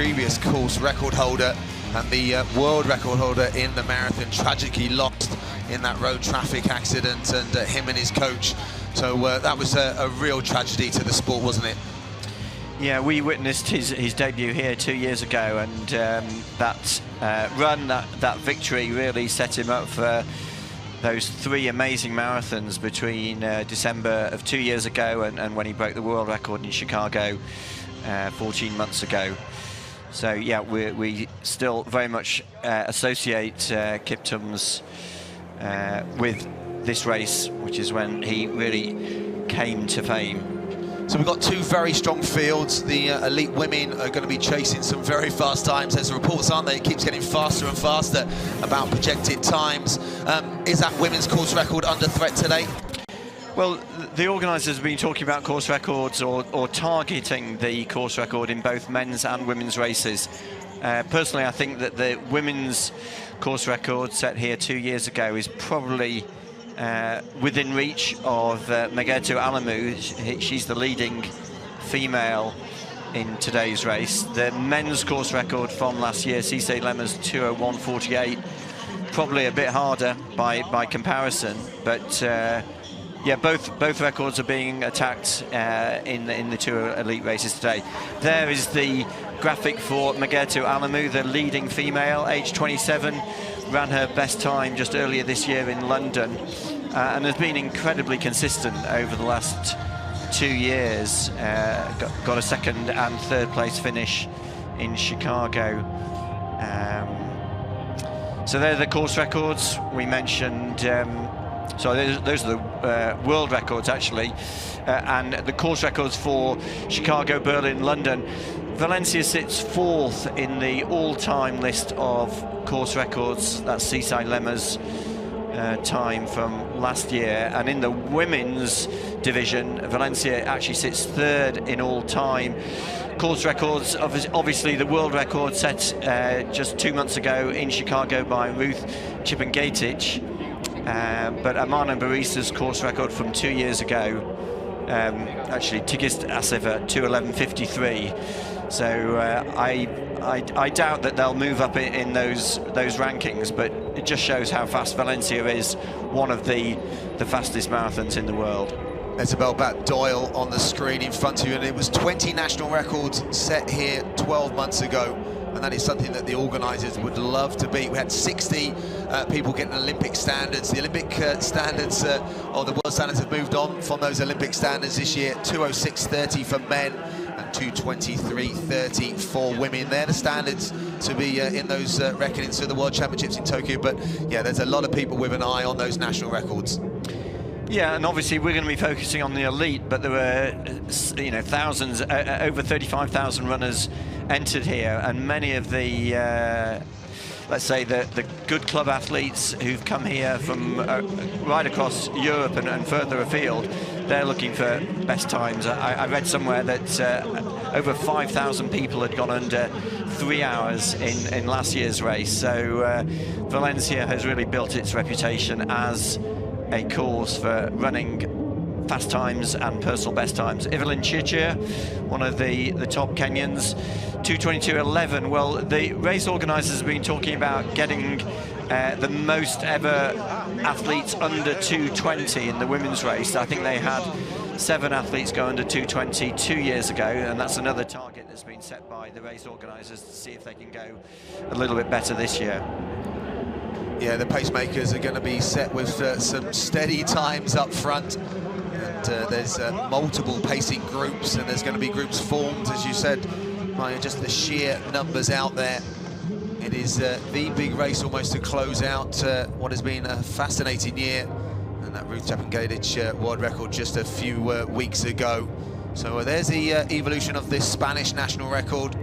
previous course record holder and the world record holder in the marathon, tragically lost in that road traffic accident, and him and his coach. So that was a real tragedy to the sport, wasn't it? Yeah, we witnessed his debut here 2 years ago, and that run, that victory really set him up for those 3 amazing marathons between December of 2 years ago and when he broke the world record in Chicago 14 months ago. So yeah, we still very much associate Kiptum's with this race, which is when he really came to fame. So we've got 2 very strong fields. The elite women are going to be chasing some very fast times. There's reports, aren't there? It keeps getting faster and faster about projected times. Is that women's course record under threat today? Well, the organisers have been talking about course records or targeting the course record in both men's and women's races. Personally, I think that the women's course record set here 2 years ago is probably within reach of Megertu Alemu. She's the leading female in today's race. The men's course record from last year, Cisse Lemmer's 2:01:48, probably a bit harder by comparison, but yeah, both records are being attacked in the 2 elite races today. There is the graphic for Megertu Alemu, the leading female, age 27, ran her best time just earlier this year in London, and has been incredibly consistent over the last 2 years. Got a 2nd and 3rd place finish in Chicago. So they're the course records we mentioned. So those are the world records, actually, and the course records for Chicago, Berlin, London. Valencia sits 4th in the all-time list of course records. That's Cisse Lemmer's time from last year. And in the women's division, Valencia actually sits 3rd in all-time course records. Obviously, the world record set just 2 months ago in Chicago by Ruth Chippengatic. But Amana Barisa's course record from 2 years ago, actually Tigist Aseva 2:11:53. So I doubt that they'll move up in those rankings, but it just shows how fast Valencia is, one of the fastest marathons in the world. There's a Belbat Doyle on the screen in front of you, and it was 20 national records set here 12 months ago. And that is something that the organisers would love to beat. We had 60 people getting Olympic standards. The Olympic standards, or the world standards, have moved on from those Olympic standards this year. 2:06:30 for men and 2:23:30 for women. They're the standards to be in those reckonings for the World Championships in Tokyo. But yeah, there's a lot of people with an eye on those national records. Yeah, and obviously we're going to be focusing on the elite, but there were, thousands, over 35,000 runners entered here, and many of the, let's say, the good club athletes who've come here from right across Europe and further afield, they're looking for best times. I read somewhere that over 5,000 people had gone under 3 hours in last year's race. So Valencia has really built its reputation as a course for running fast times and personal best times. Evelyn Chichia, one of the top Kenyans, 2:22:11. Well, the race organisers have been talking about getting the most ever athletes under 2:20 in the women's race. I think they had 7 athletes go under 2:20 2 years ago, and that's another target that's been set by the race organisers to see if they can go a little bit better this year. Yeah, the pacemakers are going to be set with some steady times up front. And there's multiple pacing groups, and there's going to be groups formed, as you said, by just the sheer numbers out there. It is the big race almost to close out what has been a fascinating year. And that Ruth Chapman-Gatic world record just a few weeks ago. So there's the evolution of this Spanish national record.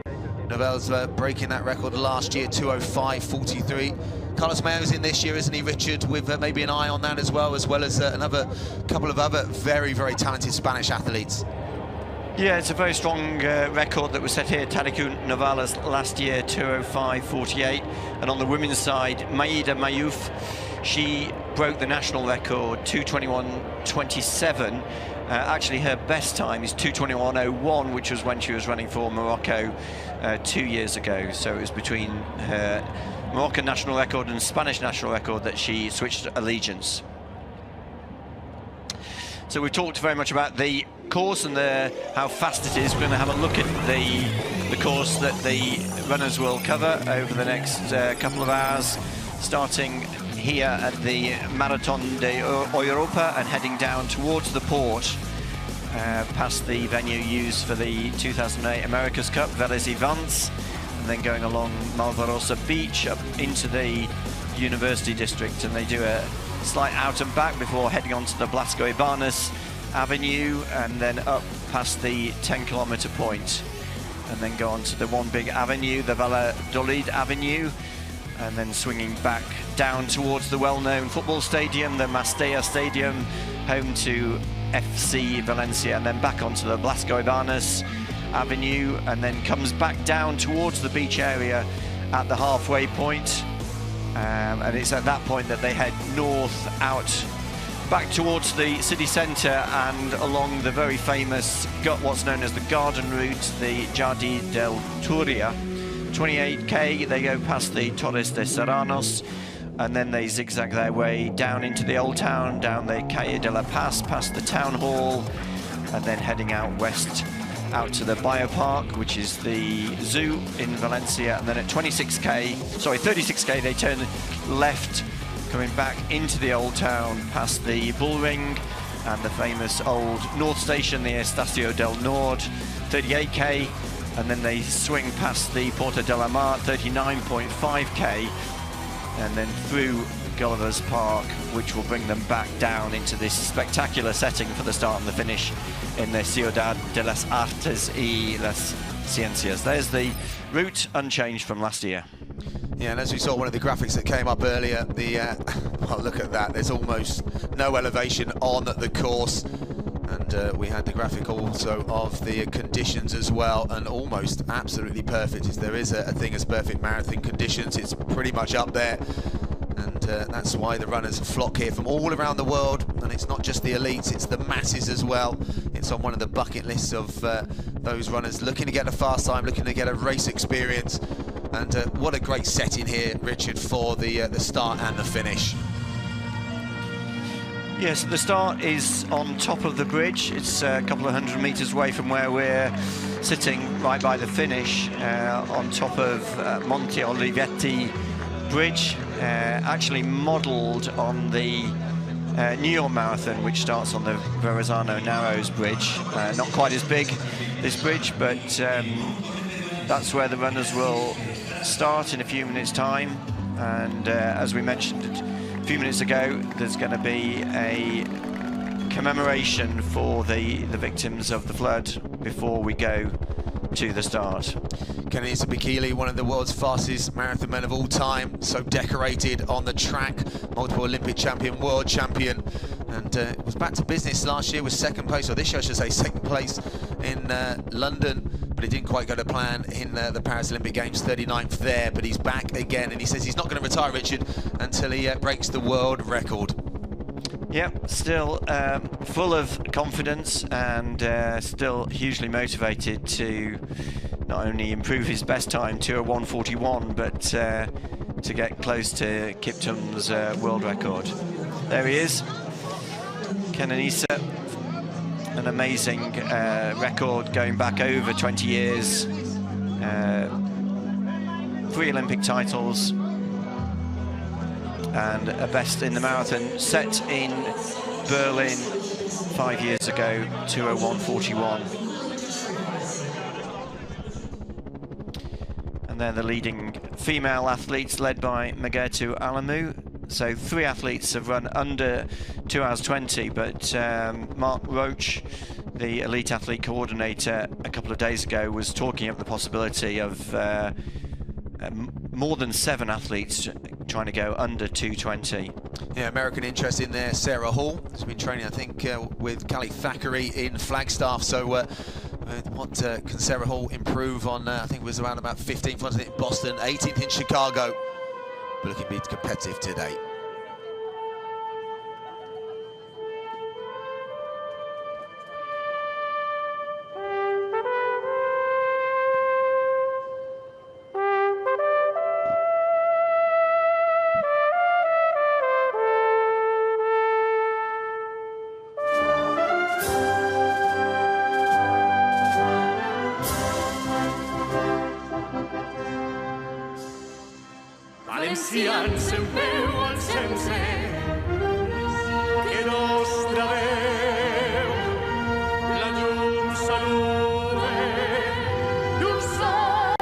Novel's breaking that record last year, 2:05:43. Carlos Mayo's in this year, isn't he, Richard, with maybe an eye on that as well as another couple of other very, very talented Spanish athletes. Yeah, it's a very strong record that was set here. Tariku Novala's last year, 2:05:48. And on the women's side, Maïda Mayouf, she broke the national record, 2:21:27. Actually, her best time is 2:21.01, which was when she was running for Morocco 2 years ago. So it was between her Moroccan national record and Spanish national record that she switched allegiance. So we've talked very much about the course and how fast it is. We're going to have a look at the course that the runners will cover over the next couple of hours, starting here at the Maratona de Europa and heading down towards the port, past the venue used for the 2008 America's Cup, Valencia, and then going along Malvarosa Beach up into the University District, and they do a slight out and back before heading on to the Blasco Ibanez Avenue and then up past the 10-kilometre point, and then go on to the one big avenue, the Valladolid Avenue, and then swinging back down towards the well-known football stadium, the Mestalla Stadium, home to FC Valencia, and then back onto the Blasco Ibanez Avenue, and then comes back down towards the beach area at the halfway point. And it's at that point that they head north out back towards the city centre and along the very famous, what's known as the garden route, the Jardí del Turia. 28k, they go past the Torres de Serranos, and then they zigzag their way down into the old town, down the Calle de la Paz, past the town hall, and then heading out west out to the biopark, which is the zoo in Valencia, and then at 36k they turn left, coming back into the old town past the bull ring and the famous old North Station, the Estacio del Nord, 38k, and then they swing past the Porta de la Mar, 39.5k, and then through Gulliver's Park, which will bring them back down into this spectacular setting for the start and the finish in the Ciudad de las Artes y las Ciencias. There's the route unchanged from last year. Yeah, and as we saw one of the graphics that came up earlier, well, look at that, there's almost no elevation on the course. And we had the graphic also of the conditions as well, and almost absolutely perfect. If there is a thing as perfect marathon conditions, it's pretty much up there. And that's why the runners flock here from all around the world, and it's not just the elites, it's the masses as well. It's on one of the bucket lists of those runners looking to get a fast time, looking to get a race experience. And what a great setting here, Richard, for the start and the finish. Yes, the start is on top of the bridge. It's a couple of 100 metres away from where we're sitting, right by the finish, on top of Monte Olivetti Bridge, actually modelled on the New York Marathon, which starts on the Verrazano Narrows Bridge. Not quite as big, this bridge, but that's where the runners will start in a few minutes' time. And as we mentioned a few minutes ago, there's going to be a commemoration for the victims of the flood before we go to the start. Kenenisa Bikili, one of the world's fastest marathon men of all time, so decorated on the track, multiple Olympic champion, world champion, and was back to business last year with second place, or this year I should say second place in London, but it didn't quite go to plan in the Paris Olympic Games, 39th there, but he's back again, and he says he's not going to retire, Richard, until he breaks the world record. Yep, still full of confidence and still hugely motivated to not only improve his best time to a 1:41, but to get close to Kiptum's world record. There he is, Kenenisa, an amazing record going back over 20 years, 3 Olympic titles, and a best in the marathon set in Berlin 5 years ago, 2:01:41. And they're the leading female athletes, led by Megertu Alemu. So 3 athletes have run under 2 hours 20, but Mark Roach, the elite athlete coordinator, a couple of days ago was talking of the possibility of more than 7 athletes trying to go under 2:20. Yeah, American interest in there. Sarah Hall has been training, I think, with Callie Thackeray in Flagstaff. So what can Sarah Hall improve on? I think it was around about 15th, wasn't it, in Boston, 18th in Chicago. But looking to be competitive today. Valencians en peu al sense, que nostra veu la llum salude d'un sol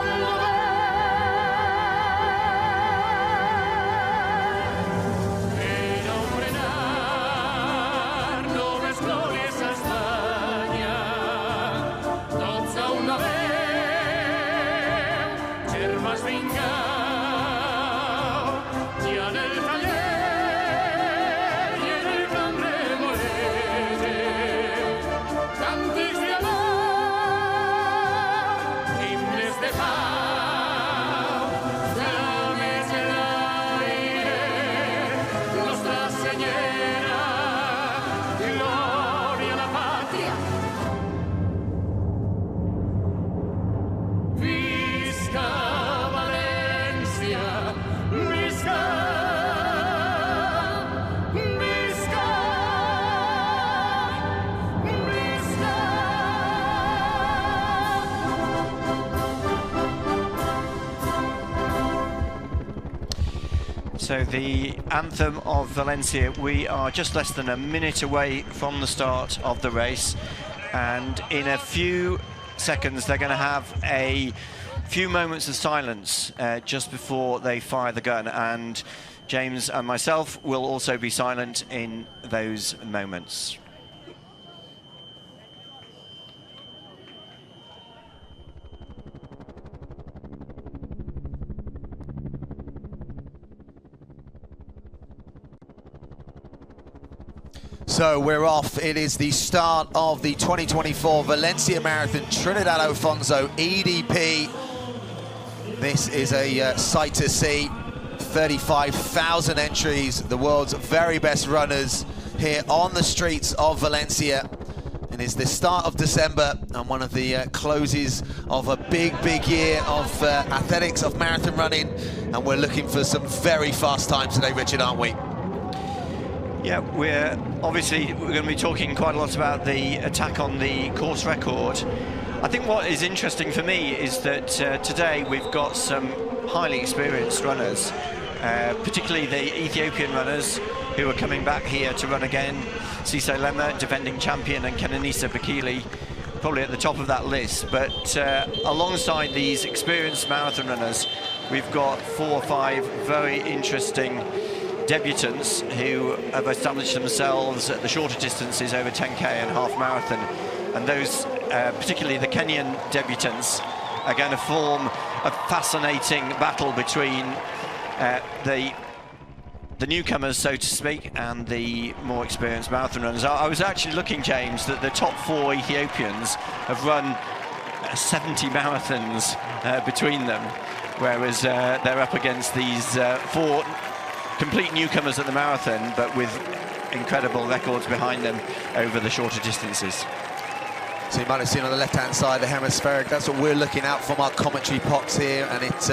per a ofrenar noves glòries a Espanya, tots a una veu, germans vingau, i en el taller i en el camp remolete, càntics d'amor, himnes de pau, flames en l'aire, Nostra Senyera, glòria a la pàtria. Visca València, visca, visca, visca. So the anthem of Valencia, we are just less than a minute away from the start of the race, and in a few seconds they're going to have a few moments of silence just before they fire the gun, and James and myself will also be silent in those moments. So we're off. It is the start of the 2024 Valencia Marathon Trinidad Alfonso EDP. This is a sight to see. 35,000 entries, the world's very best runners here on the streets of Valencia. It is the start of December and one of the closes of a big year of athletics, of marathon running, and we're looking for some very fast times today, Richard, aren't we? Yeah, we're going to be talking quite a lot about the attack on the course record. I think what is interesting for me is that today we've got some highly experienced runners, particularly the Ethiopian runners who are coming back here to run again. Sise Lema, defending champion, and Kenenisa Bekele, probably at the top of that list. But alongside these experienced marathon runners, we've got 4 or 5 very interesting debutants who have established themselves at the shorter distances over 10k and half marathon, and those particularly the Kenyan debutants are going to form a fascinating battle between the newcomers, so to speak, and the more experienced marathon runners. I was actually looking, James, that the top 4 Ethiopians have run 70 marathons between them, whereas they're up against these 4 complete newcomers at the marathon, but with incredible records behind them over the shorter distances. So you might have seen on the left-hand side, the hemispheric, that's what we're looking out from our commentary pots here, and it's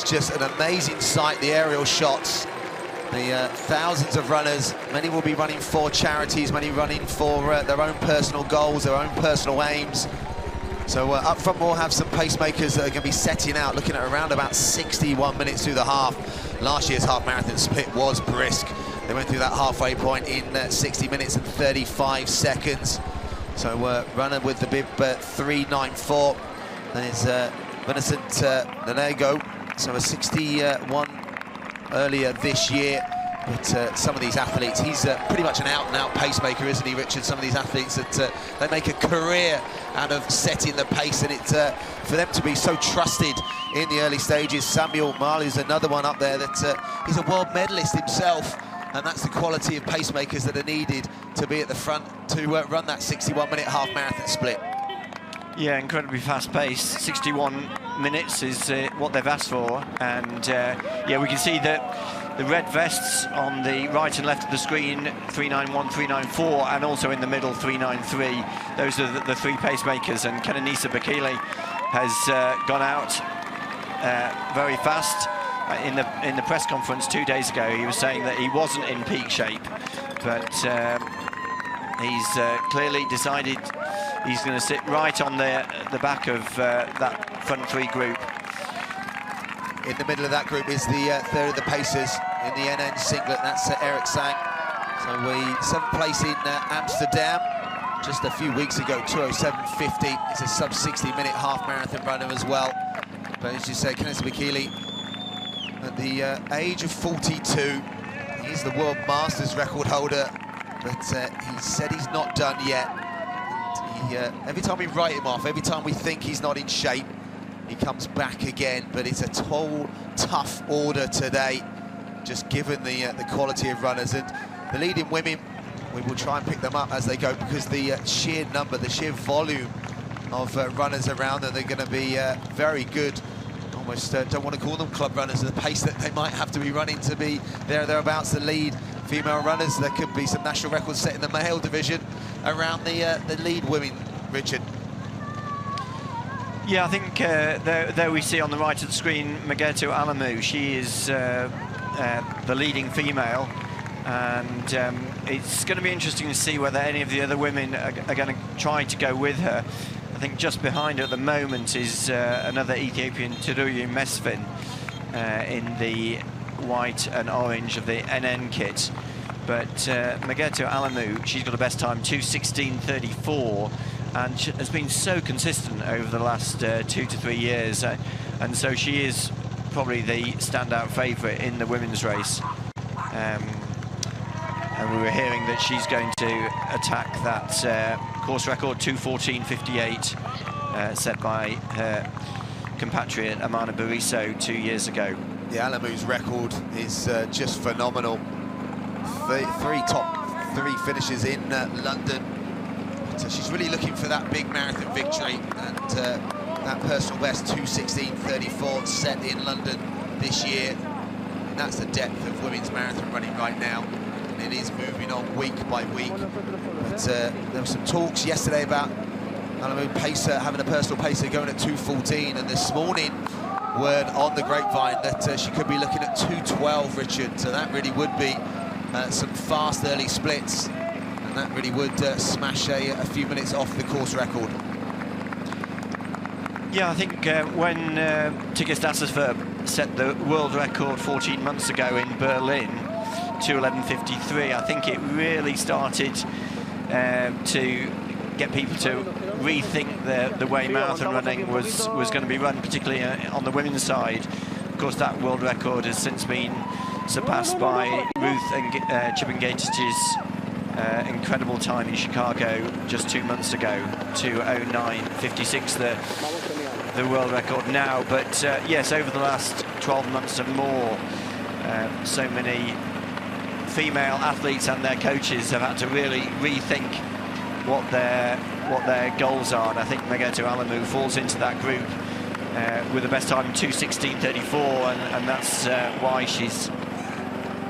just an amazing sight, the aerial shots, the thousands of runners. Many will be running for charities, many running for their own personal goals, their own personal aims. So up front we'll have some pacemakers that are going to be setting out, looking at around about 61 minutes through the half. Last year's half marathon split was brisk. They went through that halfway point in 60 minutes and 35 seconds. So runner with the bib 394. Then it's Vincent Nanego. So a 61 earlier this year. But some of these athletes, he's pretty much an out-and-out pacemaker, isn't he, Richard? Some of these athletes that they make a career out of setting the pace, and it's for them to be so trusted in the early stages. Samuel Marley is another one up there that he's a world medalist himself, and that's the quality of pacemakers that are needed to be at the front to run that 61-minute half marathon split. Yeah, incredibly fast pace. 61 minutes is what they've asked for, and yeah, we can see that the red vests on the right and left of the screen, 391, 394, and also in the middle, 393. Those are the 3 pacemakers, and Kenenisa Bekele has gone out very fast. In the press conference 2 days ago, he was saying that he wasn't in peak shape, but he's clearly decided he's going to sit right on the back of that front 3 group. In the middle of that group is the third of the pacers in the NN singlet. That's Eric Sang. So we 7th place in Amsterdam just a few weeks ago, 2:07.50. It's a sub-60-minute half marathon runner as well. But as you say, Kenneth Bikili, at the age of 42, he's the World Masters record holder, but he said he's not done yet. And he, every time we write him off, every time we think he's not in shape, he comes back again. But it's a tall, tough order today, just given the quality of runners. And the leading women, we will try and pick them up as they go, because the sheer number, the sheer volume of runners around them, they're going to be very good. Almost don't want to call them club runners at the pace that they might have to be running to be thereabouts the lead female runners. There could be some national records set in the male division around the lead women, Richard. Yeah, I think there we see on the right of the screen Megertu Alemu. She is the leading female, and it's going to be interesting to see whether any of the other women are going to try to go with her. I think just behind her at the moment is another Ethiopian, Tiruye Mesfin, in the white and orange of the NN kit. But Megertu Alemu, she's got a best time, 2:16.34, and has been so consistent over the last 2 to 3 years. And so she is probably the standout favourite in the women's race. And we were hearing that she's going to attack that course record, 2:14.58, set by her compatriot Amana Bariso 2 years ago. The Alemu's record is just phenomenal. Top three finishes in London. So she's really looking for that big marathon victory, and that personal best 2:16.34 set in London this year. And that's the depth of women's marathon running right now. It is moving on week by week. But there were some talks yesterday about Alemu pacer, having a personal pacer going at 2:14, and this morning word on the grapevine that she could be looking at 2:12, Richard. So that really would be some fast early splits, and that really would smash a few minutes off the course record. Yeah, I think when Tigges Dassersverb set the world record 14 months ago in Berlin, 2:11.53, I think it really started to get people to rethink the way marathon running was going to be run, particularly on the women's side. Of course, that world record has since been surpassed by Ruth and Chepngetit's incredible time in Chicago just 2 months ago, 2:09.56, the world record now. But yes, over the last 12 months and more, so many female athletes and their coaches have had to really rethink what their goals are, and I think Megertu Alemu falls into that group with the best time 2:16.34, and that's why she's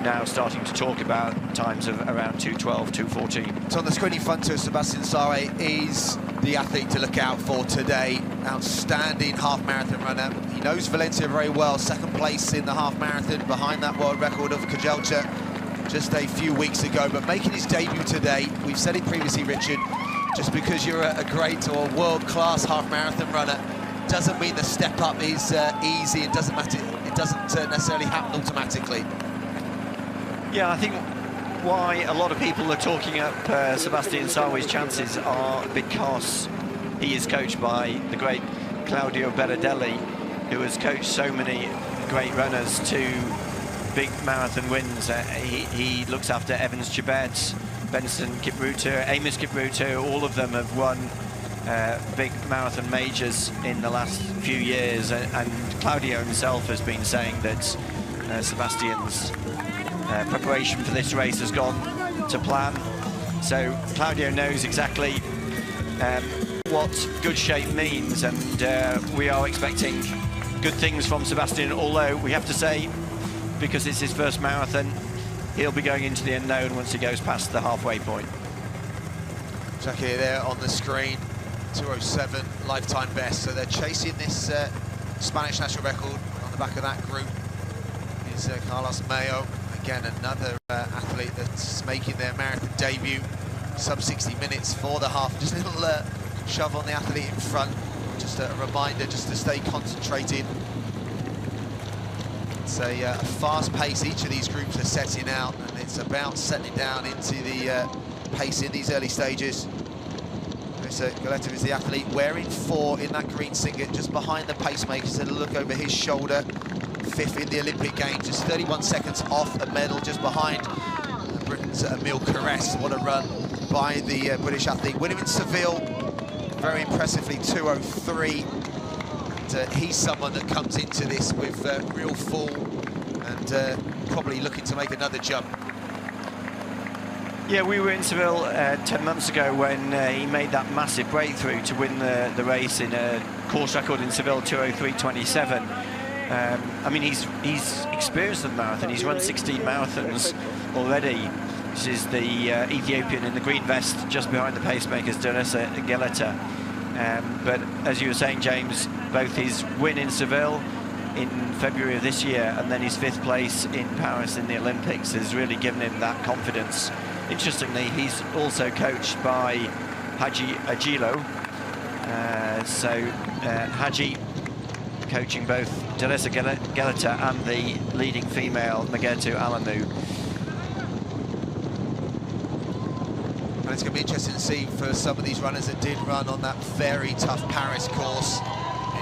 now starting to talk about times of around 2:12, 2:14. So on the screen in front to us, Sebastian Sawe is the athlete to look out for today. Outstanding half marathon runner. He knows Valencia very well, 2nd place in the half marathon behind that world record of Geleta just a few weeks ago, but making his debut today. We've said it previously, Richard, just because you're a great or world-class half marathon runner doesn't mean the step up is easy. It doesn't matter. It doesn't necessarily happen automatically. Yeah, I think why a lot of people are talking up Sebastian Sawe's chances are because he is coached by the great Claudio Berardelli, who has coached so many great runners to big marathon wins. He looks after Evans Chebet, Benson Kipruto, Amos Kipruto. All of them have won big marathon majors in the last few years, and Claudio himself has been saying that Sebastian's preparation for this race has gone to plan. So Claudio knows exactly what good shape means, and we are expecting good things from Sebastian, although we have to say, because it's his first marathon, he'll be going into the unknown once he goes past the halfway point. Jackie there on the screen, 2:07 lifetime best. So they're chasing this Spanish national record. On the back of that group is Carlos Mayo. Again, another athlete that's making their marathon debut. Sub 60 minutes for the half. Just a little shove on the athlete in front. Just a reminder just to stay concentrated. It's a fast pace each of these groups are setting out, and it's about settling down into the pace in these early stages. So Geleta is the athlete wearing 4 in that green singlet, just behind the pacemakers. A look over his shoulder, 5th in the Olympic Games, just 31 seconds off a medal, just behind Britain's Emile Caress. What a run by the British athlete. Winning in Seville, very impressively, 2:03. And he's someone that comes into this with real full and probably looking to make another jump. Yeah, we were in Seville 10 months ago when he made that massive breakthrough to win the race in a course record in Seville, 2:03.27. I mean, he's experienced the marathon. He's run 16 marathons already. This is the Ethiopian in the green vest, just behind the pacemakers, Deresa Geleta. But as you were saying, James, both his win in Seville in February of this year and then his 5th place in Paris in the Olympics has really given him that confidence. Interestingly, he's also coached by Haji Ajilo. Haji coaching both Deresa Geleta and the leading female, Megertu Alemu. And it's going to be interesting to see for some of these runners that did run on that very tough Paris course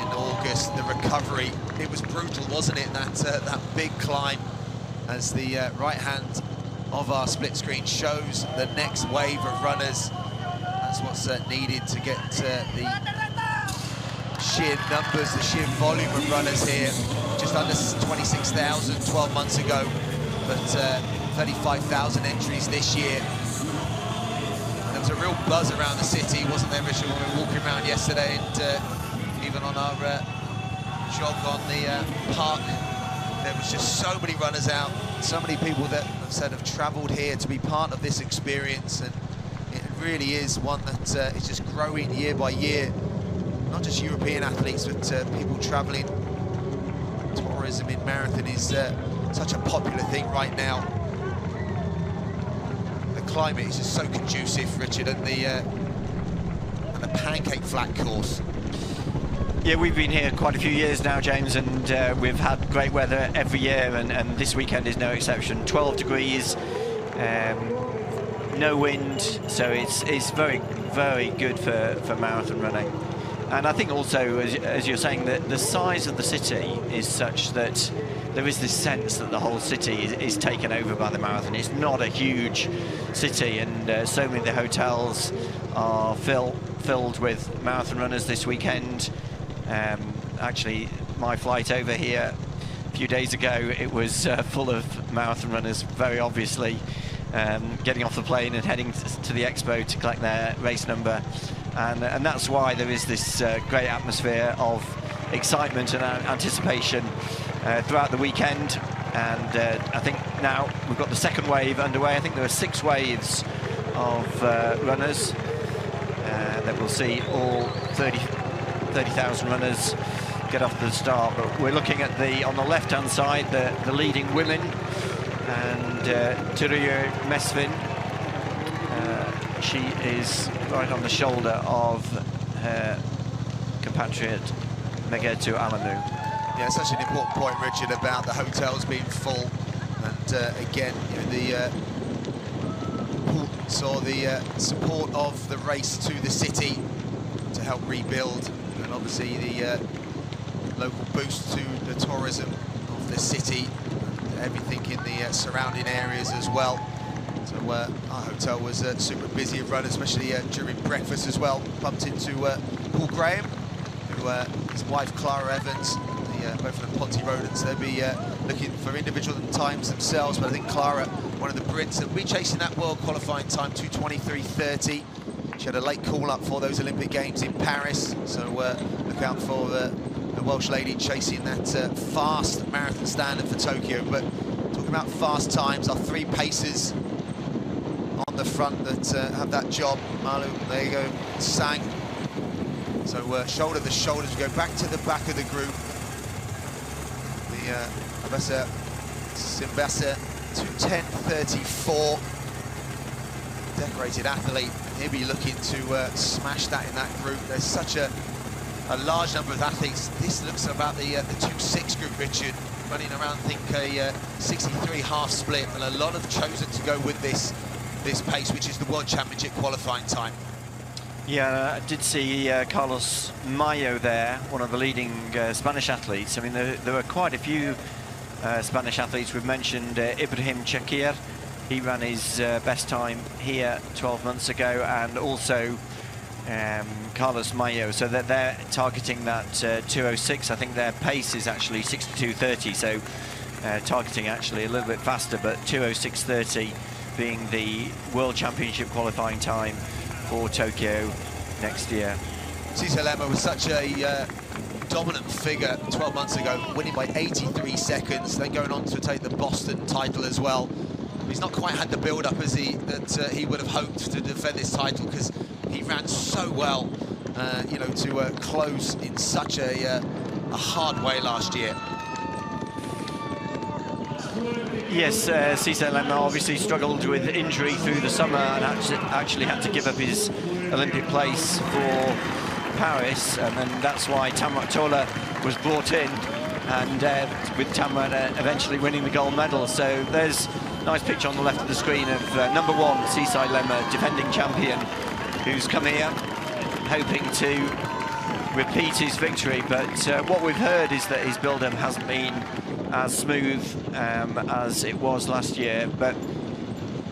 in August, the recovery. It was brutal, wasn't it, that big climb, as the right hand of our split screen shows the next wave of runners. That's what's needed to get the sheer numbers, the sheer volume of runners here. Just under 26,000 12 months ago, but 35,000 entries this year. And there was a real buzz around the city, wasn't there, Richard, when we were walking around yesterday, and even on our jog on the park, there was just so many runners out, so many people that have said have travelled here to be part of this experience, and it really is one that is just growing year by year. Not just European athletes, but people travelling. Tourism in marathon is such a popular thing right now. The climate is just so conducive, Richard, and the pancake flat course. Yeah, we've been here quite a few years now, James, and we've had great weather every year, and this weekend is no exception. 12 degrees, no wind, so it's very, very good for marathon running. And I think also, as you're saying, that the size of the city is such that there is this sense that the whole city is taken over by the marathon. It's not a huge city, and so many of the hotels are filled with marathon runners this weekend. Actually, my flight over here a few days ago, it was full of marathon runners, very obviously, getting off the plane and heading to the expo to collect their race number. And that's why there is this great atmosphere of excitement and anticipation throughout the weekend. And I think now we've got the second wave underway. I think there are 6 waves of runners that will see all 30,000 runners get off the start. But we're looking at on the left-hand side, the leading women, and Tiruye Mesfin. She is right on the shoulder of her compatriot Megertu Alemu. Yeah, such an important point, Richard, about the hotels being full, and again, you know, the importance or the support of the race to the city to help rebuild, and obviously the local boost to the tourism of the city, and everything in the surrounding areas as well. So our hotel was super busy of runners, especially during breakfast as well. Bumped into Paul Graham, who his wife Clara Evans, both of them Ponty Rodents. They'll be looking for individual times themselves, but I think Clara, one of the Brits, that will be chasing that world qualifying time, 2:23.30. She had a late call-up for those Olympic Games in Paris, so look out for the Welsh lady chasing that fast marathon standard for Tokyo. But talking about fast times, our 3 pacers on the front that have that job. Malu, there you go, Chesang. So shoulder to shoulder as we go back to the back of the group. The Abessa Simbassa, 2:10.34. Decorated athlete. He'll be looking to smash that in that group. There's such a large number of athletes. This looks about the 2:06 group, Richard. running around, I think, a 63 half split, and a lot have chosen to go with this pace, which is the World Championship qualifying time. Yeah, I did see Carlos Mayo there, one of the leading Spanish athletes. I mean, there were quite a few Spanish athletes. We've mentioned Ibrahim Chakir. He ran his best time here 12 months ago, and also Carlos Mayo. So they're targeting that 2:06. I think their pace is actually 62:30, so targeting actually a little bit faster, but 2:06:30 being the World Championship qualifying time for Tokyo next year. Sebastian Sawe was such a dominant figure 12 months ago, winning by 83 seconds, then going on to take the Boston title as well. He's not quite had the build-up as he would have hoped to defend this title, because he ran so well, you know, to close in such a hard way last year. Yes, Sebastian Sawe obviously struggled with injury through the summer and actually had to give up his Olympic place for Paris, and then that's why Tamrat Tola was brought in, and with Tamrat eventually winning the gold medal. So there's a nice picture on the left of the screen of number 1, Seaside Lemma, defending champion, who's come here hoping to repeat his victory, but what we've heard is that his build-up hasn't been as smooth as it was last year. But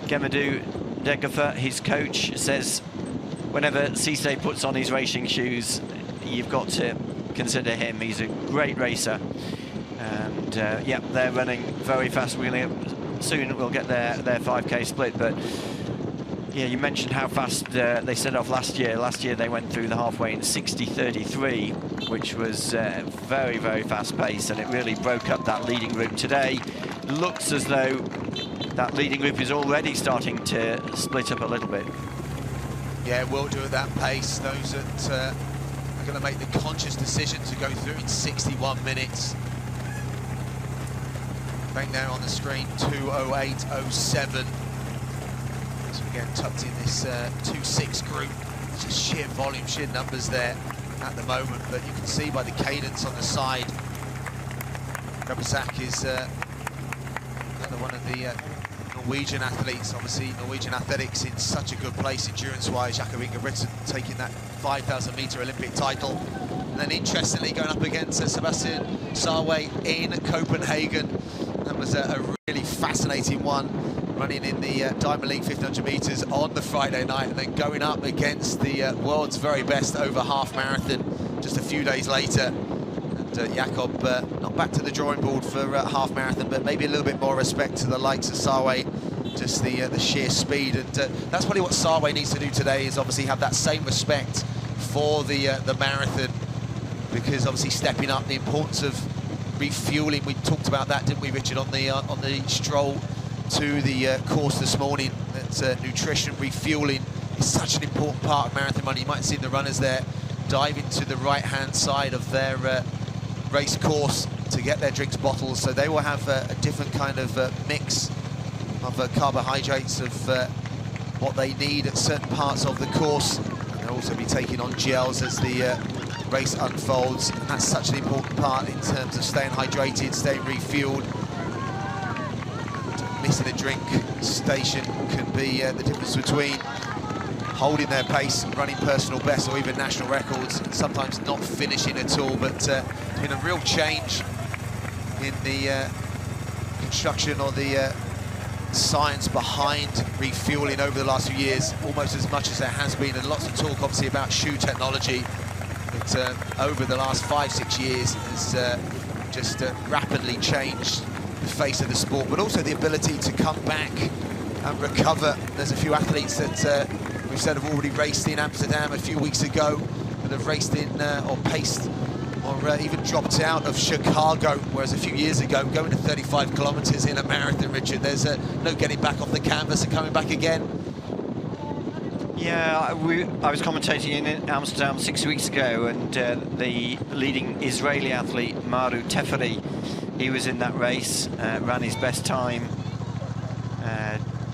Gemedu Degafa, his coach, says whenever Cisse puts on his racing shoes, you've got to consider him. He's a great racer, and yeah, they're running very fast. Soon we'll get their 5K split, but yeah, you mentioned how fast they set off last year. Last year they went through the halfway in 60:33, which was very, very fast pace, and it really broke up that leading group. Today, looks as though that leading group is already starting to split up a little bit. Yeah, it will do at that pace. Those that are going to make the conscious decision to go through in 61 minutes. Bang there on the screen, 2:08:07. So again, tucked in this 2-6 group. It's just sheer volume, sheer numbers there at the moment, but you can see by the cadence on the side, Rabazak is another one of the Norwegian athletes. Obviously, Norwegian athletics in such a good place endurance-wise. Jakob Ingebrigtsen taking that 5,000 metre Olympic title. And then interestingly, going up against Sebastian Sawe in Copenhagen. That was a really fascinating one, running in the Diamond League 1500 metres on the Friday night, and then going up against the world's very best over half marathon just a few days later. And Jakob not back to the drawing board for half marathon, but maybe a little bit more respect to the likes of Sawe, just the sheer speed. And that's probably what Sawe needs to do today, is obviously have that same respect for the marathon, because obviously stepping up, the importance of refueling. We talked about that, didn't we, Richard, on the stroll to the course this morning, that nutrition, refueling is such an important part of marathon running. You might have seen the runners there dive into the right-hand side of their race course to get their drinks bottles, so they will have a different kind of mix of carbohydrates, of what they need at certain parts of the course, and they'll also be taking on gels as the race unfolds, and that's such an important part in terms of staying hydrated, staying refueled. Missing a drink station can be the difference between holding their pace, running personal bests or even national records, and sometimes not finishing at all. But there's been a real change in the construction or the science behind refueling over the last few years, almost as much as there has been, and lots of talk obviously about shoe technology that over the last 5-6 years has just rapidly changed the face of the sport, but also the ability to come back and recover. There's a few athletes that we've said have already raced in Amsterdam a few weeks ago, that have raced in or paced or even dropped out of Chicago, whereas a few years ago, going to 35 kilometers in a marathon, Richard, there's no getting back off the canvas and coming back again. Yeah, I was commentating in Amsterdam 6 weeks ago, and the leading Israeli athlete, Maru Teferi, he was in that race, ran his best time,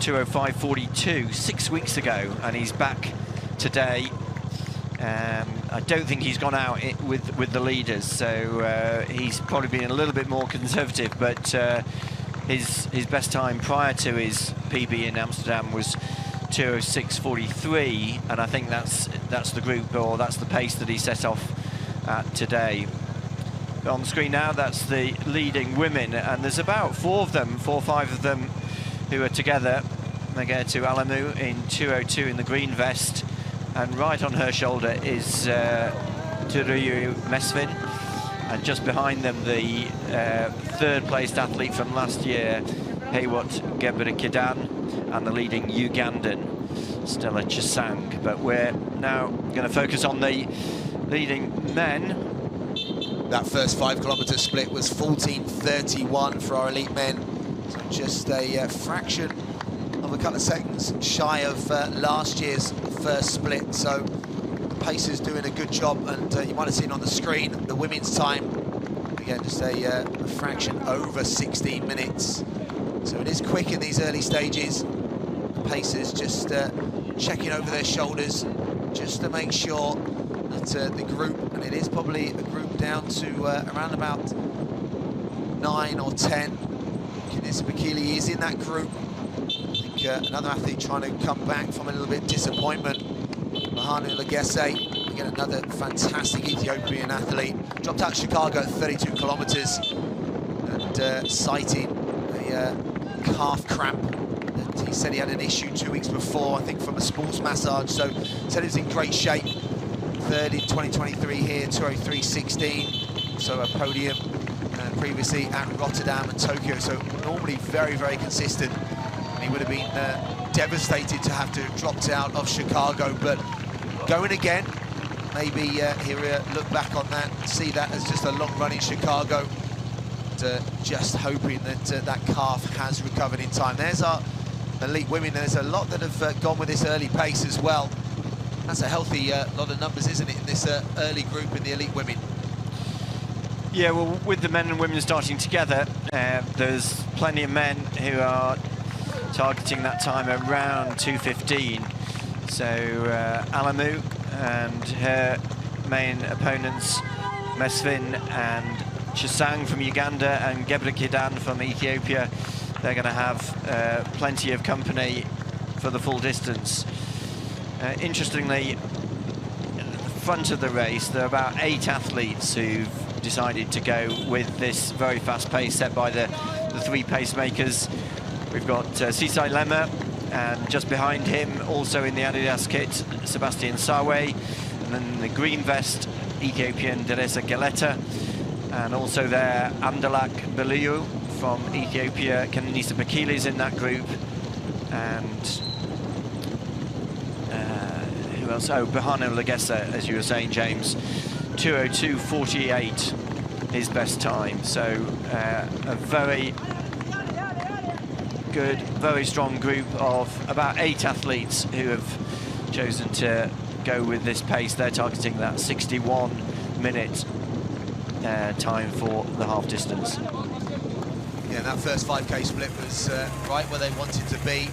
2:05:42, 6 weeks ago, and he's back today I don't think he's gone out with the leaders, so he's probably been a little bit more conservative, but his best time prior to his PB in Amsterdam was 2:06.43, and I think that's the group, or that's the pace that he set off at today. But on the screen now, that's the leading women, and there's about 4 or 5 of them who are together. Megertu Alemu in 2:02 in the green vest, and right on her shoulder is Tiruye Mesfin, and just behind them the third-placed athlete from last year, Gebrselassie, and the leading Ugandan, Stella Chesang. But we're now going to focus on the leading men. That first 5 kilometre split was 14:31 for our elite men, so just a fraction of a couple of seconds shy of last year's first split. So the pace is doing a good job, and you might have seen on the screen the women's time, again just a fraction over 16 minutes. So it is quick in these early stages. The pacers just checking over their shoulders just to make sure that the group, and it is probably a group down to around about 9 or 10. Bakili is in that group. I think another athlete trying to come back from a little bit disappointment. Mahanu Legese, again another fantastic Ethiopian athlete. Dropped out of Chicago at 32 kilometers and citing a calf cramp that he said he had an issue 2 weeks before, I think from a sports massage. So said he was in great shape. Third in 2023 here, 2:03.16. So a podium previously at Rotterdam and Tokyo. So normally very, very consistent. And he would have been devastated to have to have dropped out of Chicago. But going again, maybe he'll look back on that, see that as just a long run in Chicago. Just hoping that that calf has recovered in time. There's our elite women. There's a lot that have gone with this early pace as well. That's a healthy lot of numbers, isn't it, in this early group in the elite women? Yeah, well, with the men and women starting together, there's plenty of men who are targeting that time around 2:15. So Alemu and her main opponents, Mesfin and Chesang from Uganda and Gebrselassie from Ethiopia, they're going to have plenty of company for the full distance. Interestingly, at the front of the race, there are about 8 athletes who've decided to go with this very fast pace set by the 3 pacemakers. We've got Sebastian Sawe, and just behind him, also in the Adidas kit, Sebastian Sawe, and then the green vest, Ethiopian Deresa Geleta, and also there, Andalak Beliu from Ethiopia. Kenenisa Bakili's in that group, and who else? Oh, Mahanu Legese, as you were saying, James, 2:02.48 his best time. So a very good, very strong group of about 8 athletes who have chosen to go with this pace. They're targeting that 61-minute time for the half distance. Yeah, that first 5K split was right where they wanted to be.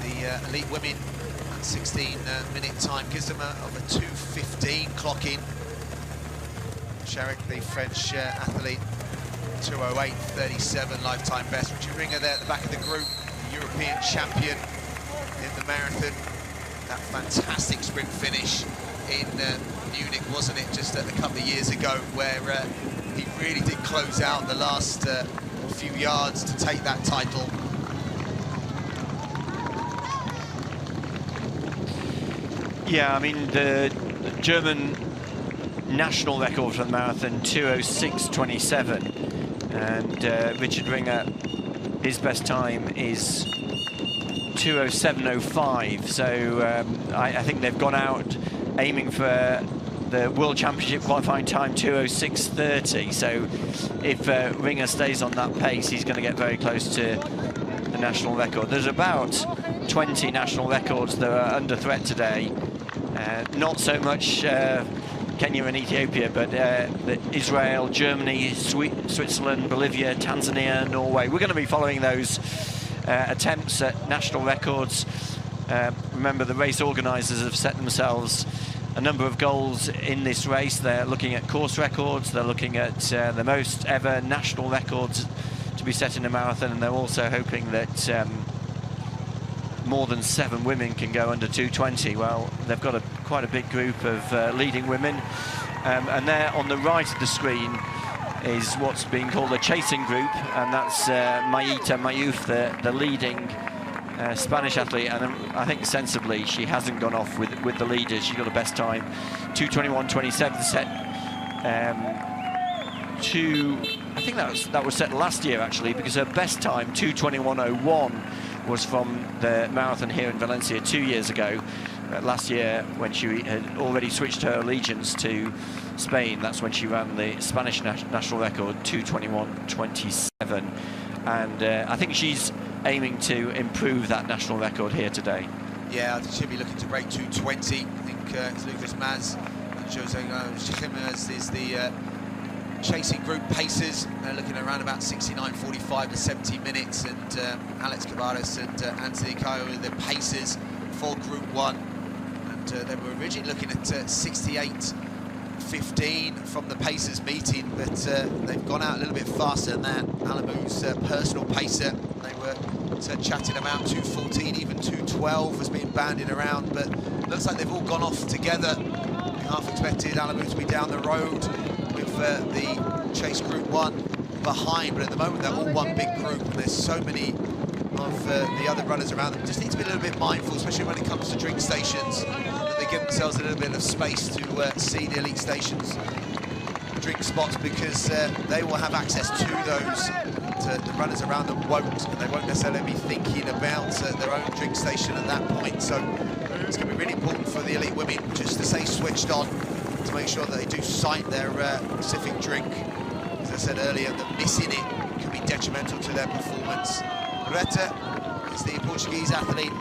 The elite women, 16-minute time gives them of a 2:15 clock in. Sherik, the French athlete, 2:08.37 lifetime best. Richard Ringer there at the back of the group, the European champion in the marathon. That fantastic sprint finish in Munich, wasn't it, just a couple of years ago, where he really did close out the last few yards to take that title. Yeah, I mean, the German national record for the marathon, 2:06.27, and Richard Ringer, his best time is 2:07.05, so I think they've gone out aiming for the World Championship qualifying time, 2:06.30, so if Ringer stays on that pace, he's going to get very close to the national record. There's about 20 national records that are under threat today. Not so much Kenya and Ethiopia, but Israel, Germany, Switzerland, Bolivia, Tanzania, Norway. We're going to be following those attempts at national records. Remember, the race organisers have set themselves a number of goals in this race. They're looking at course records, they're looking at the most ever national records to be set in a marathon, and they're also hoping that more than 7 women can go under 2:20. Well, they've got quite a big group of leading women, and there on the right of the screen is what's being called a chasing group, and that's Mayita Mayuf, the leading Spanish athlete, and I think sensibly she hasn't gone off with the leaders. She got a best time 2:21.27 set. I think that was set last year actually, because her best time 2:21.01 was from the marathon here in Valencia 2 years ago. Last year, when she had already switched her allegiance to Spain, that's when she ran the Spanish national record 2:21.27, and I think she's aiming to improve that national record here today. Yeah, I think she'll be looking to break 2:20. I think it's Lucas Maz and Chesang is the chasing group pacers. They're looking around about 69.45 to 70 minutes, and Alex Cavares and Anthony Caio are the pacers for Group 1. And they were originally looking at 68.15 from the pacers meeting, but they've gone out a little bit faster than that. Alemu's personal pacer, they were chatting about 2:14, even 2:12 was being bandied around, but looks like they've all gone off together. We half expected Alemu to be down the road with the Chase Group 1 behind, but at the moment they're all one big group, and there's so many of the other runners around them. Just need to be a little bit mindful, especially when it comes to drink stations, that they give themselves a little bit of space to see the elite stations drink spots, because they will have access to those. The runners around them won't, and they won't necessarily be thinking about their own drink station at that point. So it's going to be really important for the elite women just to stay switched on, to make sure that they do sight their specific drink. As I said earlier, that missing it can be detrimental to their performance. Geleta is the Portuguese athlete.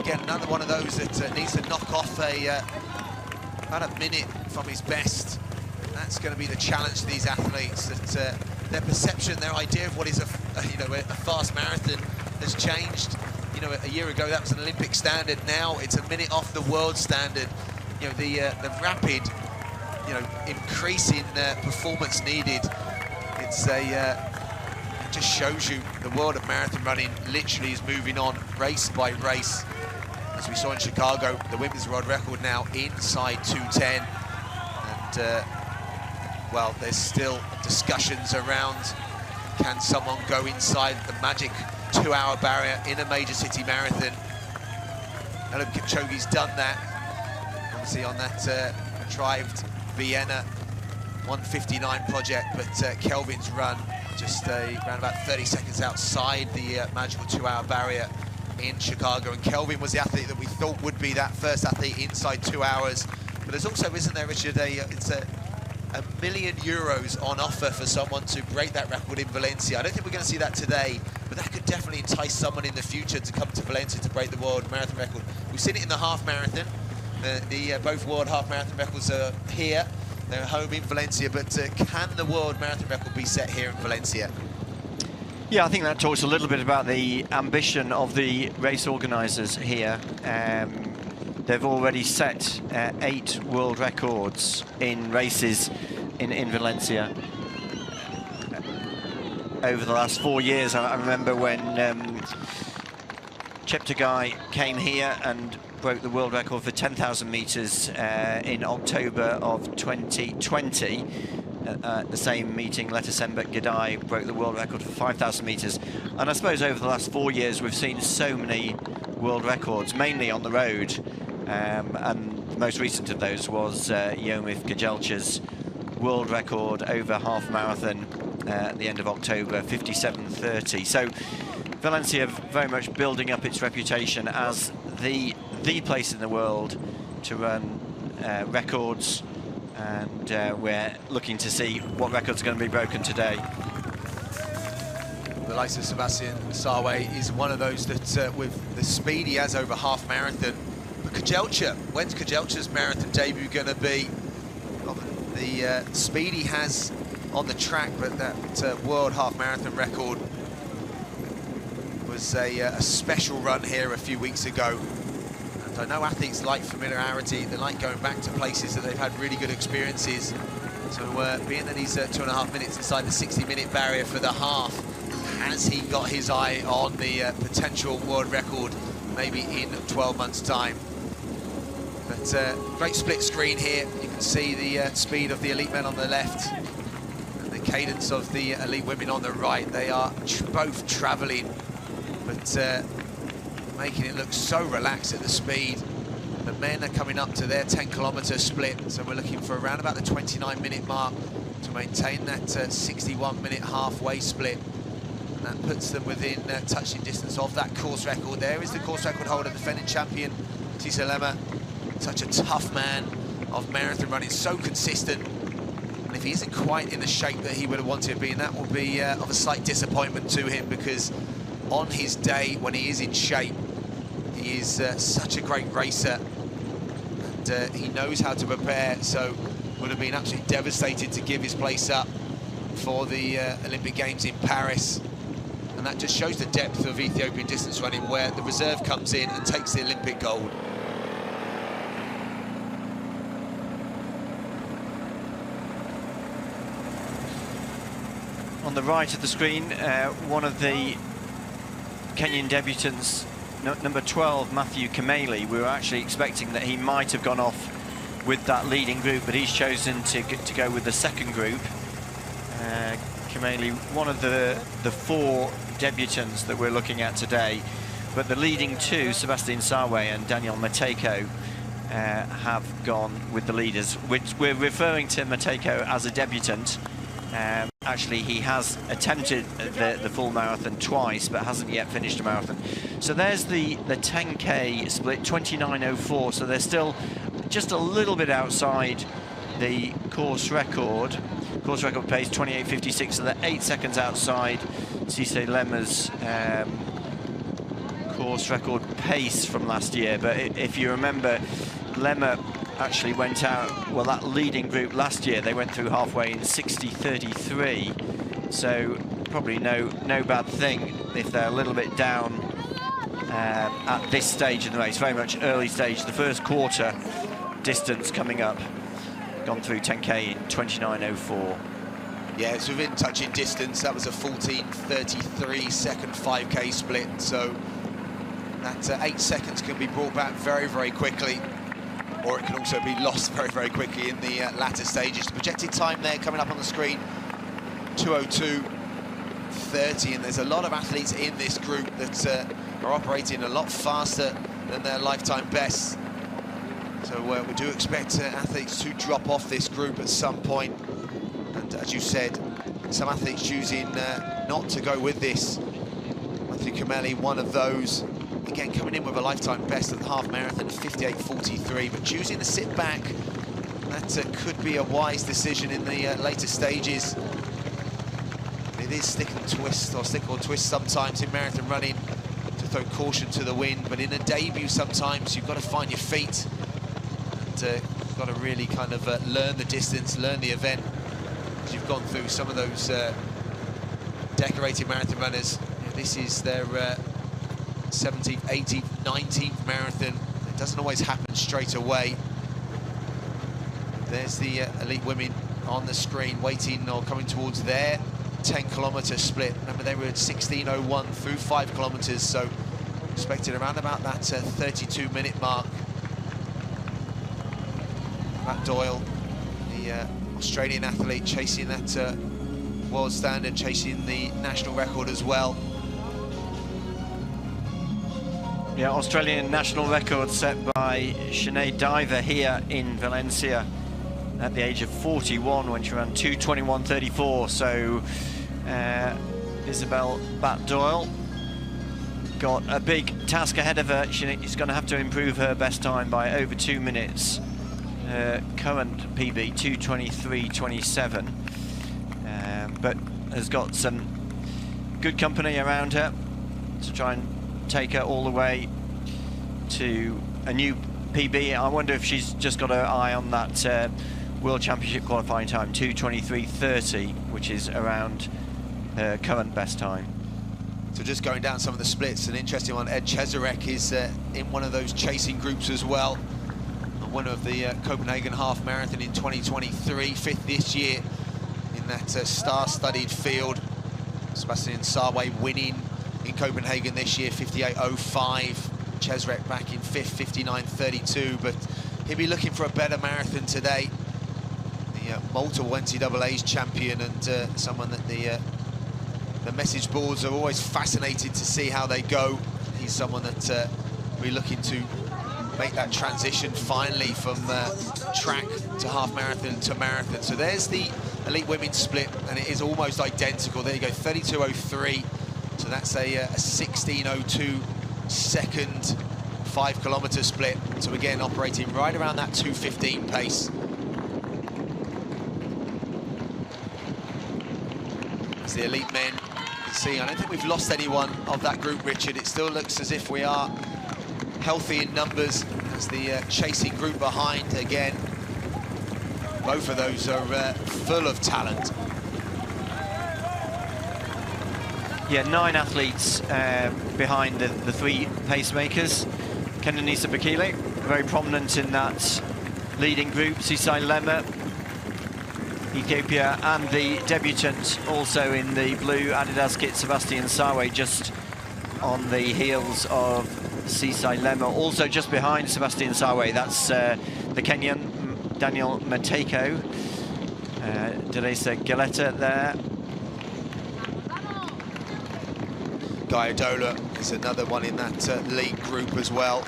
Again, another one of those that needs to knock off about a minute from his best. That's going to be the challenge to these athletes, that their perception, their idea of what is a fast marathon has changed. You know, a year ago that was an Olympic standard. Now it's a minute off the world standard. You know, the rapid, increase in performance needed. It's it just shows you the world of marathon running literally is moving on race by race. As we saw in Chicago, the women's world record now inside 2:10, and well, there's still discussions around, can someone go inside the magic 2-hour barrier in a major city marathon? Eliud Kipchoge's done that, obviously on that contrived Vienna 1:59 project, but Kelvin's run just around about 30 seconds outside the magical 2-hour barrier in Chicago, and Kelvin was the athlete that we thought would be that first athlete inside 2 hours. But there's also, isn't there, Richard, it's €1 million on offer for someone to break that record in Valencia. I don't think we're going to see that today, but that could definitely entice someone in the future to come to Valencia to break the world marathon record. We've seen it in the half marathon. Both world half marathon records are here. They're home in Valencia, but can the world marathon record be set here in Valencia? Yeah, I think that talks a little bit about the ambition of the race organisers here. They've already set 8 world records in races in Valencia over the last 4 years. I remember when Cheptegei came here and broke the world record for 10,000 metres in October of 2020. At the same meeting, Letesenbet Gidai broke the world record for 5,000 metres. And I suppose over the last 4 years we've seen so many world records, mainly on the road. And the most recent of those was Yomif Kejelcha's world record over half marathon at the end of October, 57:30. So Valencia very much building up its reputation as the place in the world to run records, and we're looking to see what records are going to be broken today. The likes of Sebastian Sawe is one of those that with the speed he has over half marathon. But Kejelcha, when's Kejelcha's marathon debut going to be? Well, the speed he has on the track, but that world half marathon record was a special run here a few weeks ago. And So I know athletes like familiarity, they like going back to places that they've had really good experiences. So being that he's 2.5 minutes inside the 60-minute barrier for the half, has he got his eye on the potential world record maybe in 12 months' time? But great split screen here. You can see the speed of the elite men on the left and the cadence of the elite women on the right. They are both travelling, but making it look so relaxed at the speed. The men are coming up to their 10-kilometre split, so we're looking for around about the 29-minute mark to maintain that 61-minute halfway split. And that puts them within touching distance of that course record. There is the course record holder, defending champion, Tiruye. Such a tough man of marathon running, so consistent. And if he isn't quite in the shape that he would have wanted to be in, that will be of a slight disappointment to him, because on his day, when he is in shape, he is such a great racer, and he knows how to prepare, so would have been absolutely devastated to give his place up for the Olympic Games in Paris. And that just shows the depth of Ethiopian distance running, where the reserve comes in and takes the Olympic gold. On the right of the screen, one of the Kenyan debutants, number 12, Matthew Kameli. We were actually expecting that he might have gone off with that leading group, but he's chosen to go with the second group. Kameli, one of the 4 debutants that we're looking at today, but the leading 2, Sebastian Sawe and Daniel Mateiko, have gone with the leaders, which we're referring to Mateiko as a debutant. Actually, he has attempted the full marathon twice, but hasn't yet finished a marathon. So there's the 10K split, 29:04. So they're still just a little bit outside the course record. Course record pace 28:56, so they're 8 seconds outside Cisse Lemma's course record pace from last year. But if you remember, Lemma actually went out, well, that leading group last year, they went through halfway in 60:33, so probably no bad thing if they're a little bit down at this stage in the race. Very much early stage, the first quarter distance coming up, gone through 10K in 29:04. Yeah, it's within touching distance. That was a 14:33 second 5K split, so that 8 seconds can be brought back very, very quickly, or it can also be lost very, very quickly in the latter stages. The projected time there coming up on the screen, 2:02:30, and there's a lot of athletes in this group that are operating a lot faster than their lifetime bests. So we do expect athletes to drop off this group at some point. And as you said, some athletes choosing not to go with this. Matthew Kameli, one of those. Again, coming in with a lifetime best at the half marathon of 58:43, but choosing to sit back, that could be a wise decision in the later stages. It is stick or twist sometimes in marathon running to throw caution to the wind, but in a debut sometimes you've got to find your feet, and you've got to really kind of learn the distance, learn the event. As you've gone through some of those decorated marathon runners, this is their 17th, 18th, 19th marathon. It doesn't always happen straight away. There's the elite women on the screen waiting or coming towards their 10-kilometre split. Remember, they were at 16:01 through 5 kilometres, so expected around about that 32-minute mark. Matt Doyle, the Australian athlete, chasing that world standard, chasing the national record as well. Yeah, Australian national record set by Sinead Diver here in Valencia at the age of 41 when she ran 2:21:34. So Isabel Bat-Doyle got a big task ahead of her. She's going to have to improve her best time by over 2 minutes. Current PB 2:23:27, but has got some good company around her to try and take her all the way to a new PB. I wonder if she's just got her eye on that World Championship qualifying time, 2:23:30, which is around her current best time. So just going down some of the splits, an interesting one. Ed Chesarek is in one of those chasing groups as well. The winner of the Copenhagen Half Marathon in 2023, fifth this year in that star-studded field. Sebastian Sawe winning in Copenhagen this year, 58.05. Chesarek back in fifth, 59.32, but he'll be looking for a better marathon today. The multiple NCAA's champion, and someone that the message boards are always fascinated to see how they go. He's someone that we're looking to make that transition finally from track to half marathon to marathon. So there's the elite women's split, and it is almost identical. There you go, 32.03. So that's a 16.02 second 5 kilometer split. So again, operating right around that 2:15 pace. As the elite men, you can see, I don't think we've lost anyone of that group, Richard. It still looks as if we are healthy in numbers. As the chasing group behind, again, both of those are full of talent. Yeah, 9 athletes behind the 3 pacemakers. Kenenisa Bekele, very prominent in that leading group. Sisai Lema, Ethiopia, and the debutant also in the blue Adidas kit, Sebastian Sawe, just on the heels of Sisai Lema. Also just behind Sebastian Sawe, that's the Kenyan Daniel Mateiko. Deresa Geleta there. Guy Odola is another one in that league group as well.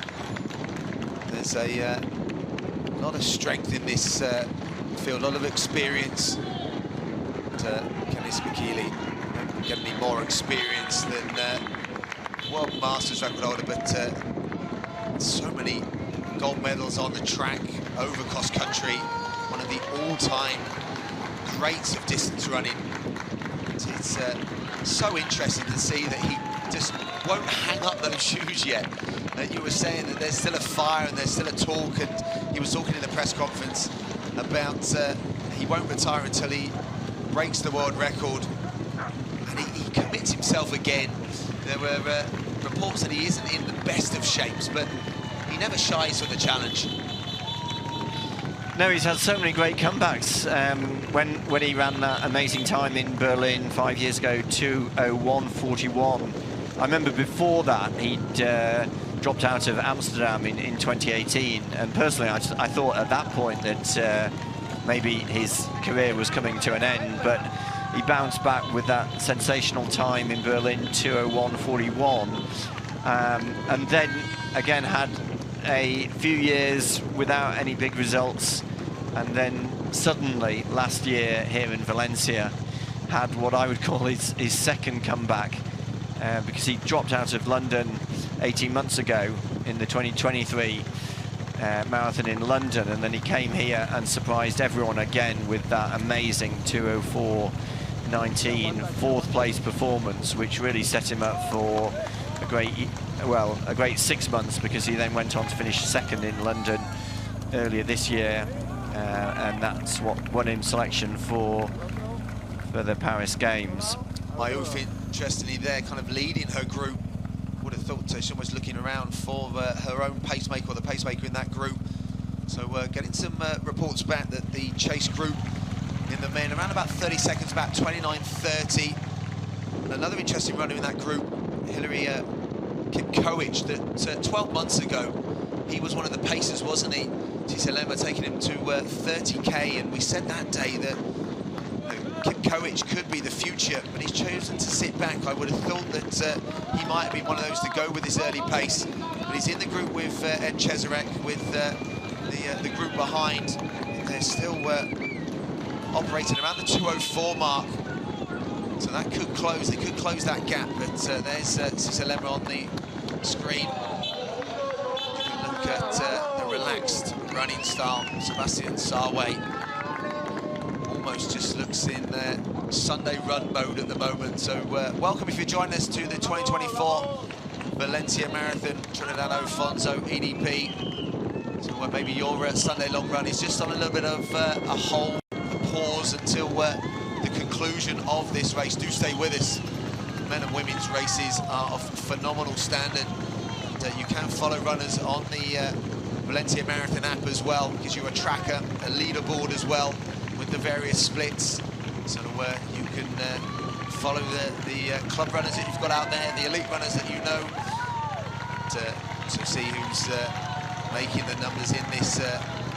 There's a lot of strength in this field, a lot of experience. Kenenisa Bekele don't get any more experience than World Masters record holder, but so many gold medals on the track, over cross country, one of the all-time greats of distance running. It's so interesting to see that he just won't hang up those shoes yet. You were saying that there's still a fire and there's still a talk, and he was talking in the press conference about he won't retire until he breaks the world record, and he commits himself again. There were reports that he isn't in the best of shapes, but he never shies from the challenge. No, he's had so many great comebacks. When he ran that amazing time in Berlin 5 years ago, 2:01:41. I remember before that he'd dropped out of Amsterdam in 2018, and personally I thought at that point that maybe his career was coming to an end, but he bounced back with that sensational time in Berlin, 2:01:41, and then again had a few years without any big results, and then suddenly last year here in Valencia had what I would call his second comeback, because he dropped out of London 18 months ago in the 2023 marathon in London, and then he came here and surprised everyone again with that amazing 2:04:19 fourth place performance, which really set him up for a great 6 months, because he then went on to finish second in London earlier this year, and that's what won him selection for the Paris Games. Mayouf, interestingly, there, kind of leading her group. Would have thought she's almost looking around for her own pacemaker, or the pacemaker in that group. So getting some reports back that the chase group in the men around about 30 seconds, about 29:30. Another interesting runner in that group, Hilary Kipkoech, that 12 months ago he was one of the pacers, wasn't he? Tiselema taking him to 30k, and we said that day that Kipkoech could be the future, but he's chosen to sit back. I would have thought that he might have been one of those to go with his early pace, but he's in the group with Ed Chesarek, with the group behind. They're still operating around the 2:04 mark, so that could close. They could close that gap, but there's Tiselema on the screen. You can look at the relaxed running style. Sebastian Sawe almost just looks in Sunday run mode at the moment. So welcome if you're joining us to the 2024 Valencia Marathon, Trinidad Alfonso EDP. So maybe your Sunday long run is just on a little bit of a pause until the conclusion of this race. Do stay with us. men and women's races are of phenomenal standard. And, you can follow runners on the Valencia Marathon app as well, gives you a tracker, a leaderboard as well with the various splits, so you can follow the club runners that you've got out there, the elite runners that you know, to see who's making the numbers in this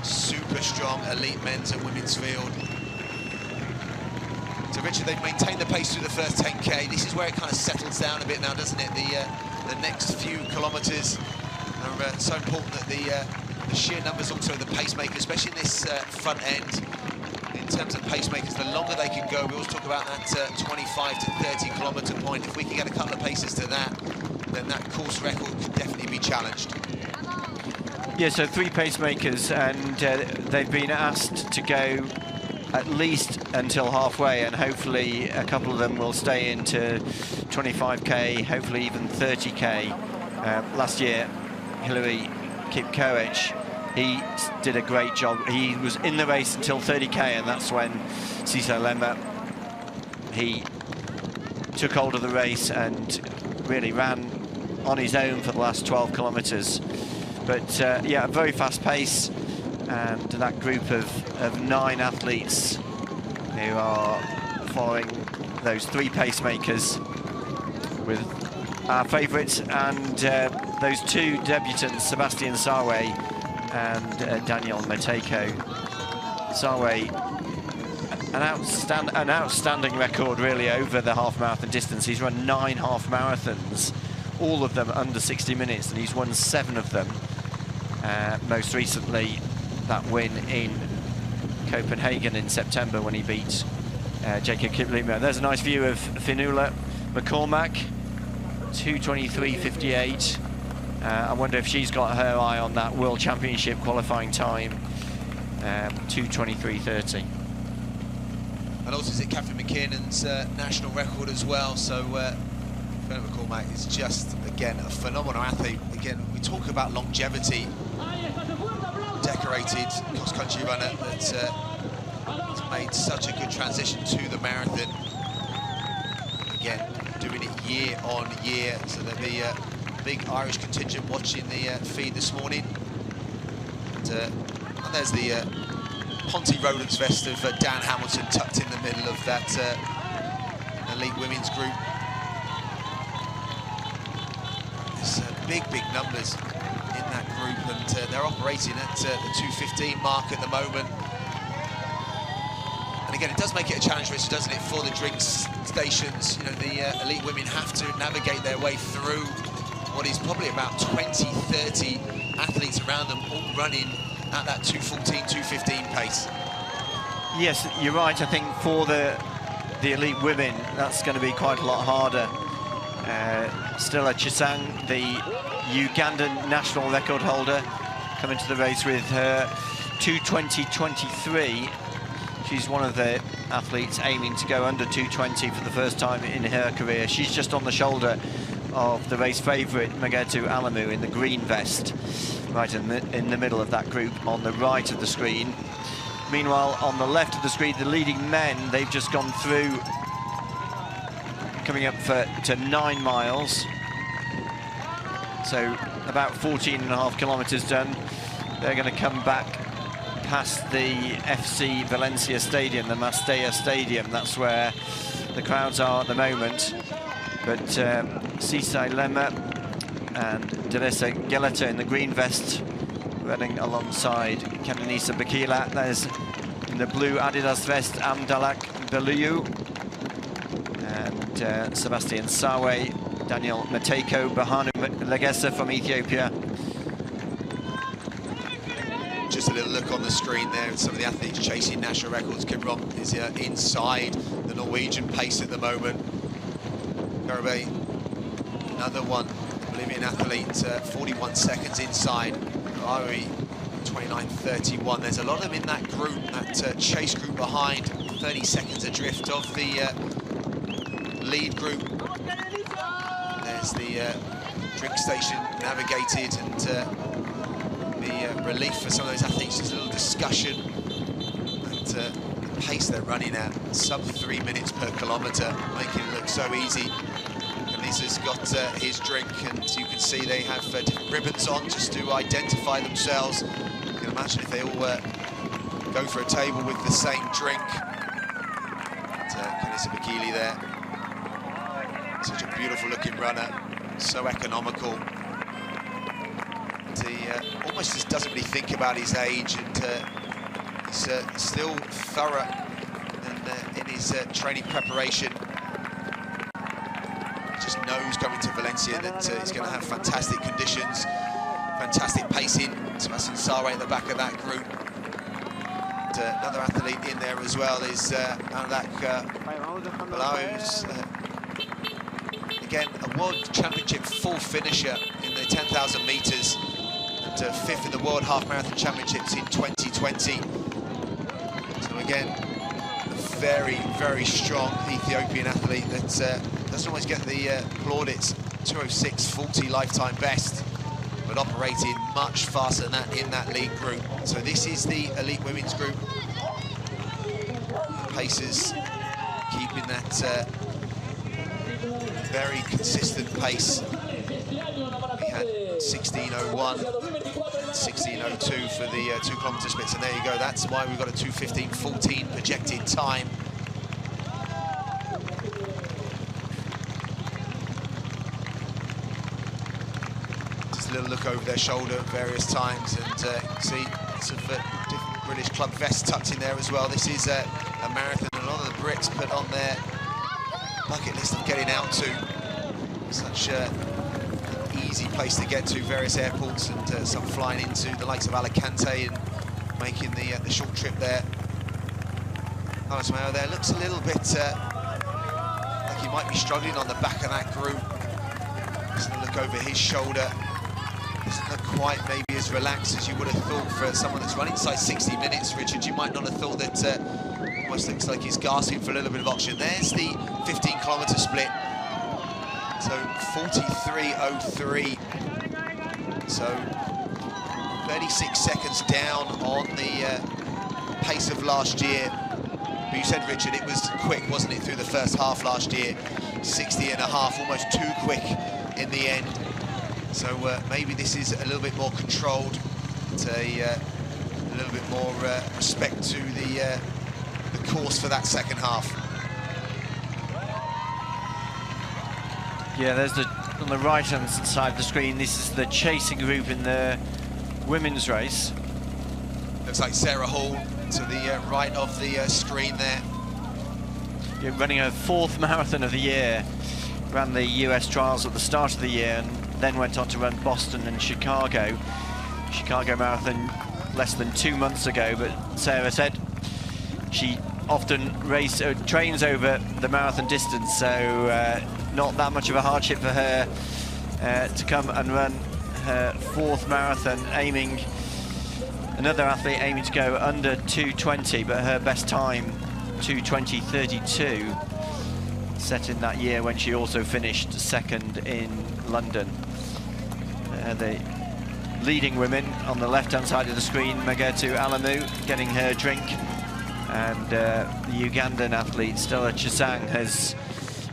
super strong elite men's and women's field. So Richard, they've maintained the pace through the first 10K. This is where it kind of settles down a bit now, doesn't it? The next few kilometres are so important, that the sheer numbers, also the pacemakers, especially in this front end. In terms of pacemakers, the longer they can go, we always talk about that 25 to 30 kilometre point. If we can get a couple of paces to that, then that course record could definitely be challenged. Yeah, so 3 pacemakers, and they've been asked to go at least until halfway, and hopefully a couple of them will stay into 25k, hopefully even 30k. Last year, Hilary Kipkoech, he did a great job. He was in the race until 30k, and that's when Sebastian Sawe, he took hold of the race and really ran on his own for the last 12 kilometres. But yeah, a very fast pace, and that group of 9 athletes who are following those 3 pacemakers, with our favourites and those 2 debutants, Sebastian Sawe and Daniel Mateiko. Sawe, an outstanding record really over the half marathon distance. He's run 9 half marathons, all of them under 60 minutes, and he's won 7 of them. Most recently, that win in Copenhagen in September when he beat Jacob Kiplimo. There's a nice view of Fionnuala McCormack, 2:23.58. I wonder if she's got her eye on that World Championship qualifying time, 2:23.30. And also is it Catherine McKinnon's national record as well. So Fionnuala McCormack is just, again, a phenomenal athlete. Again, we talk about longevity. Decorated cross-country runner that has made such a good transition to the marathon. Again, doing it year on year. So there'll be a big Irish contingent watching the feed this morning. And there's the Ponty Rodents vest of Dan Hamilton tucked in the middle of that elite women's group. There's big numbers in that group, and they're operating at the 2:15 mark at the moment. And again, it does make it a challenge, Richard, doesn't it, for the drinks stations? You know, the elite women have to navigate their way through what is probably about 20, 30 athletes around them, all running at that 2:14, 2:15 pace. Yes, you're right. I think for the elite women, that's going to be quite a lot harder. Stella Chesang, the Ugandan national record holder, coming to the race with her 2:20.23. She's one of the athletes aiming to go under 2:20 for the first time in her career. She's just on the shoulder of the race favourite, Megertu Alemu, in the green vest, right in the middle of that group on the right of the screen. Meanwhile, on the left of the screen, the leading men, they've just gone through, coming up to 9 miles. So about 14.5 kilometres done. They're going to come back past the FC Valencia Stadium, the Mastella Stadium. That's where the crowds are at the moment. But Sebastian Sawe and Deresa Geleta in the green vest, running alongside Kenenisa Bakila. There's in the blue Adidas vest Amdalak Beliu and Sebastian Sawe, Daniel Mateiko, Bahanu Legesa from Ethiopia. Just a little look on the screen there at some of the athletes chasing national records. Kibron is inside the Norwegian pace at the moment. Garbe, another one, Bolivian athlete, 41 seconds inside. Ari, 29.31. There's a lot of them in that group, that chase group behind, 30 seconds adrift of the lead group. There's the drink station navigated, and the relief for some of those athletes. There's a little discussion at the pace they're running at, sub 3 minutes per kilometre, making it look so easy. Deresa's got his drink, and you can see they have different ribbons on just to identify themselves. You can imagine if they all go for a table with the same drink. Kenisa Bakili there, such a beautiful looking runner, so economical. And he almost just doesn't really think about his age, and he's still thorough in his training preparation. He just knows going to Valencia that he's going to have fantastic conditions, fantastic pacing. Sebastian Sawe at the back of that group. And, another athlete in there as well is Balaus, again a World Championship full finisher in the 10,000 metres, and 5th in the World Half Marathon Championships in 2020. So again, a very, very strong Ethiopian athlete that doesn't always get the plaudits. 2:06.40 lifetime best, but operating much faster than that in that lead group. So this is the elite women's group. The pacers keeping that very consistent pace. We had 16:01 and 16:02 for the 2 kilometre splits, and there you go. That's why we've got a 2:15.14 projected time. Just a little look over their shoulder at various times, and you can see lots of different British club vests tucked in there as well. This is a marathon, and a lot of the Brits put on their bucket list of getting out to. Such an easy place to get to, various airports, and some flying into the likes of Alicante and making the short trip there. Carlos Mayo there looks a little bit like he might be struggling on the back of that group. Just a look over his shoulder. Doesn't look quite maybe as relaxed as you would have thought for someone that's run inside 60 minutes, Richard. You might not have thought that. Almost looks like he's gasping for a little bit of oxygen. There's the 15-kilometre split. So 43.03. So 36 seconds down on the pace of last year. But you said, Richard, it was quick, wasn't it, through the first half last year? 60.5, almost too quick in the end. So maybe this is a little bit more controlled. It's a little bit more respect to the course for that second half. Yeah, there's on the right-hand side of the screen, this is the chasing group in the women's race. Looks like Sarah Hall to the right of the screen there. Yeah, running her 4th marathon of the year. Ran the US trials at the start of the year and then went on to run Boston and Chicago. Chicago Marathon less than 2 months ago, but Sarah said she often trains over the marathon distance, so not that much of a hardship for her to come and run her 4th marathon, another athlete aiming to go under 2:20, but her best time 2:20.32, set in that year when she also finished 2nd in London. The leading women on the left-hand side of the screen, Megertu Alemu getting her drink, and the Ugandan athlete Stella Chesang has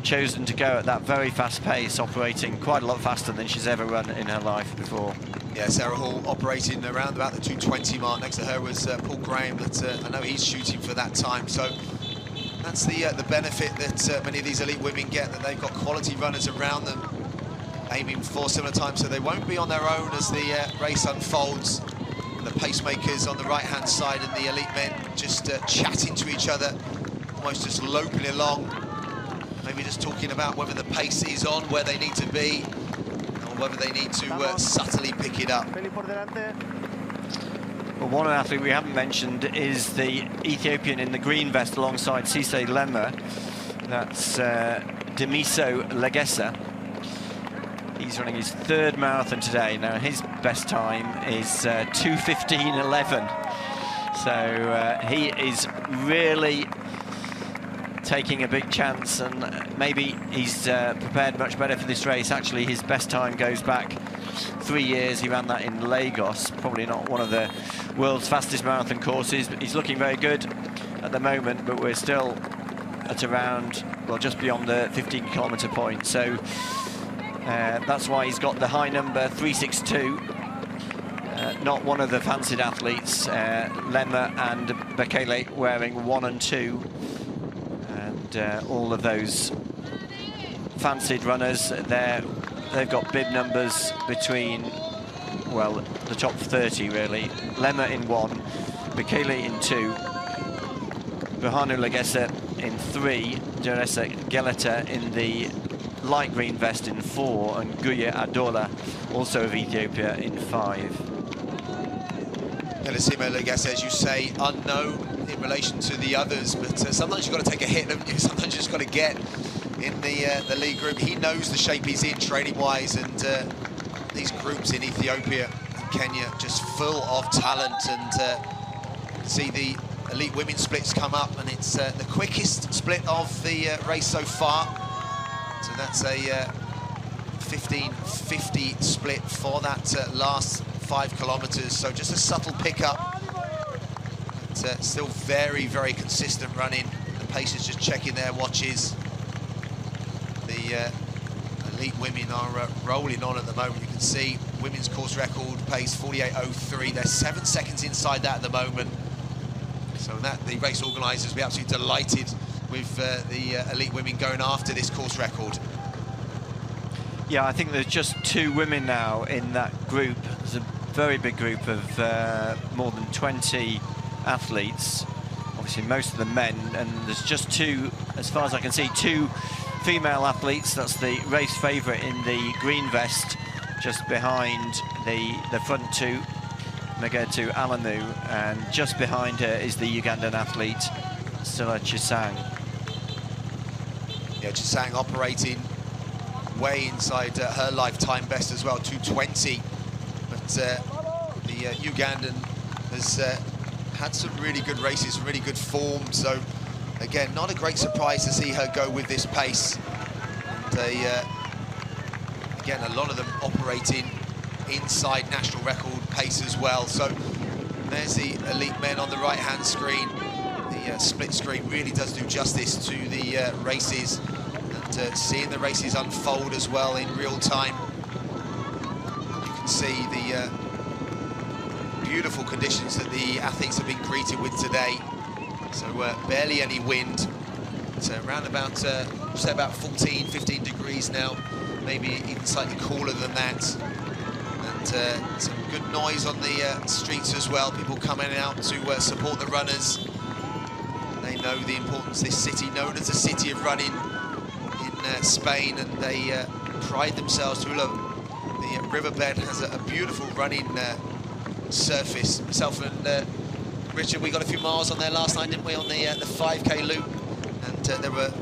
chosen to go at that very fast pace, operating quite a lot faster than she's ever run in her life before. Yeah, Sarah Hall operating around about the 2:20 mark. Next to her was Paul Graham, but I know he's shooting for that time. So that's the benefit that many of these elite women get, that they've got quality runners around them aiming for similar times, so they won't be on their own as the race unfolds. And the pacemakers on the right-hand side and the elite men just chatting to each other, almost just loping along, maybe just talking about whether the pace is on where they need to be, or whether they need to subtly pick it up. Well, one athlete we haven't mentioned is the Ethiopian in the green vest alongside Sise Lemma. That's Demiso Legessa. He's running his 3rd marathon today. Now, his best time is 2:15.11. So he is really taking a big chance, and maybe he's prepared much better for this race. Actually, his best time goes back 3 years. He ran that in Lagos, probably not one of the world's fastest marathon courses, but he's looking very good at the moment. But we're still at around, well, just beyond the 15-kilometre point. So that's why he's got the high number, 362. Not one of the fancied athletes, Lema and Bekele, wearing 1 and 2. And all of those fancied runners, they've got bib numbers between, well, the top 30 really. Lema in 1, Bekele in 2, Berhanu Legesse in 3, Deresa Geleta in the light green vest in 4, and Guye Adola, also of Ethiopia, in 5. Elisimo Legesse, as you say, unknown in relation to the others, but sometimes you've got to take a hit, haven't you? Sometimes you've just got to get in the lead group. He knows the shape he's in training-wise, and these groups in Ethiopia and Kenya just full of talent, and see the elite women splits come up, and it's the quickest split of the race so far. So that's a 15:50 split for that last 5 kilometers. So just a subtle pickup, but still very, very consistent running. The pacers just checking their watches. The elite women are rolling on at the moment. You can see women's course record pace 48:03. They're 7 seconds inside that at the moment. So that the race organisers will be absolutely delighted with the elite women going after this course record. Yeah, I think there's just 2 women now in that group. There's a very big group of more than 20 athletes. Obviously, most of them men, and there's just 2, as far as I can see, 2 female athletes. That's the race favourite in the green vest, just behind the front 2, Megertu Alemu, and just behind her is the Ugandan athlete, Stella Chesang. Yeah, Chesang operating way inside her lifetime best as well, 2:20. But the Ugandan has had some really good races, really good form. So again, not a great surprise to see her go with this pace. And again, a lot of them operating inside national record pace as well. So there's the elite men on the right-hand screen. The split screen really does do justice to the races, and seeing the races unfold as well in real time. You can see the beautiful conditions that the athletes have been greeted with today. So barely any wind. So around about, say about 14, 15 degrees now, maybe even slightly cooler than that. And some good noise on the streets as well. People coming out to support the runners. They know the importance of this city, known as the city of running in Spain, and they pride themselves. The riverbed has a beautiful running surface. Myself and Richard, we got a few miles on there last night, didn't we, on the 5K loop? And there were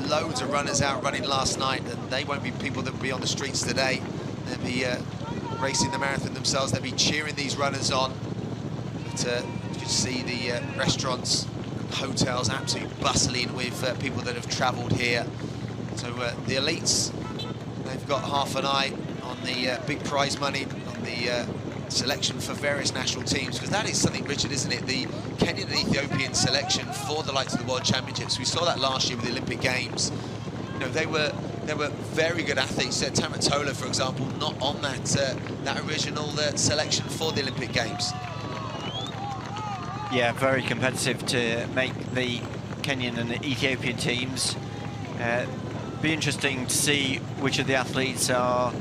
loads of runners out running last night, and they won't be people that will be on the streets today. They'll be racing the marathon themselves. They'll be cheering these runners on. But you can see the restaurants, hotels absolutely bustling with people that have travelled here. So the elites, they've got half an eye on the big prize money, on the selection for various national teams, because that is something, Richard, isn't it? The Kenyan and Ethiopian selection for the likes of the World Championships. We saw that last year with the Olympic Games. You know, they were very good athletes. Tamaratola, for example, not on that original selection for the Olympic Games. Yeah, very competitive to make the Kenyan and the Ethiopian teams. Be interesting to see which of the athletes are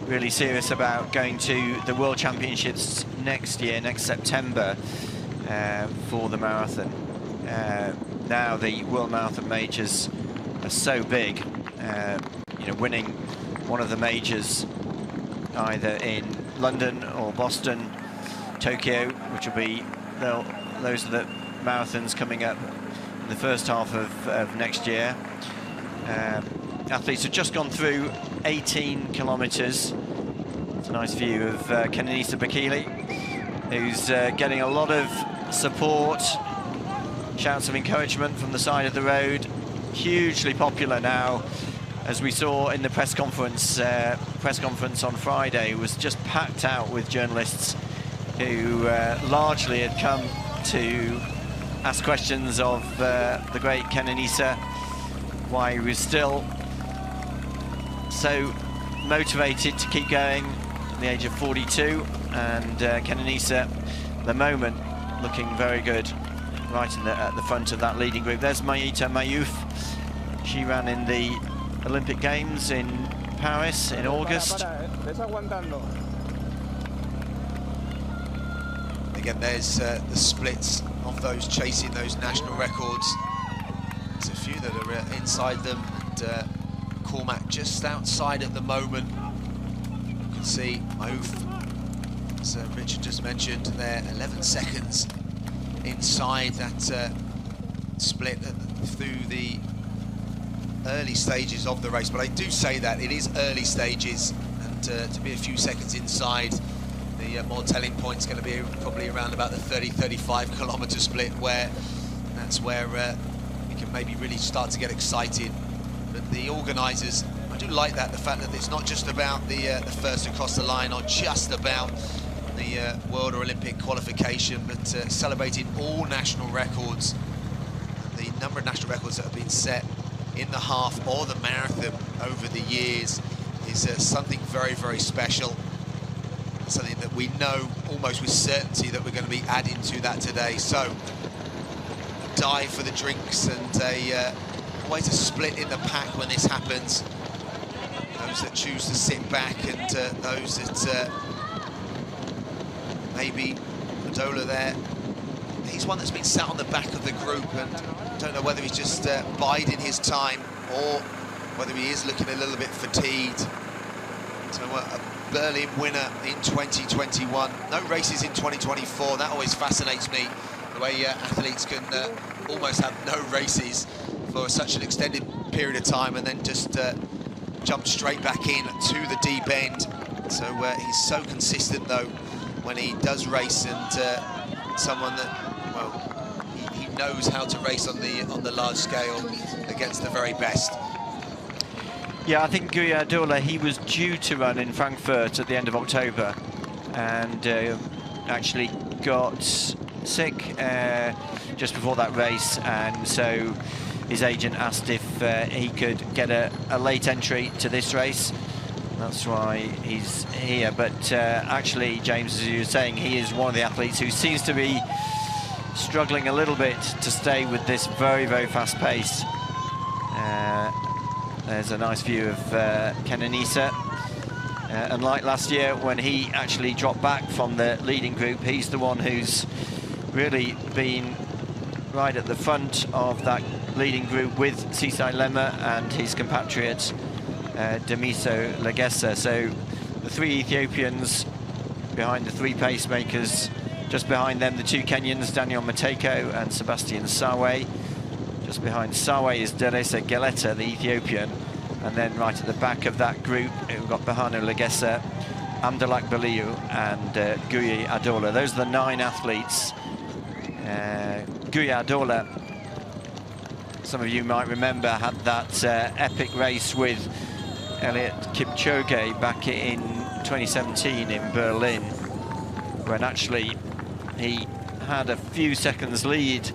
really serious about going to the World Championships next year, next September, for the marathon. Now the World Marathon Majors are so big, you know, winning one of the majors either in London or Boston, Tokyo, which will be, those are the marathons coming up in the first half of next year. Athletes have just gone through 18 kilometres. It's a nice view of Kenenisa Bekele, who's getting a lot of support, shouts of encouragement from the side of the road. Hugely popular now, as we saw in the press conference on Friday. It was just packed out with journalists who largely had come to asked questions of the great Kenenisa, why he was still so motivated to keep going at the age of 42, and Kenenisa, at the moment, looking very good, right at the front of that leading group. There's Mayita Mayouf. She ran in the Olympic Games in Paris in August. Again, there's the splits of those chasing those national records. There's a few that are inside them, and Cormac just outside at the moment. You can see Mayouf, as Richard just mentioned, there 11 seconds inside that split through the early stages of the race. But I do say that it is early stages, and to be a few seconds inside, the more telling point's going to be probably around about the 30-35 kilometre split, where that's where we can maybe really start to get excited. But the organisers, I do like that, the fact that it's not just about the first across the line, or just about the World or Olympic qualification, but celebrating all national records. The number of national records that have been set in the half or the marathon over the years is something very, very special. Something that we know almost with certainty that we're going to be adding to that today. So, dive for the drinks, and a way to split in the pack when this happens. Those that choose to sit back, and those that maybe Adola there. He's one that's been sat on the back of the group, and don't know whether he's just biding his time or whether he is looking a little bit fatigued. So a Berlin winner in 2021, no races in 2024. That always fascinates me, the way athletes can almost have no races for such an extended period of time and then just jump straight back in to the deep end. So he's so consistent though when he does race, and someone that, well, he knows how to race on the large scale against the very best. Yeah, I think Guya Adola, he was due to run in Frankfurt at the end of October, and actually got sick just before that race, and so his agent asked if he could get a late entry to this race. That's why he's here. But actually, James, as you were saying, he is one of the athletes who seems to be struggling a little bit to stay with this very, very fast pace. There's a nice view of Kenenisa. Unlike last year, when he actually dropped back from the leading group, he's the one who's really been right at the front of that leading group with Sisai Lema and his compatriot Demiso Legessa. So the three Ethiopians behind the three pacemakers, just behind them the two Kenyans, Daniel Mateiko and Sebastian Sawe. Just behind Sawe is Deresa Geleta, the Ethiopian, and then right at the back of that group we've got Bahano Legessa, Amdalak Baliu and Guya Adola. Those are the 9 athletes. Guya Adola, some of you might remember, had that epic race with Eliud Kipchoge back in 2017 in Berlin, when actually he had a few seconds lead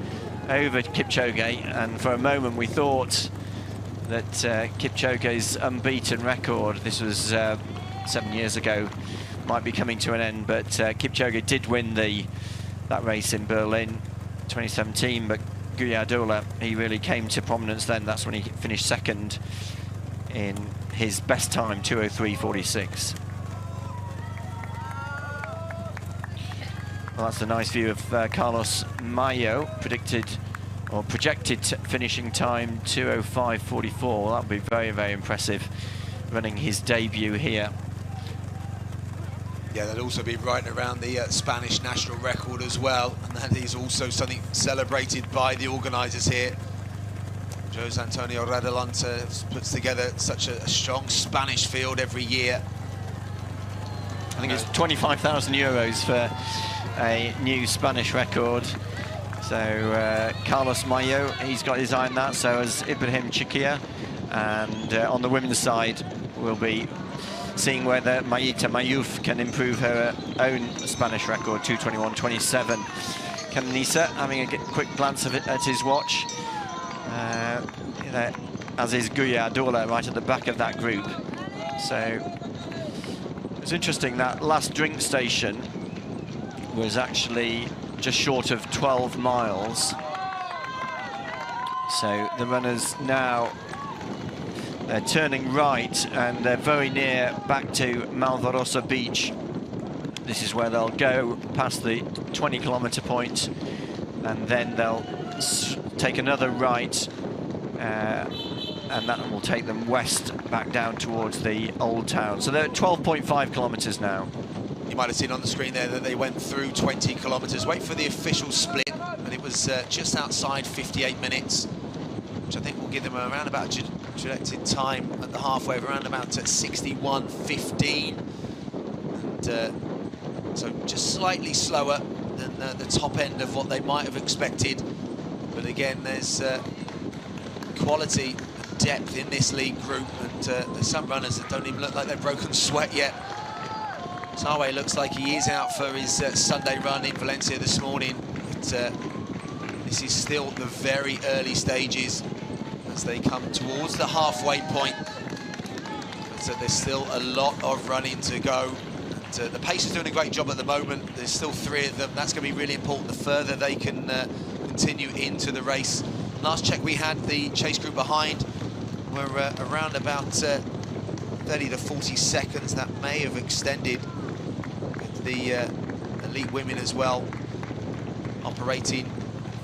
over Kipchoge, and for a moment we thought that Kipchoge's unbeaten record, this was 7 years ago, might be coming to an end, but Kipchoge did win that race in Berlin 2017, but Guya Adola, he really came to prominence then. That's when he finished second in his best time, 2:03.46. Well, that's a nice view of Carlos Mayo, projected finishing time 2:05.44. Well, that would be very, very impressive, running his debut here. Yeah, that'd also be right around the Spanish national record as well, and that is also something celebrated by the organisers here. Jose Antonio Radalante puts together such a strong Spanish field every year. I think it's 25,000 euros for a new Spanish record. So Carlos Mayo, he's got his eye on that, so has Ibrahim Chikia. And on the women's side, we'll be seeing whether Mayita Mayouf can improve her own Spanish record, 2:21.27. Kanisa having a quick glance of it at his watch. You know, as is Guya Adola right at the back of that group. So it's interesting that last drink station was actually just short of 12 miles. So the runners now, they're turning right and they're very near back to Malvarosa Beach. This is where they'll go past the 20-kilometer point, and then they'll take another right, and that will take them west back down towards the old town. So they're at 12.5 kilometers now. You might have seen on the screen there that they went through 20 kilometers. Wait for the official split, and it was just outside 58 minutes, which I think will give them around about projected time at the halfway of around about 61:15. And so just slightly slower than the top end of what they might have expected. But again, there's quality and depth in this lead group, and there's some runners that don't even look like they've broken sweat yet. Sawe looks like he is out for his Sunday run in Valencia this morning. But this is still the very early stages as they come towards the halfway point. But there's still a lot of running to go. And, the pace is doing a great job at the moment. There's still 3 of them. That's going to be really important the further they can continue into the race. Last check we had, the chase group behind were around about 30 to 40 seconds. That may have extended with the elite women as well, operating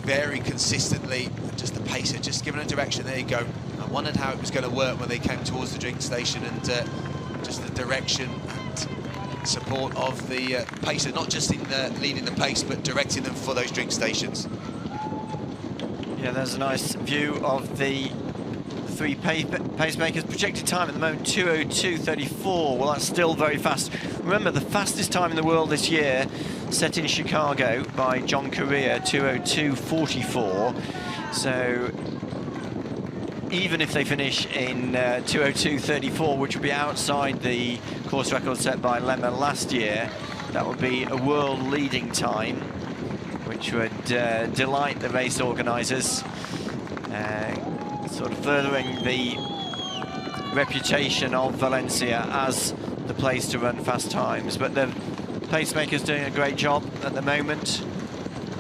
very consistently. Just the pace had just given a direction. There you go. I wondered how it was going to work when they came towards the drink station, and just the direction and support of the pacer, not just in leading the pace, but directing them for those drink stations. Yeah, there's a nice view of the 3 pacemakers. Projected time at the moment, 2:02:34. Well, that's still very fast. Remember, the fastest time in the world this year, set in Chicago by John Correa, 2:02:44. So even if they finish in 2:02:34, which would be outside the course record set by Lemma last year, that would be a world-leading time, which would delight the race organisers, sort of furthering the reputation of Valencia as the place to run fast times. But the pacemaker's doing a great job at the moment,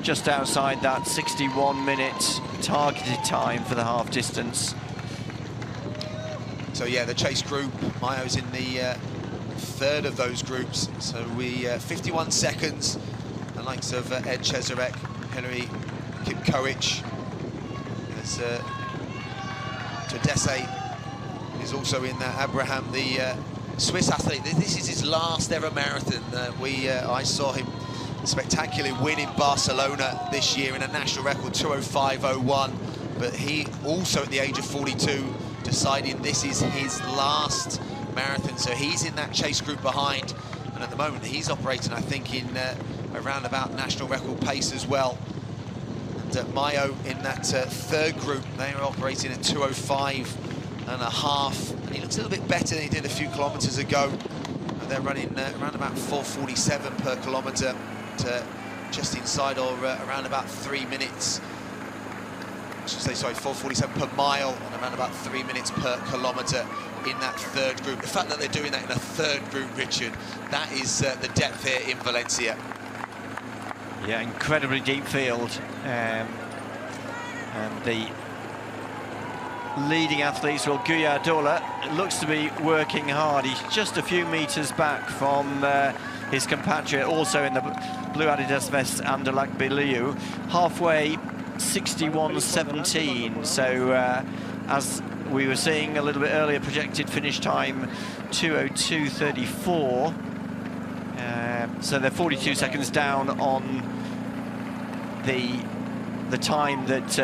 just outside that 61-minute targeted time for the half distance. So yeah, the chase group, Mayo's in the 3rd of those groups. So we 51 seconds. The likes of Ed Cesarek, Henry Kipkovic, there's Deresa is also in there. Abraham, the Swiss athlete. This is his last ever marathon. I saw him spectacularly win in Barcelona this year in a national record, 2:05:01. But he also, at the age of 42, deciding this is his last marathon. So he's in that chase group behind. And at the moment, he's operating, I think, in around about national record pace as well. And Mayo in that 3rd group, they are operating at 2:05.5. And he looks a little bit better than he did a few kilometres ago. And they're running around about 4:47 per kilometre, just inside or around about 3 minutes. I should say, sorry, 4:47 per mile and around about 3 minutes per kilometre in that 3rd group. The fact that they're doing that in a 3rd group, Richard, that is the depth here in Valencia. Yeah, incredibly deep field, and the leading athletes, well, Guya Adola looks to be working hard. He's just a few metres back from his compatriot, also in the blue Adidas vest, Anderlak Biliu, halfway 61:17. So as we were seeing a little bit earlier, projected finish time 2:02:34. So they're 42 seconds down on the time that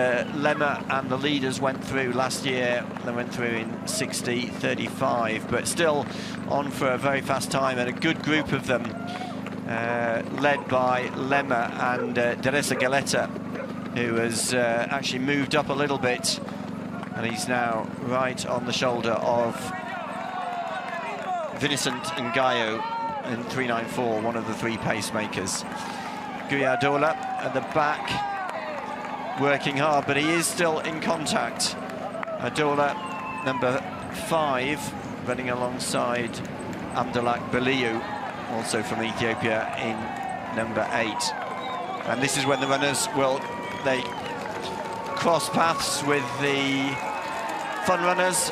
Lemma and the leaders went through last year. They went through in 60:35, but still on for a very fast time, and a good group of them, led by Lemma and Deresa Geleta, who has actually moved up a little bit, and he's now right on the shoulder of Vincent Ngayo in 3:94, one of the 3 pacemakers. Guyadola at the back, working hard, but he is still in contact. Adola, number 5, running alongside Abdulak Baliu, also from Ethiopia, in number 8. And this is when the runners they cross paths with the fun runners,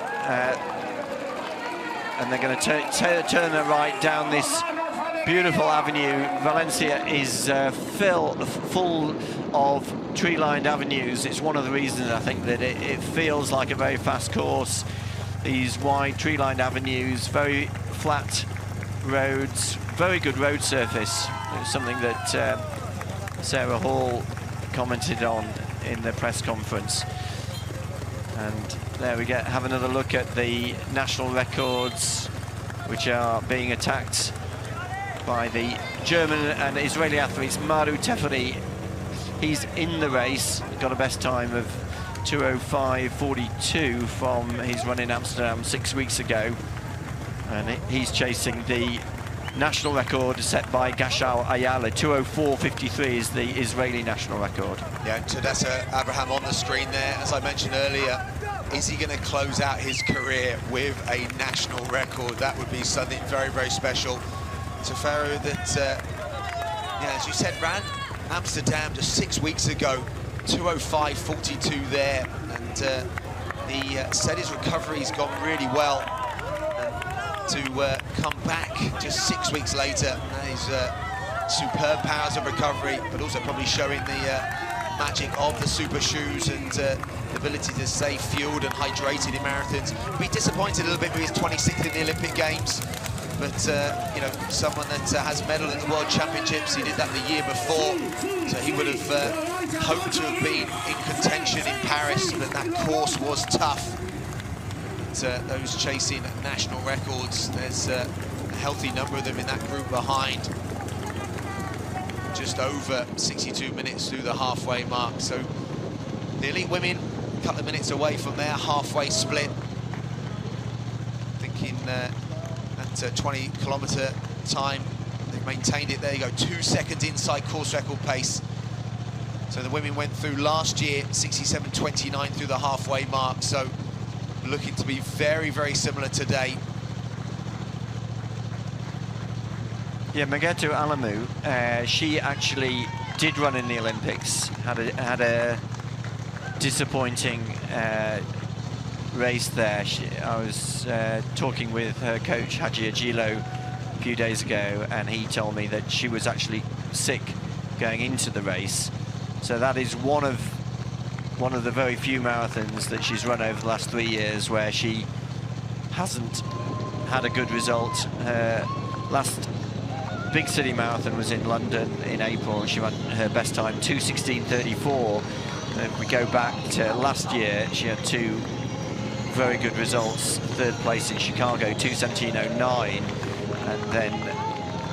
and they're going to turn their right down this beautiful avenue. Valencia is full of tree-lined avenues. It's one of the reasons, I think, that it feels like a very fast course. These wide tree-lined avenues, very flat roads, very good road surface. It's something that Sarah Hall commented on in the press conference. And there we have another look at the national records, which are being attacked by the German and Israeli athletes. Maru Teferi, he's in the race, got a best time of 2:05.42 from his run in Amsterdam 6 weeks ago, and he's chasing the national record set by Gashau Ayala. 2:04.53 is the Israeli national record. Yeah, Tadessa Abraham on the screen there. As I mentioned earlier, is he going to close out his career with a national record? That would be something very, very special. Teferi that, yeah, as you said, ran Amsterdam just 6 weeks ago, 2:05.42 there, and he said his recovery's gone really well. To come back just 6 weeks later, his superb powers of recovery, but also probably showing the magic of the super shoes and the ability to stay fueled and hydrated in marathons. Be disappointed a little bit with his 26th in the Olympic Games, but you know, someone that has medalled at the World Championships, he did that the year before, so he would have hoped to have been in contention in Paris, but that course was tough. Those chasing national records, there's a healthy number of them in that group behind. Just over 62 minutes through the halfway mark. So the elite women, a couple of minutes away from their halfway split. Thinking at 20-kilometre time, they've maintained it. There you go, 2 seconds inside course record pace. So the women went through last year, 67.29 through the halfway mark. So looking to be very, very similar today. Yeah, Megertu Alemu, she actually did run in the Olympics, had a disappointing race there. I was talking with her coach, Haji Ajilo, a few days ago, and he told me that she was actually sick going into the race. So that is one of the very few marathons that she's run over the last 3 years where she hasn't had a good result. Her last big city marathon was in London in April, and she ran her best time 2:16.34. And if we go back to last year, she had 2 very good results. 3rd place in Chicago, 2:17.09, and then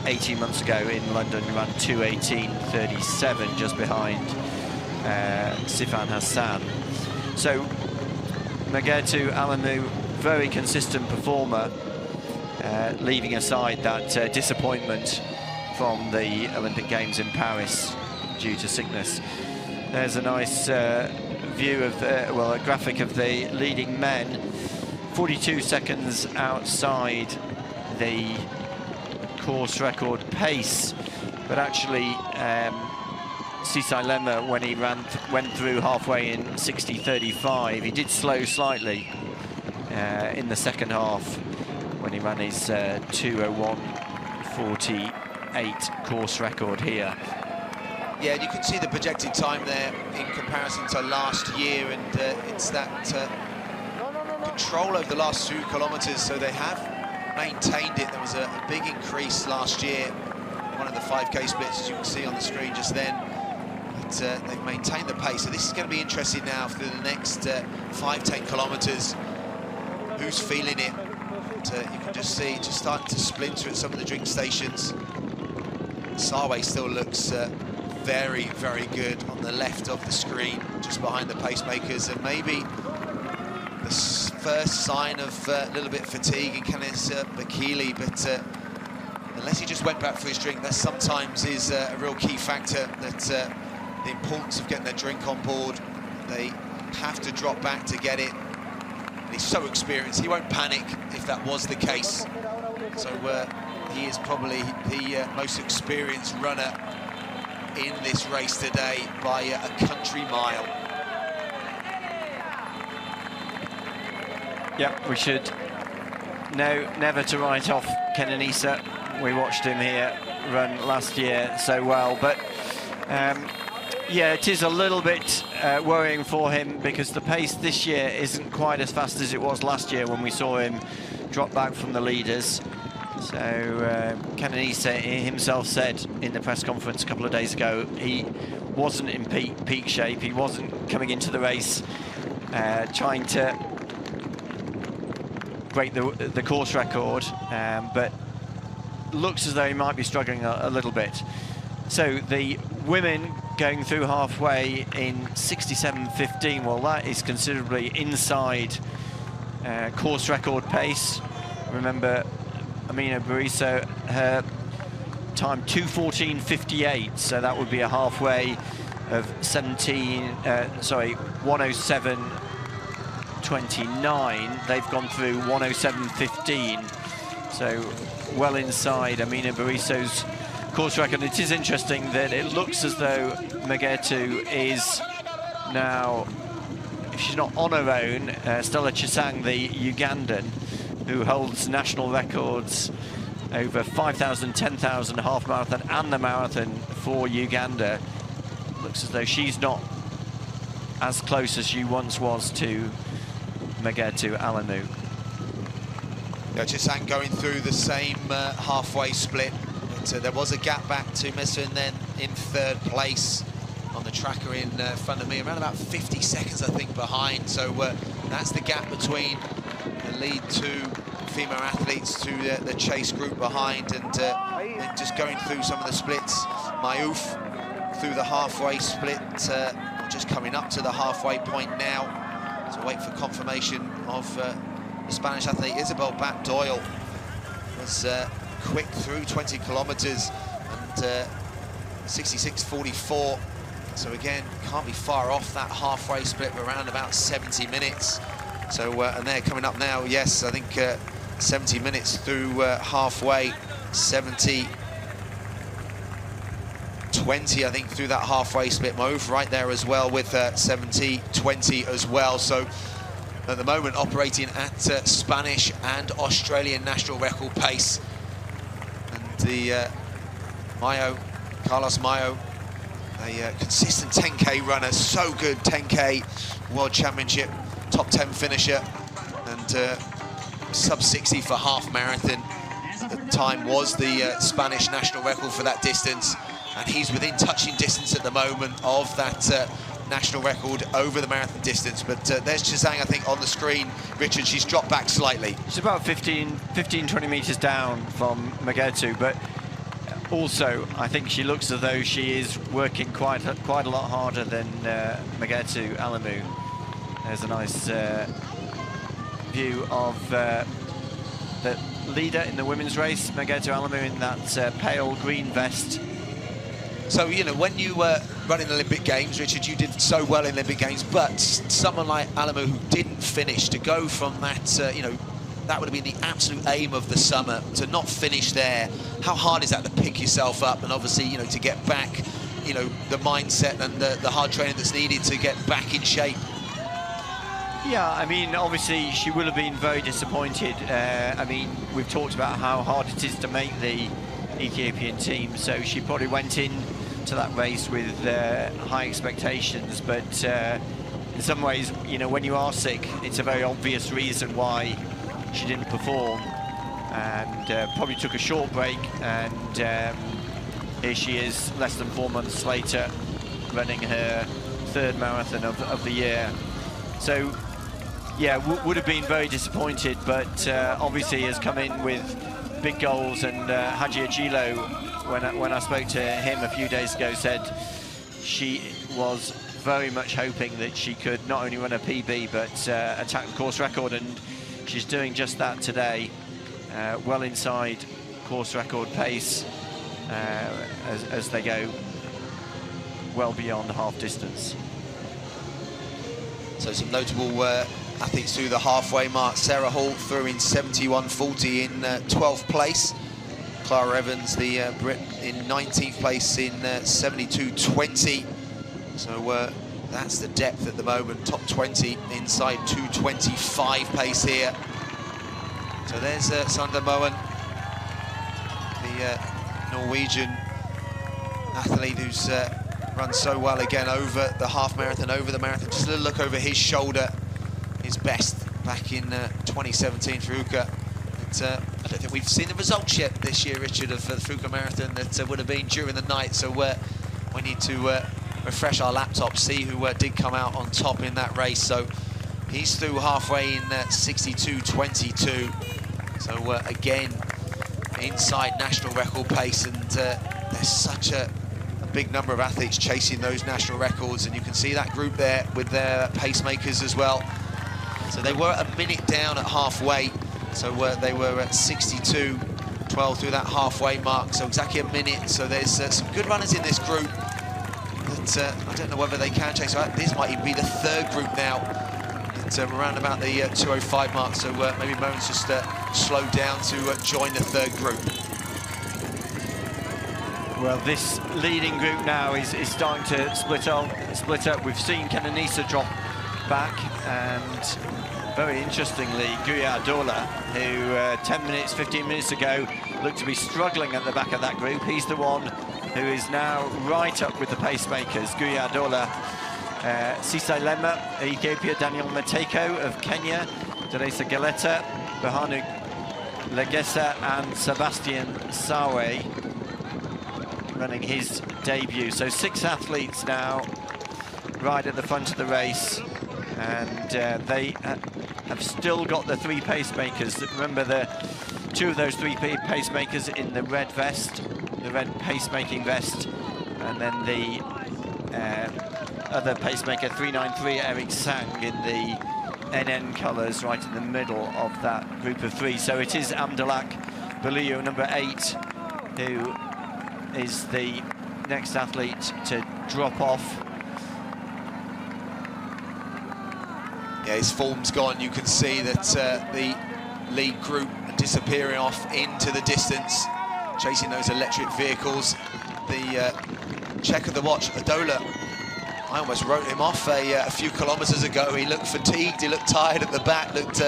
18 months ago in London ran 2:18.37, just behind Sifan Hassan. So Megertu Alemu, very consistent performer, leaving aside that disappointment from the Olympic Games in Paris due to sickness. There's a nice view of a graphic of the leading men, 42 seconds outside the course record pace, but actually Sisai Lema, when he went through halfway in 60.35, he did slow slightly in the second half when he ran his 2:01.48 course record here. Yeah, and you can see the projected time there in comparison to last year, and it's that control over the last 2 kilometres, so they have maintained it. There was a big increase last year, one of the 5K splits, as you can see on the screen just then. But they've maintained the pace, so this is going to be interesting now through the next 5-10 kilometres. Who's feeling it? You can just see it just starting to splinter at some of the drink stations. Sawe still looks very, very good on the left of the screen, just behind the pacemakers, and maybe the first sign of a little bit of fatigue in Kenneth Bakili, but the unless he just went back for his drink, that sometimes is a real key factor, that the importance of getting their drink on board. They have to drop back to get it. And he's so experienced, he won't panic if that was the case. So he is probably the most experienced runner in this race today by a country mile. Yeah, we should know never to write off Kenenisa. We watched him here run last year so well, but yeah, it is a little bit worrying for him because the pace this year isn't quite as fast as it was last year when we saw him drop back from the leaders. So Kenenisa himself said in the press conference a couple of days ago he wasn't in peak shape. He wasn't coming into the race trying to break the course record, but looks as though he might be struggling a little bit. So the women going through halfway in 67.15, well, that is considerably inside course record pace. Remember, Amina Bariso, her time 2:14.58, so that would be a halfway of 107.29. They've gone through 107.15, so well inside Amina Bariso's course record. It is interesting that it looks as though Megertu is now, if she's not on her own, Stella Chesang, the Ugandan, who holds national records over 5,000, 10,000, half marathon and the marathon for Uganda. Looks as though she's not as close as she once was to Megertu Alemu. Yeah, Chesang going through the same halfway split. But, there was a gap back to Mesfin then in third place on the tracker in front of me, around about 50 seconds I think behind. So that's the gap between the lead two female athletes to the chase group behind, and then just going through some of the splits. Mayouf through the halfway split, just coming up to the halfway point now. So wait for confirmation of the Spanish athlete Isabel Bat-Doyle. Was quick through 20 kilometers and 66.44. So again, can't be far off that halfway split, around about 70 minutes. So and they're coming up now. Yes, I think 70 minutes through halfway, 70-20, I think, through that halfway split. Move right there as well with 70-20 as well. So at the moment operating at Spanish and Australian national record pace. And the Carlos Mayo, a consistent 10K runner, so good 10K World Championship, top 10 finisher, and sub 60 for half marathon. The time was the Spanish national record for that distance, and he's within touching distance at the moment of that national record over the marathon distance. But there's Chesang, I think, on the screen. Richard, she's dropped back slightly. She's about 20 meters down from Megertu, but also I think she looks as though she is working quite a lot harder than Megertu Alemu. There's a nice view of the leader in the women's race, Megertu Alemu, in that pale green vest. So, you know, when you were running the Olympic Games, Richard, you did so well in Olympic Games, but someone like Alemu who didn't finish, to go from that, you know, that would have been the absolute aim of the summer, to not finish there. How hard is that to pick yourself up and obviously, you know, to get back, you know, the mindset and the hard training that's needed to get back in shape? Yeah, I mean, obviously she will have been very disappointed. I mean, we've talked about how hard it is to make the Ethiopian team, so she probably went in to that race with high expectations, but in some ways, you know, when you are sick, it's a very obvious reason why she didn't perform, and probably took a short break, and here she is less than 4 months later running her third marathon of the year. So yeah, would have been very disappointed, but obviously has come in with big goals, and Haji Ajilo, when I spoke to him a few days ago, said she was very much hoping that she could not only run a PB but attack the course record, and she's doing just that today, well inside course record pace as they go well beyond half distance. So some notable athletes through the halfway mark. Sarah Hall through in 71.40 in 12th place. Clara Evans, the Brit, in 19th place in 72.20. So that's the depth at the moment. Top 20 inside 2:25 pace here. So there's Sander Moen, the Norwegian athlete who's run so well again over the half marathon, over the marathon. Just a little look over his shoulder, his best back in 2017 for Fuka. I don't think we've seen the results yet this year, Richard, of the Fuka Marathon that would have been during the night. So we need to refresh our laptops, see who did come out on top in that race. So he's through halfway in 62.22. So again, inside national record pace, and there's such a big number of athletes chasing those national records, and you can see that group there with their pacemakers as well. So they were a minute down at halfway, so they were at 62.12 through that halfway mark, so exactly a minute. So there's some good runners in this group that I don't know whether they can chase. So this might even be the third group now, around about the 2:05 mark, so maybe Moen's just slowed down to join the third group. Well, this leading group now is starting to split up. We've seen Kenenisa drop back, and very interestingly, Guya Adola, who 15 minutes ago looked to be struggling at the back of that group. He's the one who is now right up with the pacemakers. Guya Adola, Sisai Lema, Ethiopia, Daniel Mateiko of Kenya, Deresa Geleta, Bahanu Legesa, and Sebastian Sawe running his debut. So 6 athletes now right at the front of the race, and they have still got the 3 pacemakers. Remember, 2 of those 3 pacemakers in the red vest, the red pacemaking vest, and then the other pacemaker, 393, Eric Sang, in the NN colours right in the middle of that group of 3. So it is Amdalak Baluyo, number 8, who is the next athlete to drop off. Yeah, his form's gone. You can see that the lead group are disappearing off into the distance, chasing those electric vehicles. The check of the watch, Adola, I almost wrote him off a few kilometres ago. He looked fatigued, he looked tired at the back, looked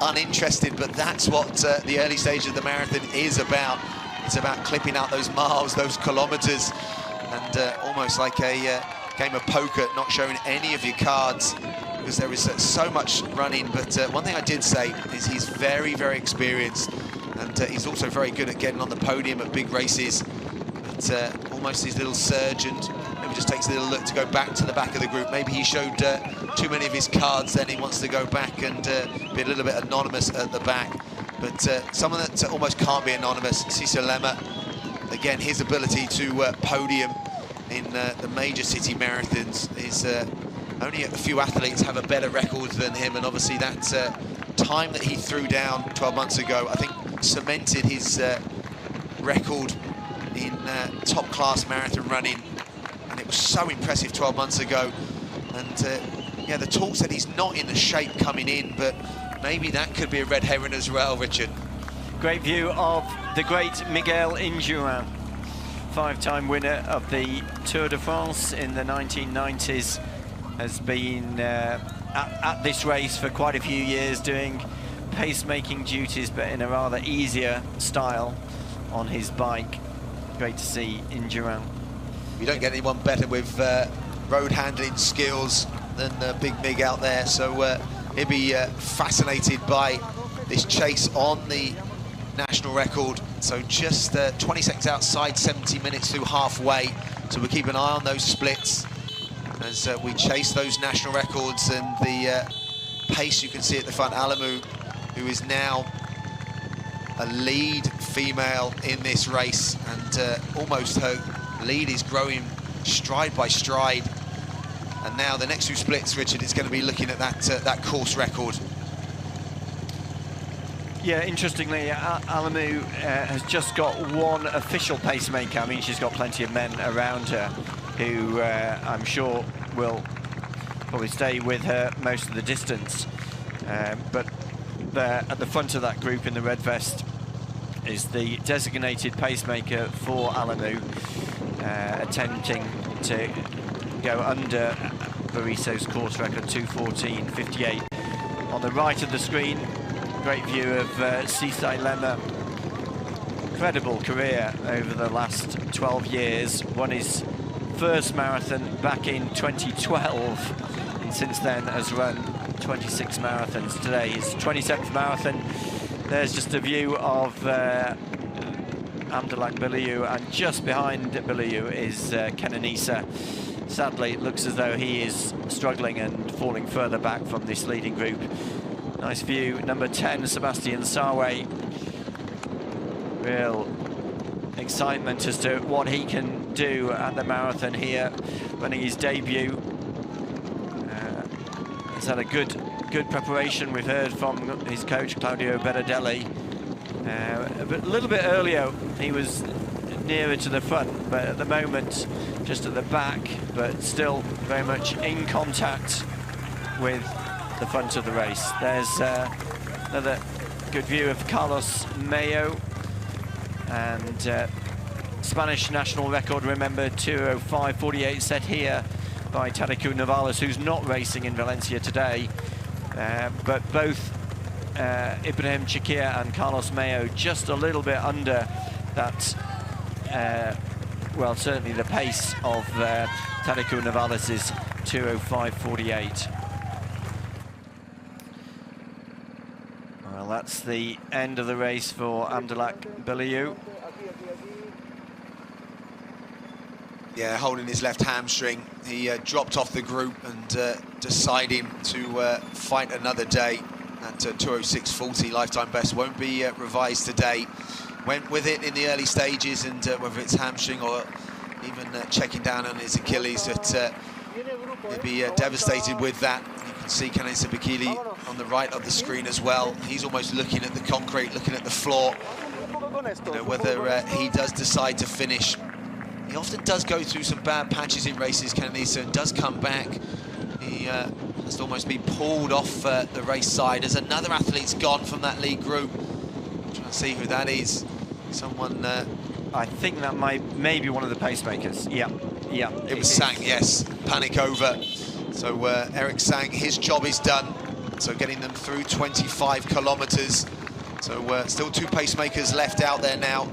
uninterested, but that's what the early stage of the marathon is about. It's about clipping out those miles, those kilometres, and almost like a game of poker, not showing any of your cards, because there is so much running. But one thing I did say is he's very, very experienced, and he's also very good at getting on the podium at big races. But almost his little surge, and maybe just takes a little look to go back to the back of the group. Maybe he showed too many of his cards, then he wants to go back and be a little bit anonymous at the back. But someone that almost can't be anonymous, Sisa Lema, again, his ability to podium in the major city marathons is only a few athletes have a better record than him, and obviously that time that he threw down 12 months ago, I think cemented his record in top-class marathon running, and it was so impressive 12 months ago. And yeah, the talk said he's not in the shape coming in, but maybe that could be a red herring as well, Richard. Great view of the great Miguel Indurain, 5-time winner of the Tour de France in the 1990s, has been at this race for quite a few years, doing pacemaking duties, but in a rather easier style on his bike. Great to see Indurain. You don't get anyone better with road handling skills than Big Mig out there, so he'll be fascinated by this chase on the national record. So just 20 seconds outside 70 minutes through halfway, so we'll keep an eye on those splits as we chase those national records. And the pace you can see at the front, Alemu, who is now a lead female in this race, and almost her lead is growing stride by stride. And now the next 2 splits, Richard, is going to be looking at that course record. Yeah, interestingly, Alemu has just got one official pacemaker. I mean, she's got plenty of men around her who I'm sure will probably stay with her most of the distance. But there at the front of that group in the red vest is the designated pacemaker for Alemu, attempting to go under Bariso's course record, 2:14.58. On the right of the screen, great view of Sisai Lema. Incredible career over the last 12 years. Won his first marathon back in 2012, and since then has run 26 marathons. Today his 27th marathon. There's just a view of Amdalak Biliou, and just behind Biliou is Kenenisa. Sadly, it looks as though he is struggling and falling further back from this leading group. Nice view, number 10, Sebastian Sawe. Real excitement as to what he can do at the marathon here, running his debut. He's had a good preparation. We've heard from his coach, Claudio Berardelli. But a little bit earlier, he was nearer to the front, but at the moment, just at the back, but still very much in contact with the front of the race. There's another good view of Carlos Mayo, and Spanish national record, remember, 2:05.48 set here by Tareku Navales, who's not racing in Valencia today. But both Ibrahim Chikir and Carlos Mayo just a little bit under that, well, certainly the pace of Tareku Navales' 2:05.48. Well, that's the end of the race for Amdalak Biliou. Yeah, holding his left hamstring. He dropped off the group and deciding to fight another day. That 2:06.40 lifetime best won't be revised today. Went with it in the early stages, and whether it's hamstring or even checking down on his Achilles, that he'd be devastated with that. You can see Kanesa Bikili on the right of the screen as well. He's almost looking at the concrete, looking at the floor. You know, whether he does decide to finish. He often does go through some bad patches in races, Kanesa, and does come back. He has almost been pulled off the race side as another athlete's gone from that lead group. I'm trying to see who that is. Someone... I think that may be one of the pacemakers. Yeah. It was Sang, yes. Panic over. So Eric Sang, his job is done. So getting them through 25 kilometers. So still two pacemakers left out there now.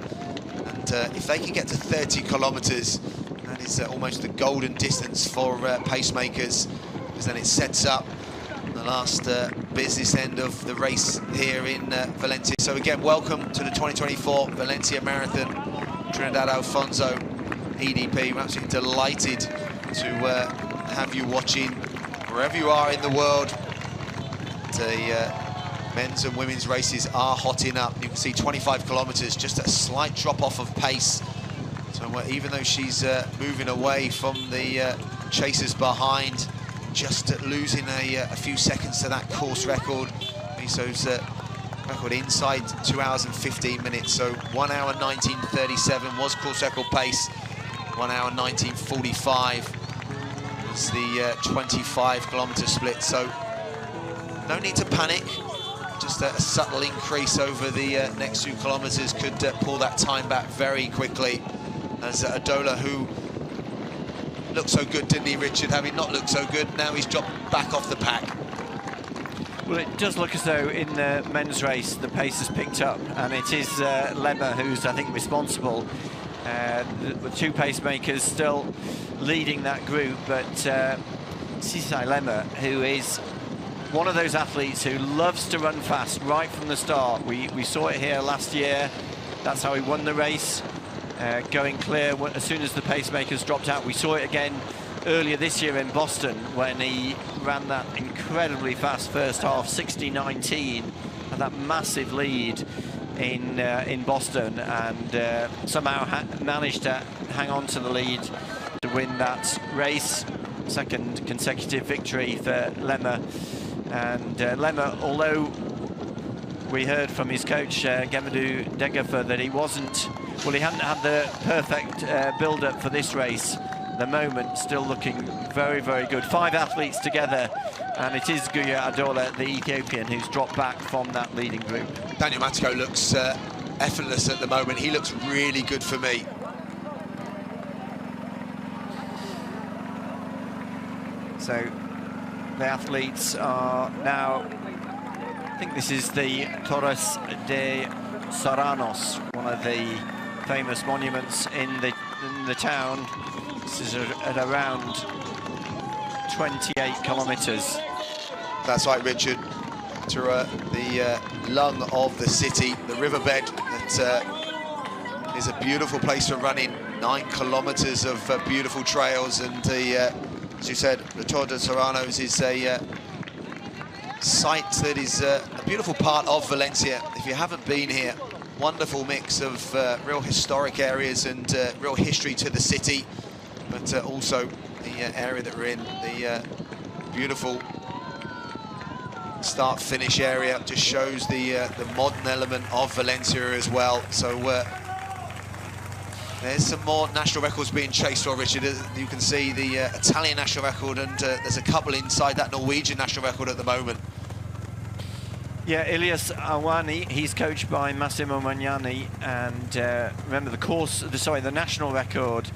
And if they can get to 30 kilometers, that is almost the golden distance for pacemakers, because then it sets up the last business end of the race here in Valencia. So again, welcome to the 2024 Valencia Marathon. Trinidad Alfonso, EDP. We're absolutely delighted to have you watching wherever you are in the world. The men's and women's races are hotting up. You can see 25 kilometers, just a slight drop off of pace. So even though she's moving away from the chasers behind, just losing a few seconds to that course record. Miso's record inside 2 hours and 15 minutes. So 1 hour 19:37 was course record pace. 1 hour 19:45 was the 25 kilometer split. So no need to panic. Just a subtle increase over the next 2 kilometers could pull that time back very quickly. As Adola, who looked so good, didn't he, Richard? Having not looked so good, now he's dropped back off the pack. Well, it does look as though in the men's race the pace has picked up, and it is Lema who's, I think, responsible. With 2 pacemakers still leading that group, but Sisai Lema, who is one of those athletes who loves to run fast right from the start. We saw it here last year. That's how he won the race, going clear as soon as the pacemakers dropped out. We saw it again earlier this year in Boston when he ran that incredibly fast first half, 60:19, and that massive lead in Boston, and somehow managed to hang on to the lead to win that race. Second consecutive victory for Lema. And Lema, although we heard from his coach, Gemedu Degafa, that he wasn't, well, he hadn't had the perfect build-up for this race. The moment still looking very, very good. 5 athletes together, and it is Guya Adola, the Ethiopian, who's dropped back from that leading group. Daniel Mateiko looks effortless at the moment. He looks really good for me. So the athletes are now, I think this is the Torres de Saranos, one of the famous monuments in the town. This is at around 28 kilometres. That's right, Richard. To the lung of the city, the riverbed that is a beautiful place for running. 9 kilometres of beautiful trails, and as you said, the Torre de Saranos is a site that is a beautiful part of Valencia. If you haven't been here, wonderful mix of real historic areas and real history to the city, but also the area that we're in, the beautiful start-finish area, just shows the modern element of Valencia as well. So there's some more national records being chased for, Richard. You can see the Italian national record, and there's a couple inside that Norwegian national record at the moment. Yeah, Elias Awani, he's coached by Massimo Magnani, and remember the national record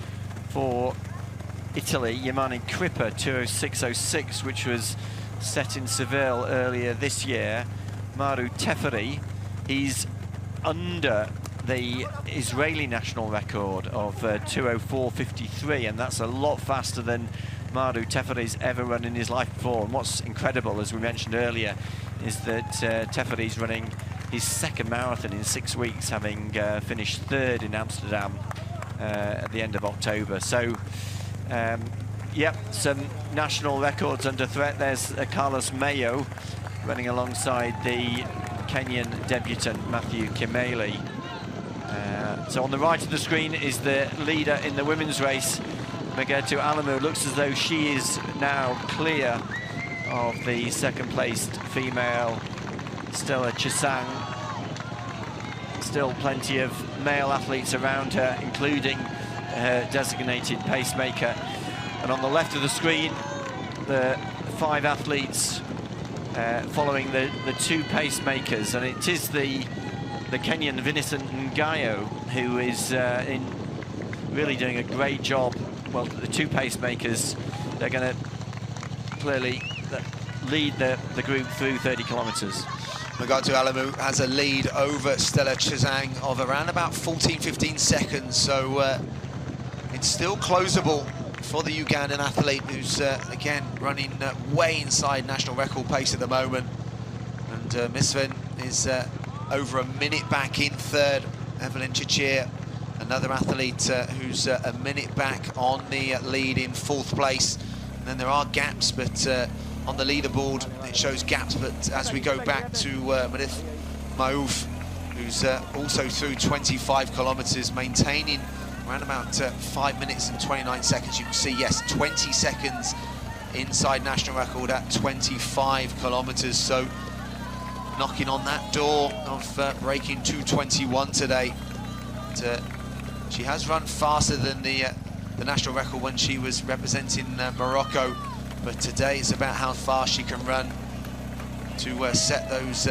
for Italy, Yamani Crippa, 2:06.06, which was set in Seville earlier this year. Maru Teferi, he's under the Israeli national record of 2:04.53, and that's a lot faster than Maru Teferi's ever run in his life before. And what's incredible, as we mentioned earlier, is that Teferi's running his second marathon in 6 weeks, having finished 3rd in Amsterdam at the end of October. So, yep, some national records under threat. There's Carlos Mayo running alongside the Kenyan debutant Matthew Kimeli. So on the right of the screen is the leader in the women's race, Megertu Alemu. Looks as though she is now clear of the second-placed female, Stella Chesang. Still plenty of male athletes around her, including her designated pacemaker. And on the left of the screen, the 5 athletes following the 2 pacemakers, and it is the Kenyan Vincent Ngayo who is really doing a great job. Well, the 2 pacemakers, they're going to clearly lead the group through 30 kilometres. Megertu Alemu has a lead over Stella Chesang of around about 14-15 seconds, so it's still closable for the Ugandan athlete, who's again running way inside national record pace at the moment. And Mesfin is over a minute back in 3rd. Evelyn Chichir, another athlete who's a minute back on the lead in 4th place. And then there are gaps, but on the leaderboard it shows gaps. But as we go back to Madith Maouf, who's also through 25 kilometres, maintaining around about 5 minutes and 29 seconds. You can see, yes, 20 seconds inside national record at 25 kilometres. So knocking on that door of breaking 2:21 today. She has run faster than the national record when she was representing Morocco, but today it's about how fast she can run to set those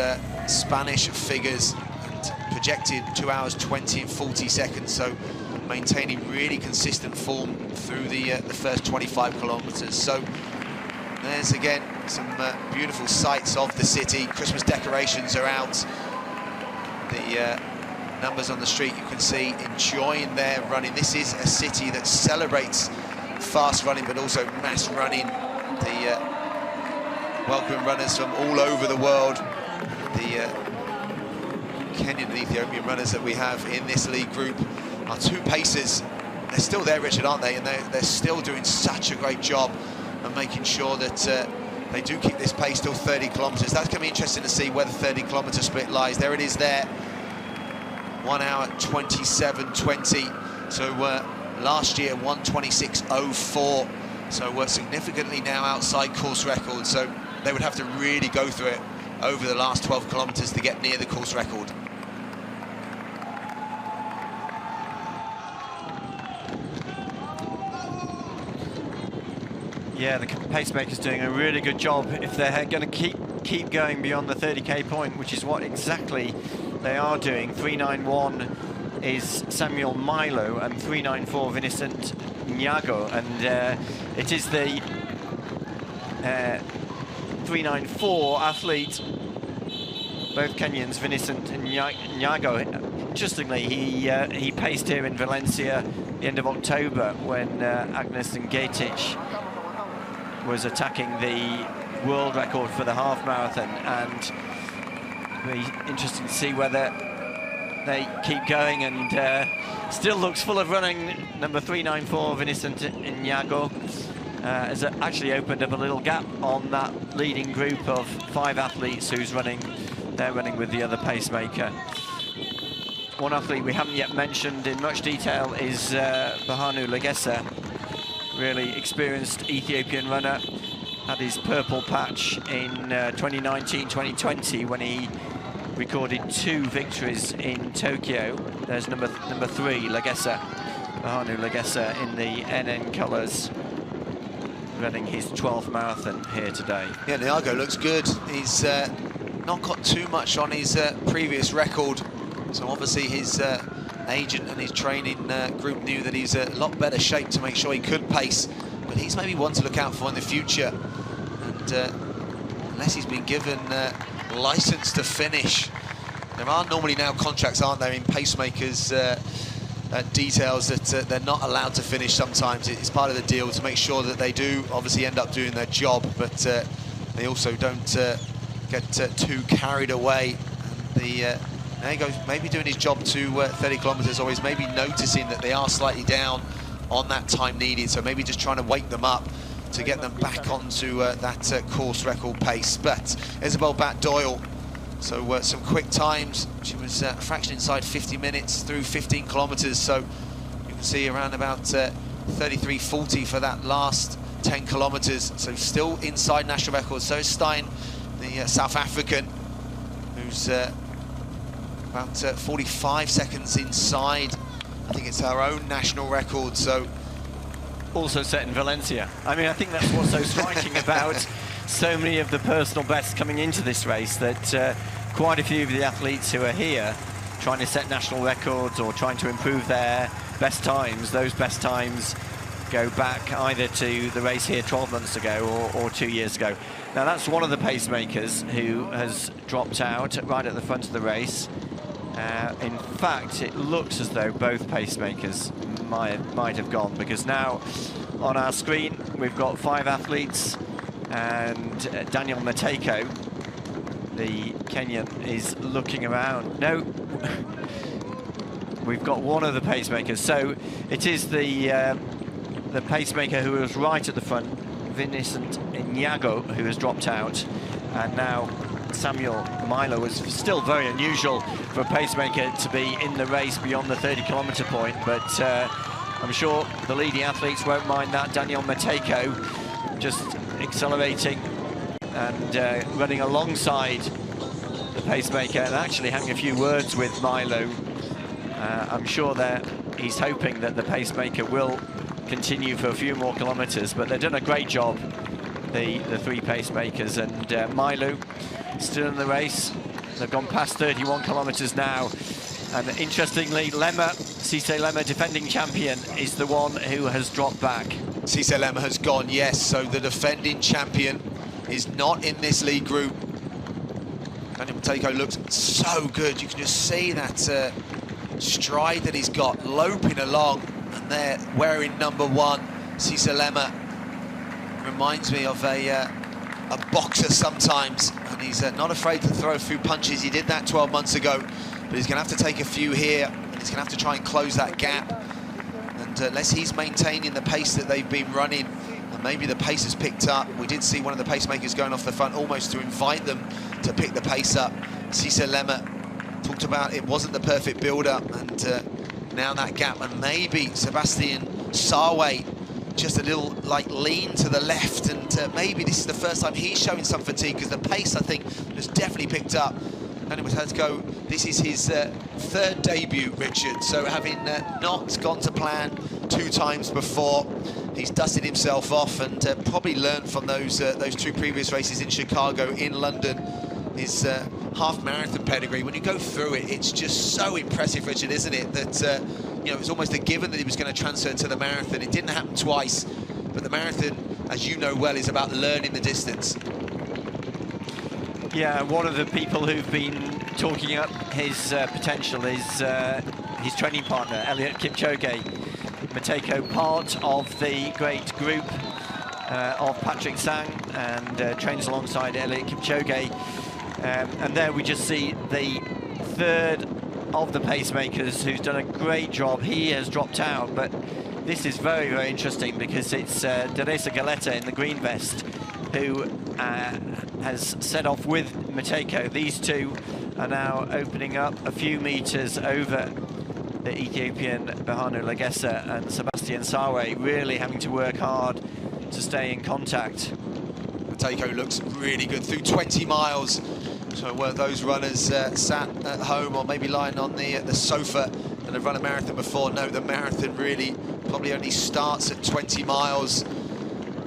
Spanish figures, and projected 2 hours 20 and 40 seconds. So maintaining really consistent form through the first 25 kilometres. So there's again some beautiful sights of the city. Christmas decorations are out. The numbers on the street, you can see, enjoying their running. This is a city that celebrates fast running, but also mass running. The welcome runners from all over the world. The Kenyan and Ethiopian runners that we have in this league group. Our 2 pacers, they're still there, Richard, aren't they? And they're still doing such a great job of making sure that they do keep this pace till 30 kilometres. That's going to be interesting to see where the 30 kilometre split lies. There it is there, 1 hour 27:20. So last year 1:26.04. So we're significantly now outside course record. So they would have to really go through it over the last 12 kilometres to get near the course record. Yeah, the pacemaker's doing a really good job if they're going to keep going beyond the 30k point, which is what exactly they are doing. 391 is Samuel Milo and 394 Vincent Nyago, and it is the 394 athlete, both Kenyans, Vincent Nyago. Interestingly, he paced here in Valencia the end of October when Agnes Ngetic was attacking the world record for the half marathon, and it'll be interesting to see whether they keep going, and still looks full of running. Number 394 Vincent Nyago has actually opened up a little gap on that leading group of 5 athletes who's running. They're running with the other pacemaker. One athlete we haven't yet mentioned in much detail is Bahanu Legessa, really experienced Ethiopian runner. Had his purple patch in 2019-2020 when he recorded 2 victories in Tokyo. There's number 3, Legessa, Bahanu Legessa, in the NN colours, running his 12th marathon here today. Yeah, Nyago looks good. He's not got too much on his previous record, so obviously his agent and his training group knew that he's a lot better shape to make sure he could pace, but he's maybe one to look out for in the future. And unless he's been given license to finish, there are normally now contracts, aren't there, in pacemakers details that they're not allowed to finish sometimes. It's part of the deal to make sure that they do obviously end up doing their job, but they also don't get too carried away. And there he goes, maybe doing his job to 30 kilometres, or he's maybe noticing that they are slightly down on that time needed, so maybe just trying to wake them up to get them back onto that course record pace. But Isabel Bat-Doyle, so some quick times. She was a fraction inside 50 minutes through 15 kilometres, so you can see around about 33:40 for that last 10 kilometres, so still inside national records. So is Stein, the South African, who's about 45 seconds inside. I think it's her own national record, so... Also set in Valencia. I mean, I think that's what's so striking about so many of the personal bests coming into this race, that quite a few of the athletes who are here trying to set national records or trying to improve their best times, those best times go back either to the race here 12 months ago or 2 years ago. Now, that's one of the pacemakers who has dropped out right at the front of the race. In fact, it looks as though both pacemakers might have gone, because now on our screen we've got 5 athletes, and Daniel Mateiko, the Kenyan, is looking around. No, we've got one of the pacemakers. So it is the pacemaker who was right at the front, Vincent Nyago, who has dropped out, and now Samuel Milo. Was still very unusual for a pacemaker to be in the race beyond the 30-kilometre point, but I'm sure the leading athletes won't mind that. Daniel Mateiko just accelerating and running alongside the pacemaker and actually having a few words with Milo. I'm sure that he's hoping that the pacemaker will continue for a few more kilometres, but they've done a great job, the 3 pacemakers, and Milo still in the race. They've gone past 31 kilometres now, and interestingly, Cisse Lema, defending champion, is the one who has dropped back. Cisse Lema has gone, yes, so the defending champion is not in this lead group. Daniel Mateiko looks so good. You can just see that stride that he's got, loping along, and they're wearing number 1. Cisse Lema reminds me of a boxer sometimes, and he's not afraid to throw a few punches. He did that 12 months ago, but he's going to have to take a few here, and he's going to have to try and close that gap. And unless he's maintaining the pace that they've been running, and maybe the pace has picked up. We did see one of the pacemakers going off the front almost to invite them to pick the pace up. Cisse Lema talked about it wasn't the perfect build-up, and now that gap, and maybe Sebastian Sawe just a little like lean to the left, and maybe this is the first time he's showing some fatigue, because the pace, I think, has definitely picked up. And it was had to go. This is his third debut, Richard. So having not gone to plan 2 times before, he's dusted himself off and probably learned from those 2 previous races in Chicago, in London. His half marathon pedigree. When you go through it, it's just so impressive, Richard, isn't it? That you know, it was almost a given that he was going to transfer to the marathon. It didn't happen twice, but the marathon, as you know well, is about learning the distance. Yeah, one of the people who've been talking up his potential is his training partner, Eliud Kipchoge. Mateiko, part of the great group of Patrick Sang, and trains alongside Eliud Kipchoge. And there we just see the third of the pacemakers who's done a great job. He has dropped out, but this is very, very interesting, because it's Deresa Geleta in the green vest who has set off with Mateiko. These two are now opening up a few meters over the Ethiopian Behanu Legessa, and Sebastian Sawe really having to work hard to stay in contact. Mateiko looks really good through 20 miles. So were those runners sat at home or maybe lying on the sofa and have run a marathon before? No, the marathon really probably only starts at 20 miles.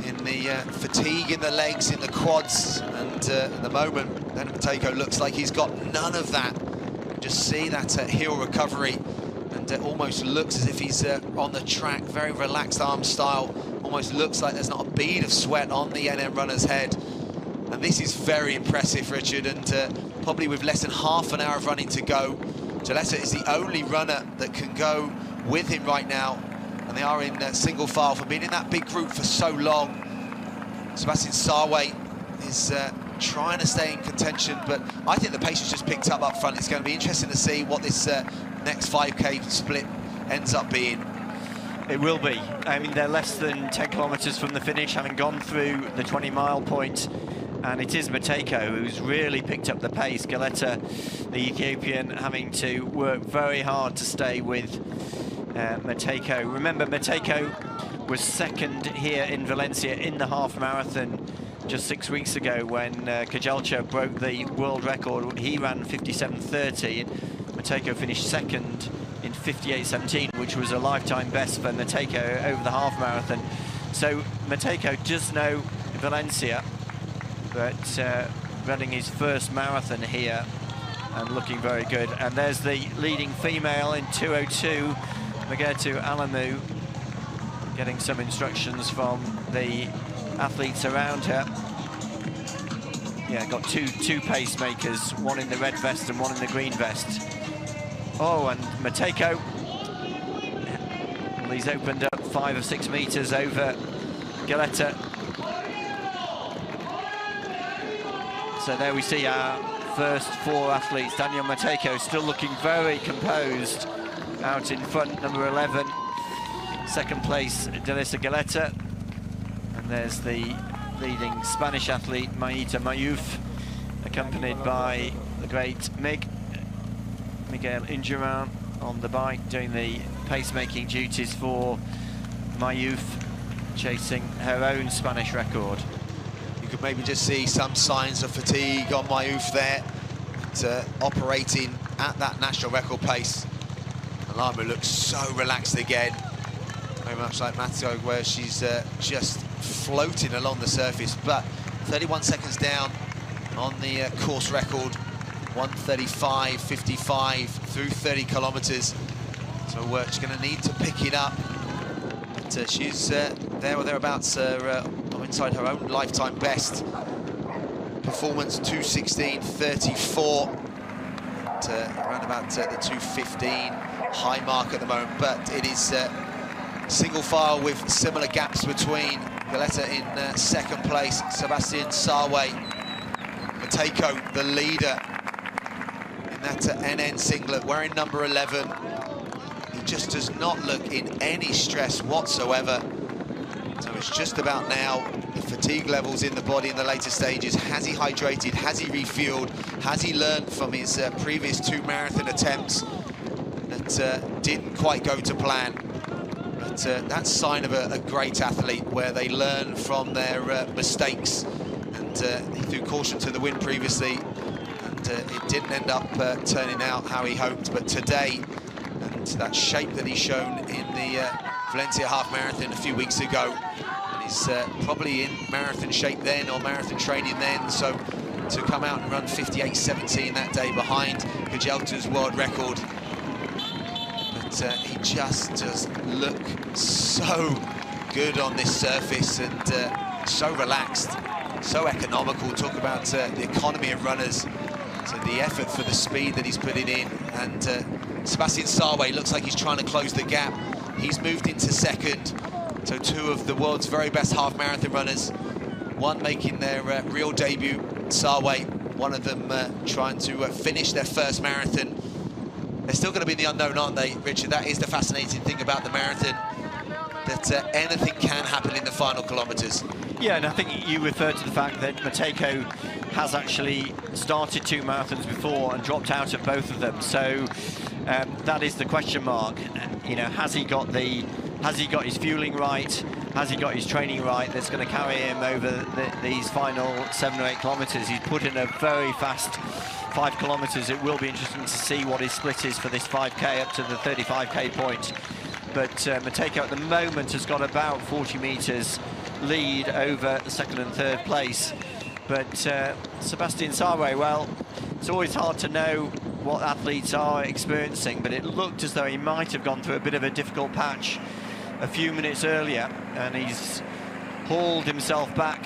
In the fatigue in the legs, in the quads, and at the moment, then Mateiko looks like he's got none of that. Just see that heel recovery, and almost looks as if he's on the track, very relaxed arm style. Almost looks like there's not a bead of sweat on the NM runner's head. And this is very impressive, Richard, and probably with less than half an hour of running to go, Geleta is the only runner that can go with him right now. And they are in single file for being in that big group for so long. Sebastian Sawe is trying to stay in contention, but I think the pace has just picked up front. It's going to be interesting to see what this next 5K split ends up being. It will be. I mean, they're less than 10 kilometers from the finish, having gone through the 20-mile point, and it is Mateiko who's really picked up the pace. Geleta, the Ethiopian, having to work very hard to stay with Mateiko. Remember, Mateiko was second here in Valencia in the half marathon just 6 weeks ago when Kajelcha broke the world record. He ran 57:30, and Mateiko finished second in 58:17, which was a lifetime best for Mateiko over the half marathon. So Mateiko does know Valencia, but running his first marathon here and looking very good. And there's the leading female in 2:02, Megertu Alemu, getting some instructions from the athletes around her. Yeah, got two pacemakers, one in the red vest and one in the green vest. Oh, and Mateiko, well, he's opened up 5 or 6 meters over Geleta. So there we see our first 4 athletes. Daniel Mateiko still looking very composed out in front, number 11. Second place, Deresa Geleta. And there's the leading Spanish athlete, Maïta Mayouf, accompanied by the great Miguel Indurain on the bike, doing the pacemaking duties for Mayouf, chasing her own Spanish record. You could maybe just see some signs of fatigue on Mayouf there, operating at that national record pace. Alemu looks so relaxed again, very much like Mateiko, where she's just floating along the surface. But 31 seconds down on the course record, 1:35.55 through 30 kilometers. So she's going to need to pick it up. But she's there or thereabouts, inside her own lifetime best. Performance 2:16.34 around about the 2:15 high mark at the moment. But it is single file with similar gaps between. Geleta in second place, Sebastian Sawe. Mateiko, the leader in that NN singlet, wearing number 11. He just does not look in any stress whatsoever. So it's just about now the fatigue levels in the body in the later stages. Has he hydrated? Has he refueled? Has he learned from his previous 2 marathon attempts that didn't quite go to plan? But But that's sign of a great athlete, where they learn from their mistakes. And he threw caution to the wind previously, and it didn't end up turning out how he hoped. But today, and that shape that he's shown in the Valencia half marathon a few weeks ago, and he's probably in marathon shape then, or marathon training then, so to come out and run 58.17 that day behind Geleta's world record. But he just does look so good on this surface, and so relaxed, so economical. Talk about the economy of runners, so the effort for the speed that he's putting in. And Sebastian Sawe looks like he's trying to close the gap. He's moved into second, so two of the world's very best half marathon runners, one making their real debut, Sawe, one of them trying to finish their first marathon. They're still going to be in the unknown, aren't they, Richard? That is the fascinating thing about the marathon, that anything can happen in the final kilometres. Yeah, and I think you referred to the fact that Mateiko has actually started 2 marathons before and dropped out of both of them. So that is the question mark. You know, has he got his fueling right? Has he got his training right that's going to carry him over these final 7 or 8 kilometres? He's put in a very fast 5 kilometres. It will be interesting to see what his split is for this 5K up to the 35K point. But Mateiko at the moment has got about 40 metres lead over second and third place. But Sebastian Sawe, well, it's always hard to know what athletes are experiencing, but it looked as though he might have gone through a bit of a difficult patch a few minutes earlier, and he's hauled himself back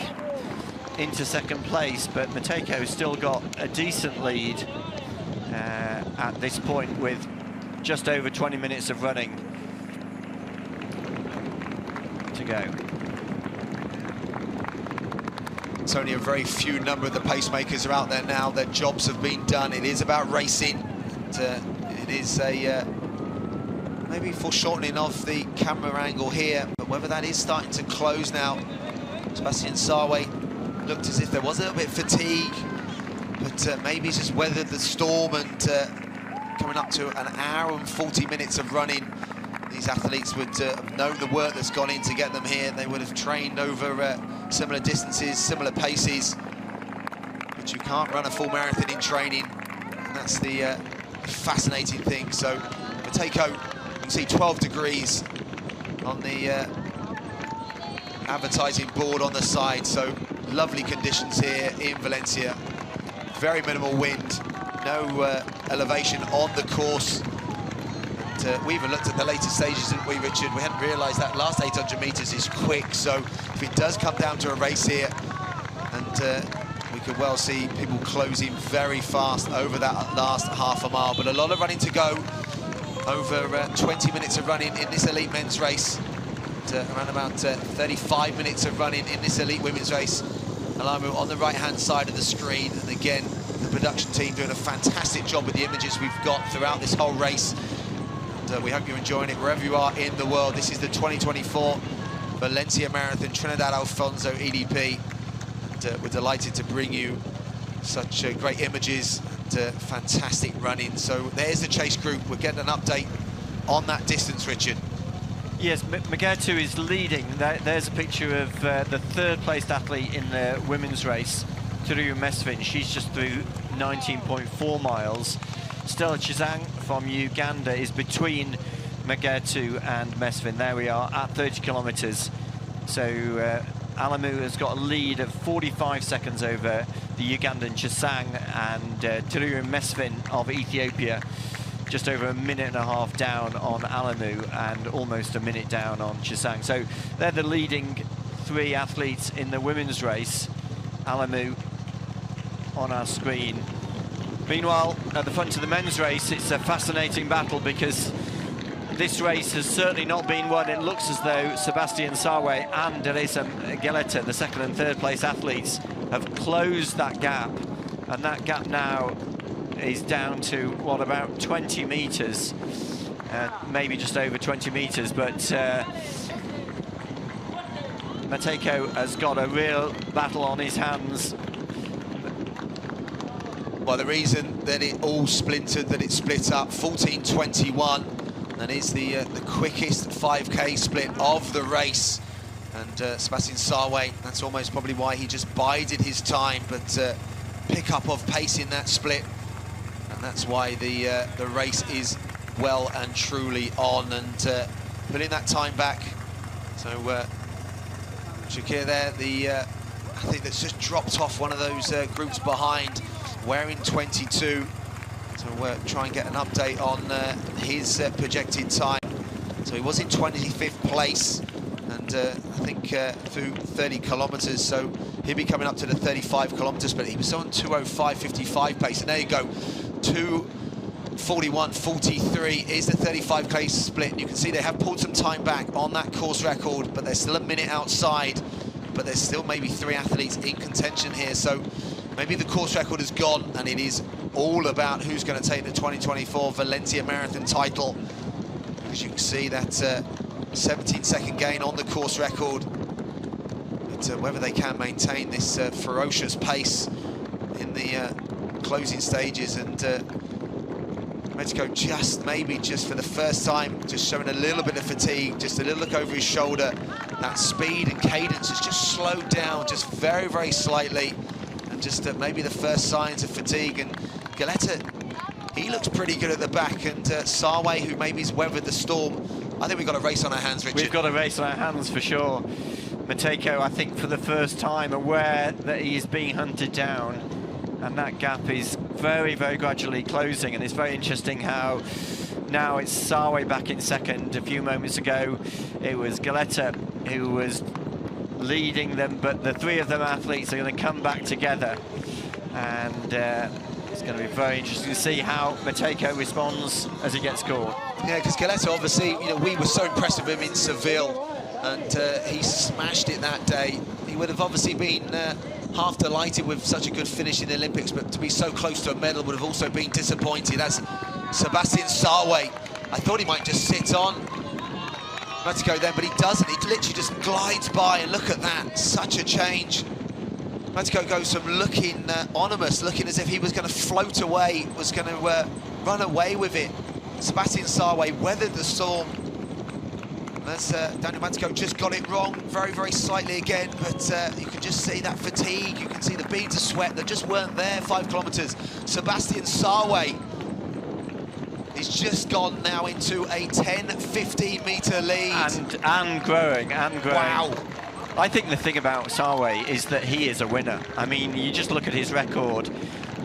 into second place. But Mateiko's still got a decent lead at this point, with just over 20 minutes of running to go. It's only a very few number of the pacemakers are out there now. Their jobs have been done. It is about racing. It is a maybe foreshortening of the camera angle here, but whether that is starting to close now. Sebastian Sawe looked as if there was a little bit of fatigue, but maybe he's just weathered the storm, and coming up to an hour and 40 minutes of running. These athletes would have known the work that's gone in to get them here. They would have trained over similar distances, similar paces, but you can't run a full marathon in training, and that's the fascinating thing. So Mateiko, you can see 12 degrees on the advertising board on the side, so lovely conditions here in Valencia. Very minimal wind, no elevation on the course. And we even looked at the later stages, didn't we, Richard? We hadn't realised that last 800 metres is quick, so if it does come down to a race here, and we could well see people closing very fast over that last half a mile. But a lot of running to go, over 20 minutes of running in this elite men's race, around about 35 minutes of running in this elite women's race. Alemu on the right-hand side of the screen, and again, the production team doing a fantastic job with the images we've got throughout this whole race. And we hope you're enjoying it wherever you are in the world. This is the 2024 Valencia Marathon, Trinidad Alfonso EDP. And we're delighted to bring you such great images and fantastic running. So there's the chase group. We're getting an update on that distance, Richard. Yes, Megertu is leading. There's a picture of the third-placed athlete in the women's race, Tiruye Mesfin. She's just through 19.4 miles. Stella Chesang from Uganda is between Megertu and Mesfin. There we are at 30 kilometres. So Alemu has got a lead of 45 seconds over the Ugandan Chesang, and Tiruye Mesfin of Ethiopia just over a minute and a half down on Alemu and almost a minute down on Chesang. So they're the leading 3 athletes in the women's race. Alemu on our screen. Meanwhile, at the front of the men's race, it's a fascinating battle, because this race has certainly not been won. It looks as though Sebastian Sawe and Deresa, Geleta, the second and third place athletes, have closed that gap, and that gap now is down to, what, about 20 metres, maybe just over 20 metres, but Mateiko has got a real battle on his hands. Well, the reason that it all splintered, that it split up, 14:21 and is the quickest 5K split of the race. And Sebastian Sawe, that's almost probably why he just bided his time, but pick up of pace in that split, and that's why the race is well and truly on, and putting that time back. So Shakir there, I think that's just dropped off one of those groups behind, wearing 22. So we'll try and get an update on his projected time. So he was in 25th place, and I think through 30 kilometers, so he'll be coming up to the 35 kilometers, but he was on 2:05.55 pace, and there you go, 2:41.43 is the 35K split. And you can see they have pulled some time back on that course record, but they're still a minute outside, but there's still maybe 3 athletes in contention here, so maybe the course record is gone, and it is all about who's going to take the 2024 Valencia Marathon title. As you can see, that 17-second gain on the course record, but whether they can maintain this ferocious pace in the closing stages. And Mateiko just for the first time, just showing a little bit of fatigue, just a little look over his shoulder. That speed and cadence has just slowed down just very, very slightly, and just maybe the first signs of fatigue. And Geleta, he looks pretty good at the back, and Sawe, who maybe's weathered the storm. I think we've got a race on our hands, Richard. We've got a race on our hands for sure. Mateiko, I think for the first time, aware that he is being hunted down, and that gap is very, very gradually closing. And it's very interesting how now it's Sawe back in second. A few moments ago, it was Geleta who was leading them, but the 3 of them athletes are going to come back together, and it's going to be very interesting to see how Mateiko responds as he gets caught. Yeah, because Geleta, obviously, you know, we were so impressed with him in Seville, and he smashed it that day. He would have obviously been half delighted with such a good finish in the Olympics, but to be so close to a medal would have also been disappointed. That's Sebastian Sawe. I thought he might just sit on Mateiko then, but he doesn't. He literally just glides by, and look at that, such a change. Mateiko goes from looking ominous, looking as if he was going to float away, was going to run away with it. Sebastian Sawe weathered the storm. That's Daniel Mateiko just got it wrong very, very slightly again, but you can just see that fatigue. You can see the beads of sweat that just weren't there. 5 kilometers. Sebastian Sawe, he's just gone now into a 10-15 meter lead. And growing, and growing. Wow. I think the thing about Sawe is that he is a winner. I mean, you just look at his record.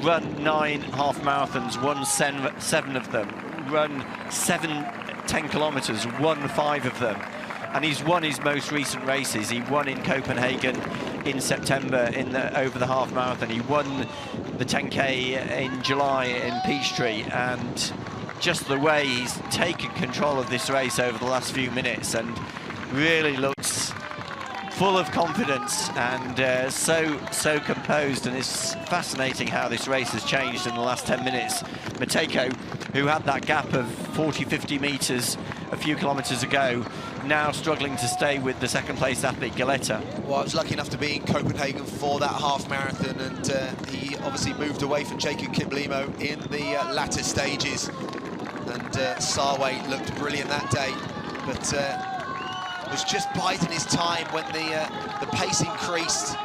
Run 9 half marathons, won 7 of them. Run 10 kilometers, won 5 of them. And he's won his most recent races. He won in Copenhagen in September over the half marathon. He won the 10K in July in Peachtree. And just the way he's taken control of this race over the last few minutes, and really looks full of confidence, and so composed. And it's fascinating how this race has changed in the last 10 minutes. Mateiko, who had that gap of 40-50 meters a few kilometers ago, now struggling to stay with the second place athlete Geleta. Well, I was lucky enough to be in Copenhagen for that half marathon, and he obviously moved away from Jacob Kiplimo in the latter stages, and Sawe looked brilliant that day, but was just biding his time when the pace increased.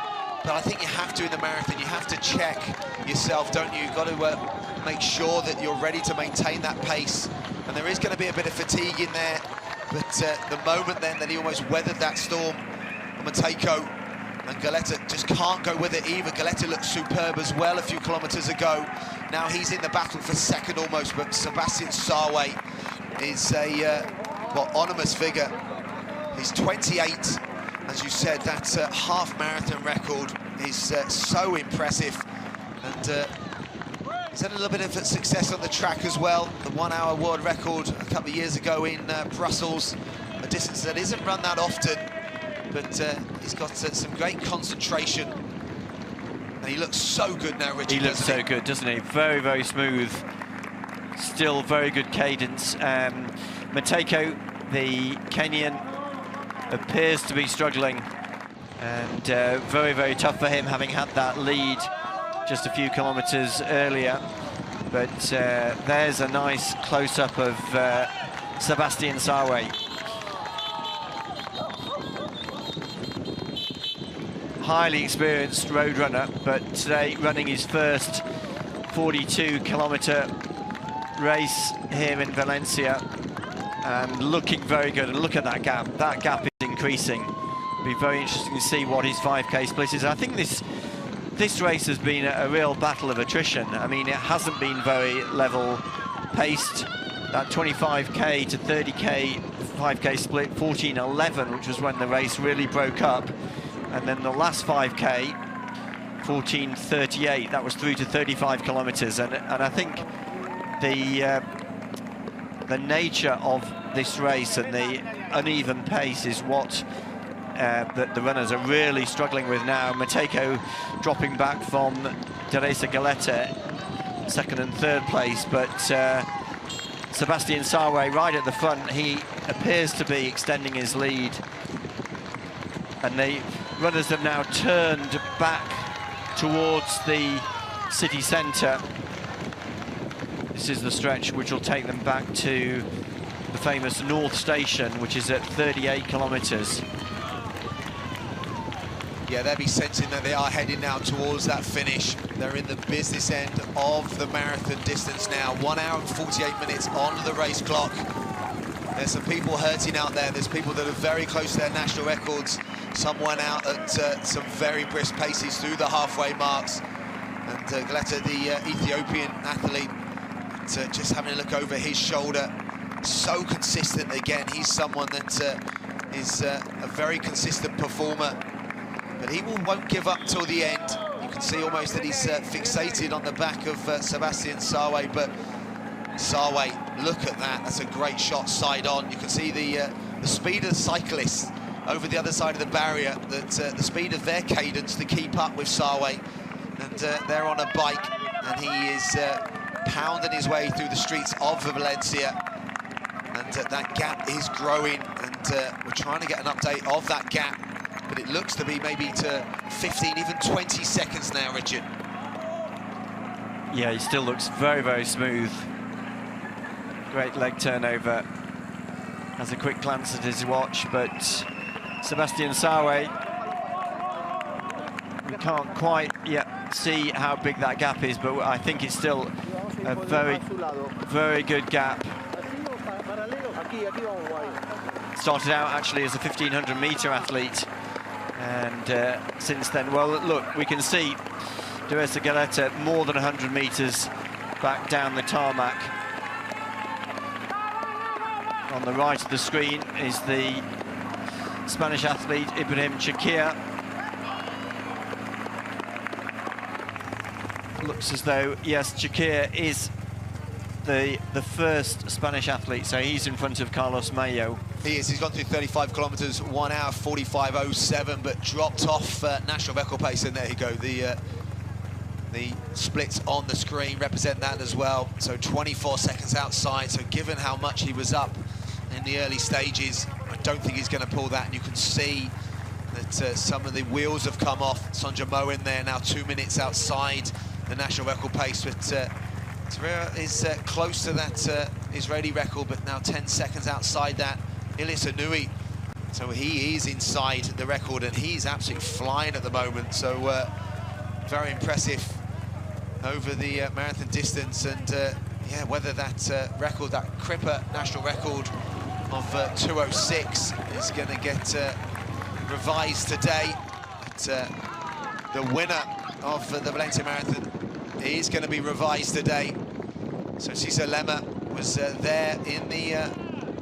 But I think you have to in the marathon, you have to check yourself, don't you? You've got to make sure that you're ready to maintain that pace, and there is going to be a bit of fatigue in there, but the moment then that he almost weathered that storm, Mateiko, and Geleta just can't go with it either. Geleta looked superb as well a few kilometers ago. Now he's in the battle for second almost, but Sebastian Sawe is a ominous figure. He's 28, as you said. That half marathon record is so impressive, and he's had a little bit of success on the track as well. The 1 hour world record a couple of years ago in Brussels, a distance that isn't run that often, but he's got some great concentration, and he looks so good now, Richard. He looks so good, doesn't he? Very, very smooth, still very good cadence. Mateiko, the Kenyan, appears to be struggling, and very, very tough for him, having had that lead just a few kilometers earlier. But there's a nice close-up of Sebastian Sawe. Highly experienced road runner, but today running his first 42-kilometre race here in Valencia, and looking very good. And look at that gap. That gap is increasing. It'll be very interesting to see what his 5K split is. I think this race has been a real battle of attrition. I mean, it hasn't been very level paced. That 25K to 30K 5K split, 14:11, which was when the race really broke up. And then the last 5K, 14:38, that was through to 35 kilometres. And I think the nature of this race and the uneven pace is what the runners are really struggling with now. Mateiko dropping back from Deresa, Geleta, second and third place, but Sebastian Sawe right at the front. He appears to be extending his lead, and the runners have now turned back towards the city centre. This is the stretch which will take them back to the famous North Station, which is at 38 kilometres. Yeah, they'll be sensing that they are heading now towards that finish. They're in the business end of the marathon distance now. 1 hour and 48 minutes on the race clock. There's some people hurting out there. There's people that are very close to their national records. Some went out at some very brisk paces through the halfway marks. And Geleta, the Ethiopian athlete, just having a look over his shoulder. So consistent again. He's someone that is a very consistent performer. But he won't give up till the end. You can see almost that he's fixated on the back of Sebastian Sawe. But Sawe, look at that. That's a great shot side on. You can see the speed of the cyclists over the other side of the barrier, that the speed of their cadence to keep up with Sawe. And they're on a bike, and he is pounding his way through the streets of Valencia. And that gap is growing, and we're trying to get an update of that gap. But it looks to be maybe to 15, even 20 seconds now, Richard. Yeah, he still looks very, very smooth. Great leg turnover. Has a quick glance at his watch, but Sebastian Sawe, we can't quite yet see how big that gap is, but I think it's still a very, very good gap. Started out actually as a 1500-metre athlete, and since then, well, look, we can see Deresa Geleta more than 100 metres back down the tarmac. On the right of the screen is the Spanish athlete Ibrahim Chakir. Looks as though, yes, Chakir is the first Spanish athlete, so he's in front of Carlos Mayo. He is. He's gone through 35 kilometres, 1 hour 45:07, but dropped off national record pace. And there you go. The splits on the screen represent that as well. So 24 seconds outside. So given how much he was up in the early stages, I don't think he's going to pull that. And you can see that some of the wheels have come off. Sonja Mo in there now, 2 minutes outside the national record pace. But Tiruye is close to that Israeli record, but now 10 seconds outside that. Ilis Anui, so he is inside the record, and he's absolutely flying at the moment. So very impressive over the marathon distance. And yeah, whether that record, that Cripper national record of 2:06 is going to get revised today. But, the winner of the Valencia Marathon is going to be revised today. So Cesar Lema was there in the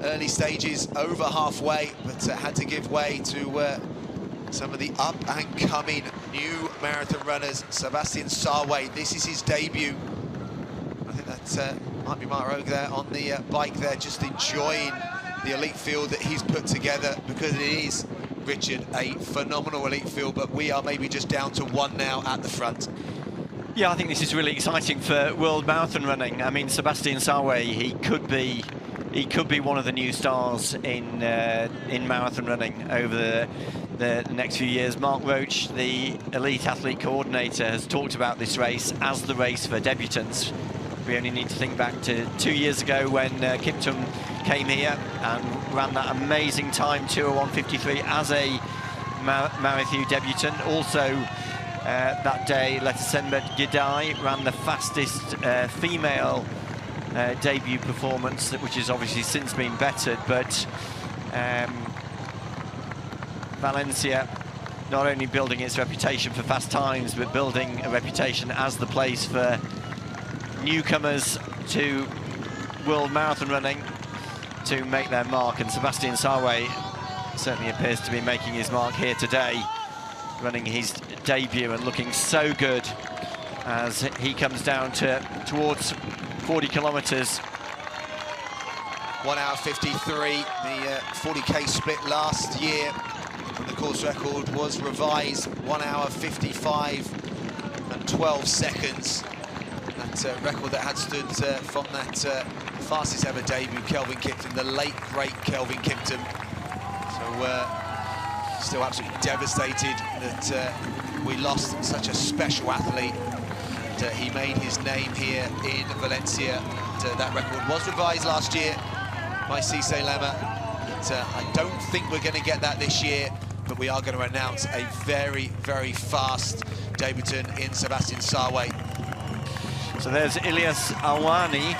early stages, over halfway, but had to give way to some of the up-and-coming new marathon runners. Sebastian Sawe, this is his debut. I think that might be Mark Rogue there on the bike there, just enjoying the elite field that he's put together, because it is, Richard, a phenomenal elite field, but we are maybe just down to one now at the front. Yeah, I think this is really exciting for world marathon running. I mean, Sebastian Sawe, he could be one of the new stars in marathon running over the next few years. Mark Roach, the elite athlete coordinator, has talked about this race as the race for debutants. We only need to think back to 2 years ago when Kiptum came here and ran that amazing time, 2:01:53, as a Marathon debutant. Also, that day, Letesenbet Gidai ran the fastest female debut performance, which has obviously since been bettered, but Valencia not only building its reputation for fast times, but building a reputation as the place for newcomers to world marathon running to make their mark. And Sebastian Sawe certainly appears to be making his mark here today, running his debut and looking so good as he comes down towards 40 kilometers. 1 hour 53, the 40k split last year when the course record was revised. 1 hour 55 and 12 seconds. That record that had stood from that fastest ever debut, Kelvin Kiptum, the late great Kelvin Kiptum. So still absolutely devastated that we lost such a special athlete. And, he made his name here in Valencia. And, that record was revised last year by Cisse Lema. I don't think we're going to get that this year, but we are going to announce a very, very fast debutant in Sebastian Sawe. So there's Ilias Awani,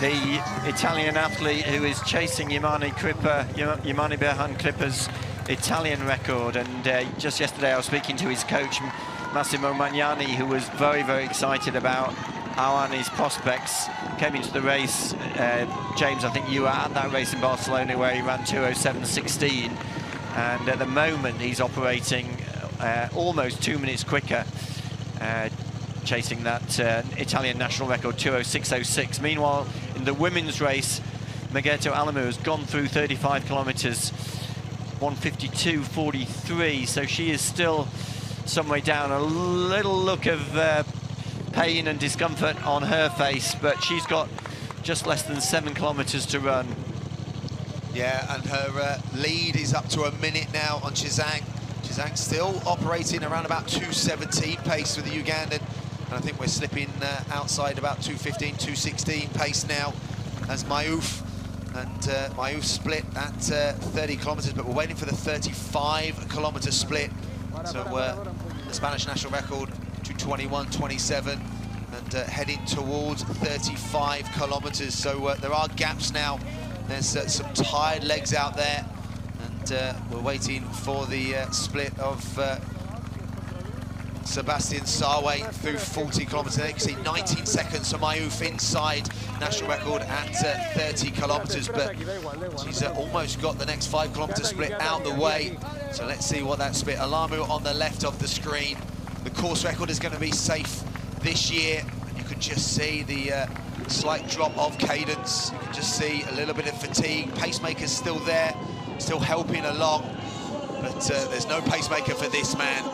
the Italian athlete who is chasing Yamani Berhan Crippa's Italian record. And just yesterday I was speaking to his coach, Massimo Magnani, who was very, very excited about Awani's prospects. Came into the race, James, I think you were at that race in Barcelona where he ran 2:07:16, and at the moment he's operating almost 2 minutes quicker, chasing that Italian national record, 2:06:06. Meanwhile, in the women's race, Megertu Alemu has gone through 35 kilometers, 1:52:43, so she is still some way down. A little look of pain and discomfort on her face, but she's got just less than 7 kilometers to run. Yeah, and her lead is up to a minute now on Chesang. Chesang still operating around about 2:17 pace for the Ugandan, and I think we're slipping outside about 2:15, 2:16 pace now as Mayouf. And Mayouf split at 30 kilometers, but we're waiting for the 35-kilometer split. So the Spanish national record, 2:21:27, and heading towards 35 kilometers. So there are gaps now. There's some tired legs out there, and we're waiting for the split of Sebastian Sawe through 40 kilometers. You can see 19 seconds for Mayouf inside national record at 30 kilometers, but she's almost got the next 5 kilometer split out the way. So let's see what that split. Alemu on the left of the screen. The course record is going to be safe this year, and you can just see the slight drop of cadence. You can just see a little bit of fatigue. Pacemaker's still there, still helping along, but there's no pacemaker for this man.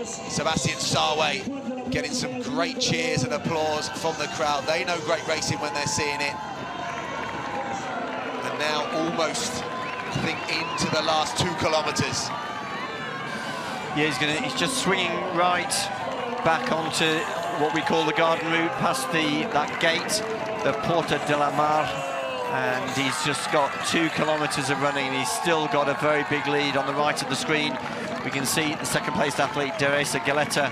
Sebastian Sawe getting some great cheers and applause from the crowd. They know great racing when they're seeing it. And now almost, I think, into the last 2 kilometers. Yeah, he's just swinging right back onto what we call the garden route, past that gate, the Porta de la Mar, and he's just got 2 kilometers of running. He's still got a very big lead on the right of the screen. We can see the second-placed athlete, Deresa Geleta,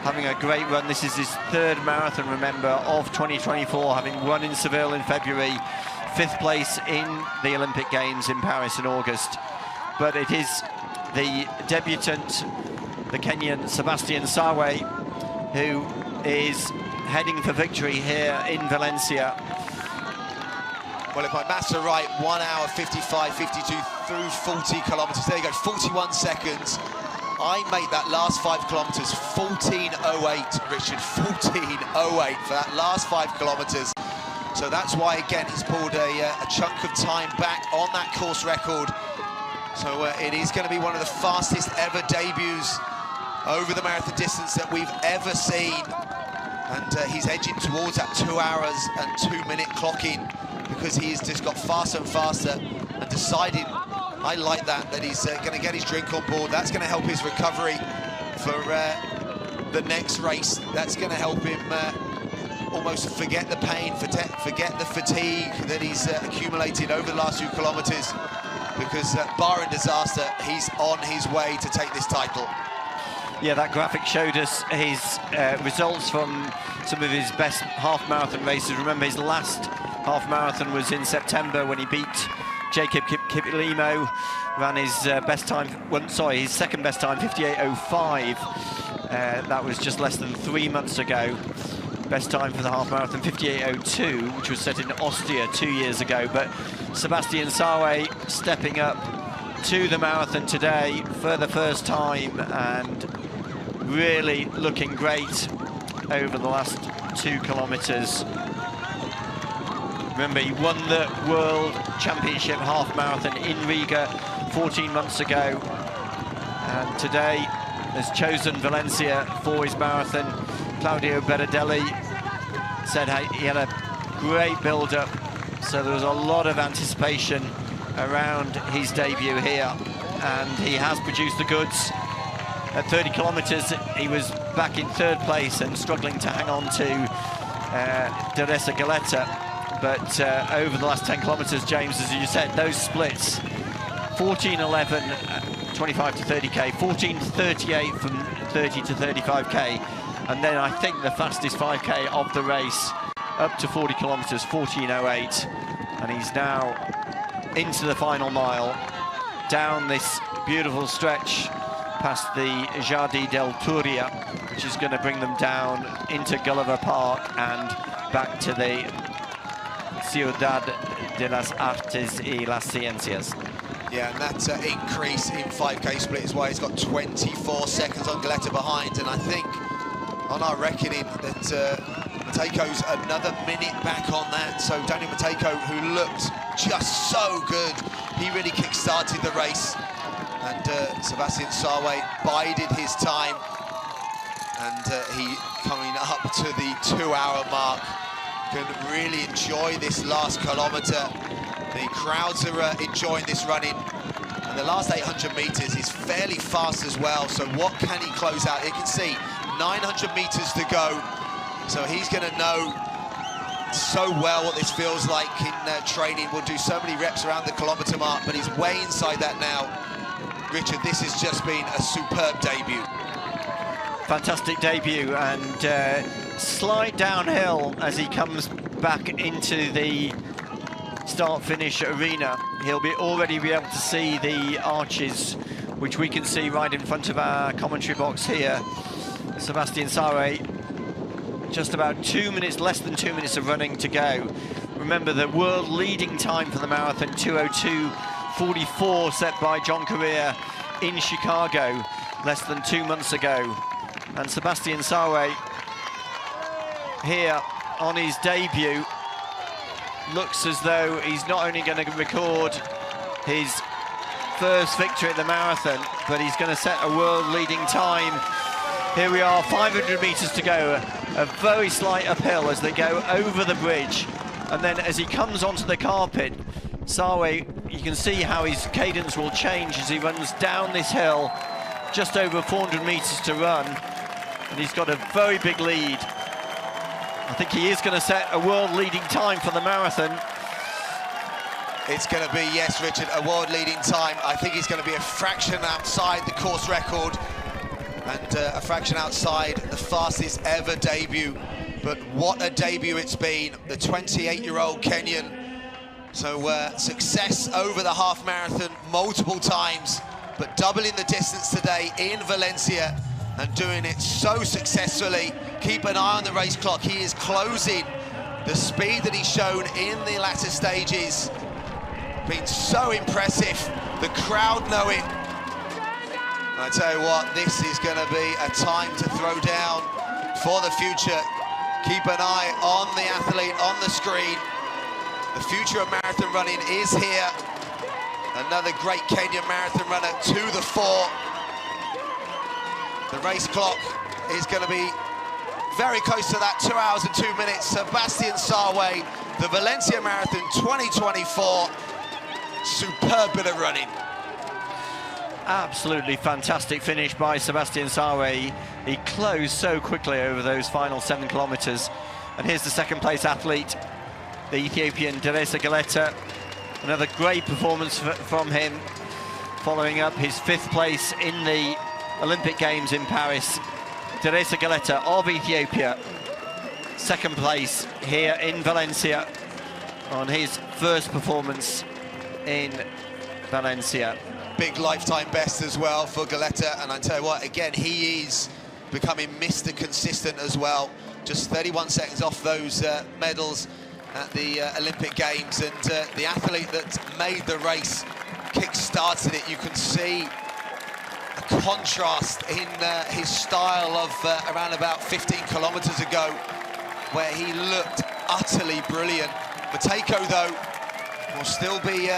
having a great run. This is his 3rd marathon, remember, of 2024, having run in Seville in February, 5th place in the Olympic Games in Paris in August. But it is the debutant, the Kenyan Sebastian Sawe, who is heading for victory here in Valencia. Well, if my maths are right, 1 hour 55:52 through 40 kilometers. There you go, 41 seconds. I made that last 5 kilometers 14:08, Richard, 14:08 for that last 5 kilometers. So that's why, again, he's pulled a chunk of time back on that course record. So it is going to be one of the fastest ever debuts over the marathon distance that we've ever seen. And he's edging towards that 2 hours and 2 minute clocking, because he's just got faster and faster and decided, I like that he's going to get his drink on board. That's going to help his recovery for the next race. That's going to help him almost forget the pain, forget the fatigue that he's accumulated over the last few kilometres, because barring disaster, he's on his way to take this title. Yeah, that graphic showed us his results from some of his best half-marathon races. Remember, his last half-marathon was in September when he beat Jacob Kiplimo, ran his best time, well, sorry, his second best time, 58.05. That was just less than 3 months ago. Best time for the half-marathon, 58.02, which was set in Ostia 2 years ago. But Sebastian Sawe stepping up to the marathon today for the first time and really looking great over the last 2 kilometres. Remember, he won the World Championship half marathon in Riga 14 months ago, and today has chosen Valencia for his marathon. Claudio Berardelli said he had a great build-up, so there was a lot of anticipation around his debut here, and he has produced the goods. At 30 kilometres, he was back in 3rd place and struggling to hang on to Deresa Geleta. But over the last 10 kilometres, James, as you said, those splits, 14:11, 25 to 30k, 14:38 from 30 to 35k, and then I think the fastest 5k of the race, up to 40 kilometres, 14:08, and he's now into the final mile, down this beautiful stretch past the Jardim del Turia, which is going to bring them down into Gulliver Park and back to the Ciudad de las Artes y las Ciencias. Yeah, and that increase in 5k split is why he's got 24 seconds on Geleta behind, and I think on our reckoning that Mateiko's another minute back on that. So Daniel Mateiko, who looked just so good, he really kick-started the race, and Sebastian Sawe bided his time, and he coming up to the 2-hour mark. Can really enjoy this last kilometre. The crowds are enjoying this running, and the last 800 metres is fairly fast as well. So what can he close out? You can see 900 metres to go, so he's going to know so well what this feels like in training. We'll do so many reps around the kilometre mark, but he's way inside that now. Richard, this has just been a superb debut. Fantastic debut, and slight downhill as he comes back into the start-finish arena. He'll already be able to see the arches, which we can see right in front of our commentary box here. Sebastian Sawe, just about 2 minutes, less than 2 minutes of running to go. Remember, the world leading time for the marathon, 2:02:44, set by John Correa in Chicago less than 2 months ago. And Sebastian Sawe here on his debut looks as though he's not only going to record his first victory at the marathon, but he's going to set a world-leading time. Here we are, 500 metres to go, a very slight uphill as they go over the bridge, and then as he comes onto the carpet, Sawe, you can see how his cadence will change as he runs down this hill, just over 400 metres to run, and he's got a very big lead. I think he is going to set a world-leading time for the marathon. It's going to be, yes, Richard, a world-leading time. I think he's going to be a fraction outside the course record and a fraction outside the fastest ever debut. But what a debut it's been, the 28-year-old Kenyan. So success over the half marathon multiple times, but doubling the distance today in Valencia and doing it so successfully. Keep an eye on the race clock. He is closing the speed that he's shown in the latter stages. Been so impressive. The crowd know it. I tell you what, this is going to be a time to throw down for the future. Keep an eye on the athlete on the screen. The future of marathon running is here. Another great Kenyan marathon runner to the fore. The race clock is going to be very close to that 2 hours and 2 minutes. Sebastian Sawe, the Valencia Marathon 2024. Superb bit of running. Absolutely fantastic finish by Sebastian Sawe. He closed so quickly over those final 7 kilometres. And here's the second place athlete, the Ethiopian Deresa Geleta. Another great performance from him, following up his 5th place in the Olympic Games in Paris. Deresa Geleta of Ethiopia, 2nd place here in Valencia on his first performance in Valencia. Big lifetime best as well for Geleta, and I tell you what, again, he is becoming Mr. Consistent as well. Just 31 seconds off those medals at the Olympic Games, and the athlete that made the race kick-started it. You can see a contrast in his style of around about 15 kilometers ago, where he looked utterly brilliant. Mateiko, though, will still be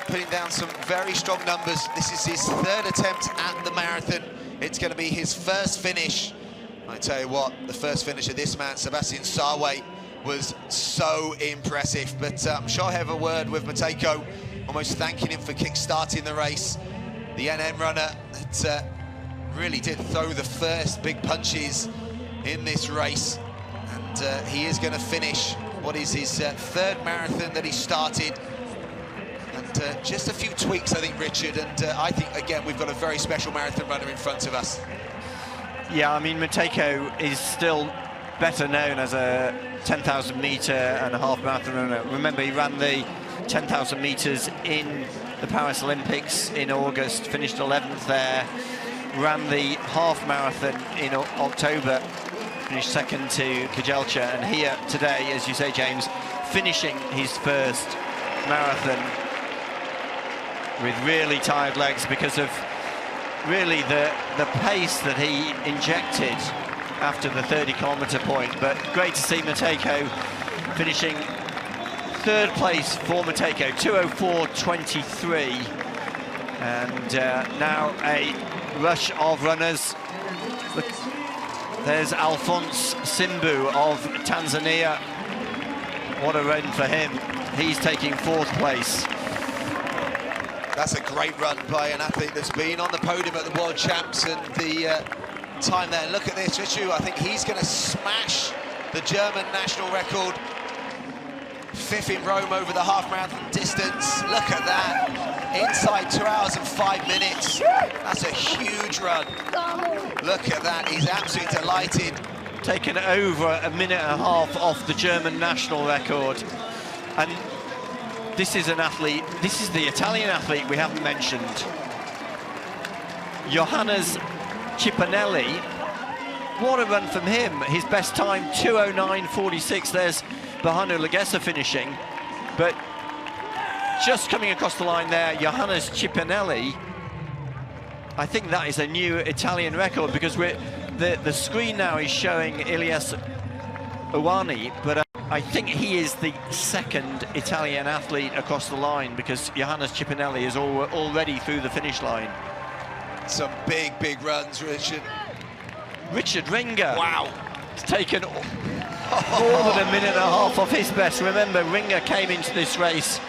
putting down some very strong numbers. This is his 3rd attempt at the marathon. It's going to be his first finish. I tell you what, the first finish of this man, Sebastian Sawe, was so impressive. But I'm sure I have a word with Mateiko, almost thanking him for kick-starting the race. The NN runner that really did throw the first big punches in this race. And he is going to finish what is his 3rd marathon that he started. And just a few tweaks, I think, Richard. And I think, again, we've got a very special marathon runner in front of us. Yeah, I mean, Mateiko is still better known as a 10,000 metre and a half marathon runner. Remember, he ran the 10,000 metres in the Paris Olympics in August, finished 11th there, ran the half marathon in October, finished 2nd to Geleta, and here today, as you say, James, finishing his first marathon with really tired legs because of really the pace that he injected after the 30-kilometre point. But great to see Mateiko finishing 3rd place for Mateiko, 2:04.23, and now a rush of runners. There's Alphonse Simbu of Tanzania. What a run for him. He's taking 4th place. That's a great run by an athlete that's been on the podium at the World Champs, and the time there. Look at this, Richard. I think he's going to smash the German national record. 5th in Rome over the half marathon distance. Look at that. Inside 2 hours and 5 minutes. That's a huge run. Look at that. He's absolutely delighted. Taken over a minute and a half off the German national record. And this is an athlete, this is the Italian athlete we haven't mentioned. Johannes Cipanelli. What a run from him. His best time, 2:09.46. There's Bahanu Legessa finishing. But just coming across the line there, Johannes Cipanelli. I think that is a new Italian record, because the screen now is showing Elias Uwani, but I think he is the 2nd Italian athlete across the line, because Johannes Cipanelli is already through the finish line. Some big runs, Richard. Richard Ringer. Wow. It's taken more than a minute and a half off his best. Remember, Ringer came into this race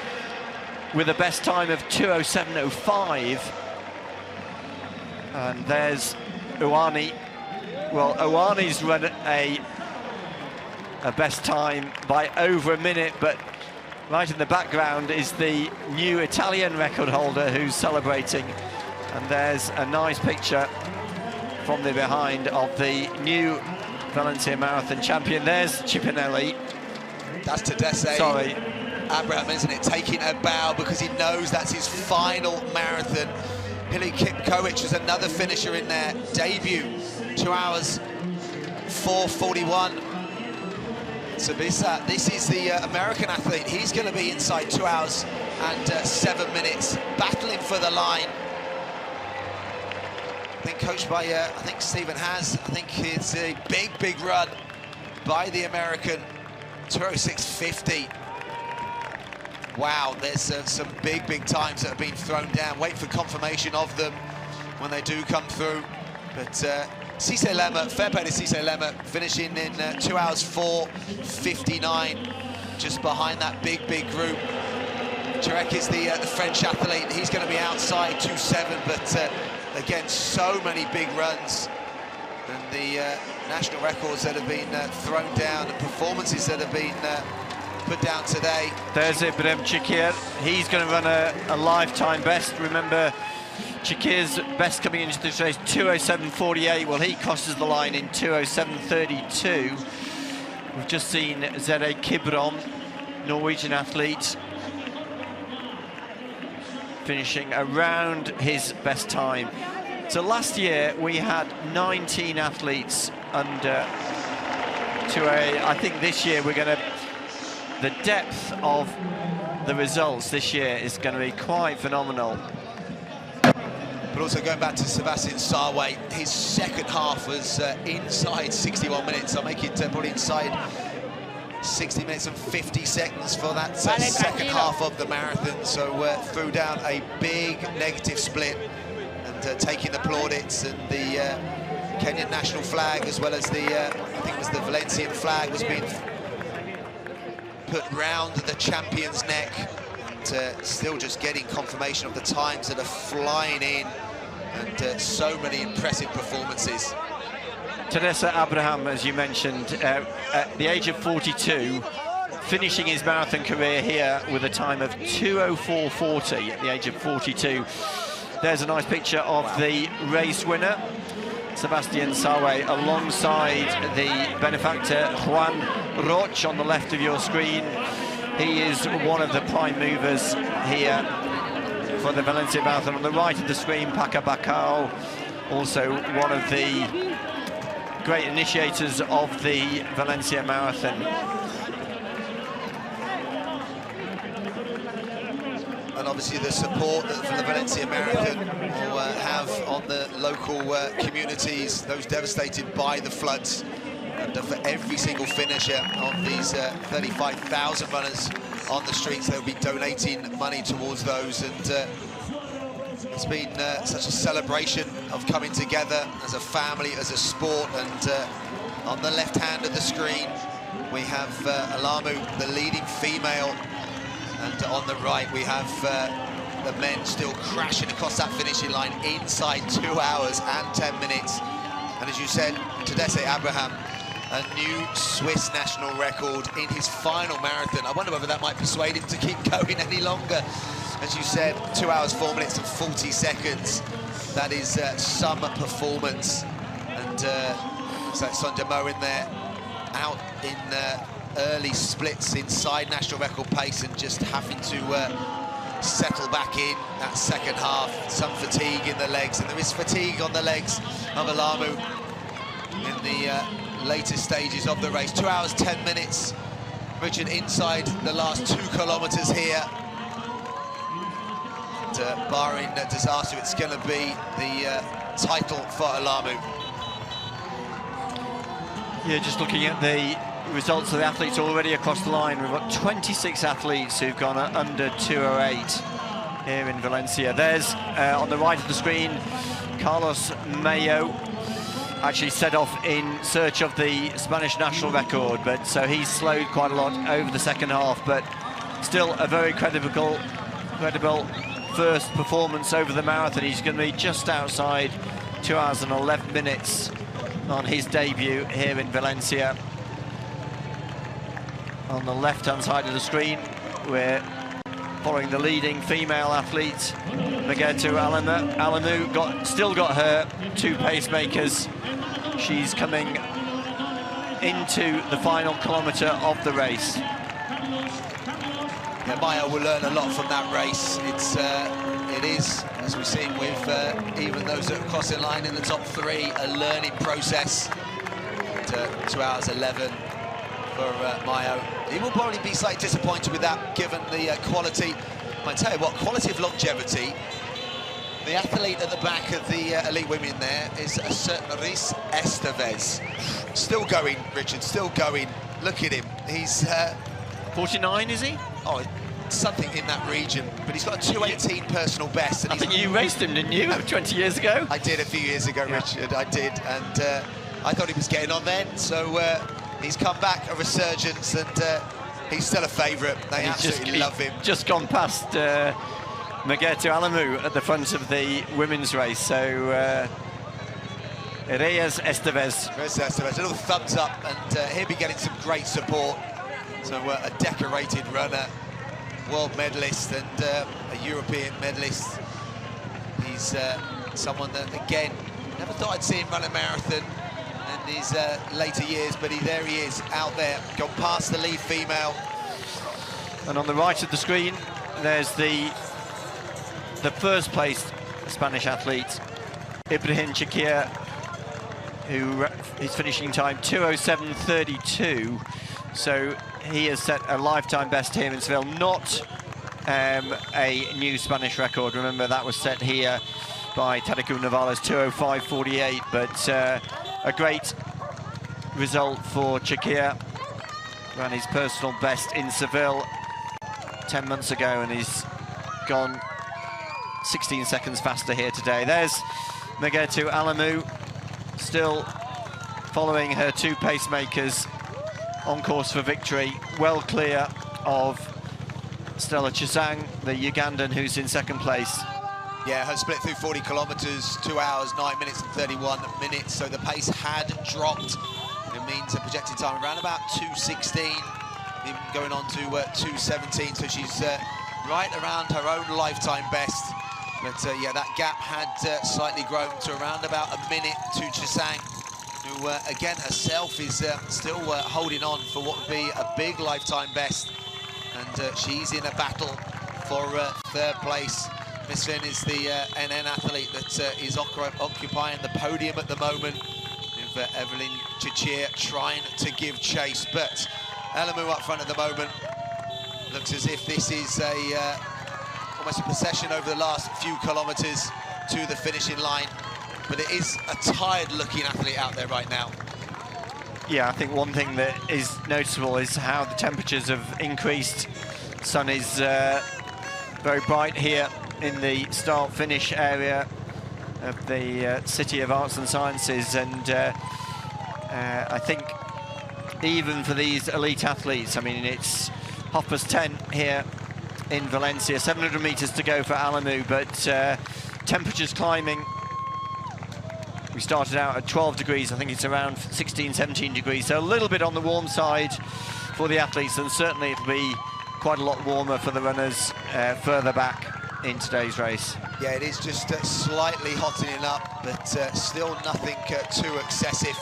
with a best time of 2:07.05. And there's Uwani. Well, Uwani's run a best time by over a minute, but right in the background is the new Italian record holder who's celebrating. And there's a nice picture from the behind of the new Valencia Marathon champion. There's Cipanelli. That's Tadesse. Sorry. Abraham, isn't it? Taking a bow because he knows that's his final marathon. Hili Kipkoech is another finisher in there. Debut, 2 hours, 4:41. Sabisa, this is the American athlete. He's going to be inside 2 hours and 7 minutes, battling for the line. I think coached by, I think Stephen Has. I think it's a big run by the American. 2:06.50. Wow, there's some big times that have been thrown down. Wait for confirmation of them when they do come through. But Cisse Lema, fair play to Cisse Lema, finishing in 2 hours 4:59, just behind that big group. Turek is the French athlete. He's going to be outside 2:07, but again, so many big runs. And the national records that have been thrown down, and performances that have been put down today. There's Ibrahim Chikir. He's going to run a lifetime best. Remember, Chikir's best coming into this race, 2:07.48. Well, he crosses the line in 2:07.32. We've just seen Zere Kibrom, Norwegian athlete, finishing around his best time. So last year we had 19 athletes under 2A. I think this year we're going to, the depth of the results this year is going to be quite phenomenal. But also going back to Sebastian Sawe, his second half was inside 61 minutes. I'll make it probably inside 60 minutes and 50 seconds for that second half of the marathon. So threw down a big negative split, and taking the plaudits and the Kenyan national flag, as well as the, I think it was the Valencian flag, was being put round the champion's neck. Still just getting confirmation of the times that are flying in, and so many impressive performances. Deresa Abraham, as you mentioned, at the age of 42, finishing his marathon career here with a time of 2:04.40 at the age of 42. There's a nice picture of the race winner, Sebastian Sawe, alongside the benefactor Juan Roch on the left of your screen. He is one of the prime movers here for the Valencia Marathon. On the right of the screen, Paca Bacao, also one of the great initiators of the Valencia Marathon. And obviously the support that the Valencia Marathon will have on the local communities, those devastated by the floods. And for every single finisher of these 35,000 runners on the streets, they'll be donating money towards those. And it's been such a celebration of coming together as a family, as a sport. And on the left hand of the screen, we have Alemu, the leading female. And on the right, we have the men still crashing across that finishing line inside 2 hours and 10 minutes. And as you said, Deresa Abraham, a new Swiss national record in his final marathon. I wonder whether that might persuade him to keep going any longer. As you said, 2 hours, 4 minutes and 40 seconds. That is some performance. And so Sondemo in there, out in early splits inside national record pace, and just having to settle back in that second half. Some fatigue in the legs, and there is fatigue on the legs of Alemu in the later stages of the race. 2 hours, 10 minutes. Richard, inside the last 2 kilometers here. And, barring disaster, it's going to be the title for Alemu. Yeah, just looking at the results of the athletes already across the line, we've got 26 athletes who've gone under 2:08 here in Valencia. There's, on the right of the screen, Carlos Mayo, actually set off in search of the Spanish national record, but so he's slowed quite a lot over the second half, but still a very credible first performance over the marathon. He's going to be just outside 2 hours and 11 minutes on his debut here in Valencia. On the left-hand side of the screen, we're following the leading female athlete, Megertu Alemu. Still got her 2 pacemakers. She's coming into the final kilometre of the race. Yeah, Maya will learn a lot from that race. It is, as we've seen with even those that are crossing line in the top 3, a learning process. 2 hours 11 for Mayo. He will probably be slightly disappointed with that, given the quality. I tell you what, quality of longevity. The athlete at the back of the elite women there is a certain Rhys Estevez. Still going, Richard, still going. Look at him. He's 49, is he? Oh, something in that region. But he's got a 2:18 personal best. And I think you raced him, didn't you, 20 years ago? I did a few years ago, yeah. Richard. I did, and I thought he was getting on then. So he's come back, a resurgence, and he's still a favourite. They absolutely love him. Just gone past Megertu Alemu at the front of the women's race. So Reyes Estevez. A little thumbs up, and he'll be getting some great support. So a decorated runner, world medalist, and a European medalist. He's someone that, again, never thought I'd see him run a marathon in his later years, but there he is, out there, gone past the lead female. And on the right of the screen, there's the first place Spanish athlete, Ibrahim Chakir, who is finishing time 2:07:32. So he has set a lifetime best here in Seville, not a new Spanish record. Remember, that was set here by Tadeko Navala's 2:05:48, but a great result for Chakir. Ran his personal best in Seville 10 months ago, and he's gone 16 seconds faster here today. There's Megertu Alemu, still following her two pacemakers, on course for victory, well clear of Stella Chesang, the Ugandan, who's in second place. Yeah, her split through 40 kilometres, 2 hours, 9 minutes and 31 minutes, so the pace had dropped. It means a projected time around about 2:16, even going on to 2:17, so she's right around her own lifetime best. But yeah, that gap had slightly grown to around about a minute to Chesang, who again herself is still holding on for what would be a big lifetime best, and she's in a battle for third place. Mesfin is the NN athlete that is occupying the podium at the moment, with Evelyn Chakir trying to give chase, but Alemu up front at the moment. Looks as if this is almost a procession over the last few kilometres to the finishing line, but it is a tired-looking athlete out there right now. Yeah, I think one thing that is noticeable is how the temperatures have increased. Sun is very bright here in the start-finish area of the City of Arts and Sciences, and I think even for these elite athletes, I mean, it's 10:30 here in Valencia, 700 metres to go for Alemu, but temperatures climbing. We started out at 12 degrees, I think it's around 16, 17 degrees, so a little bit on the warm side for the athletes, and certainly it'll be quite a lot warmer for the runners further back in today's race. Yeah, it is just slightly hottening up, but still nothing too excessive.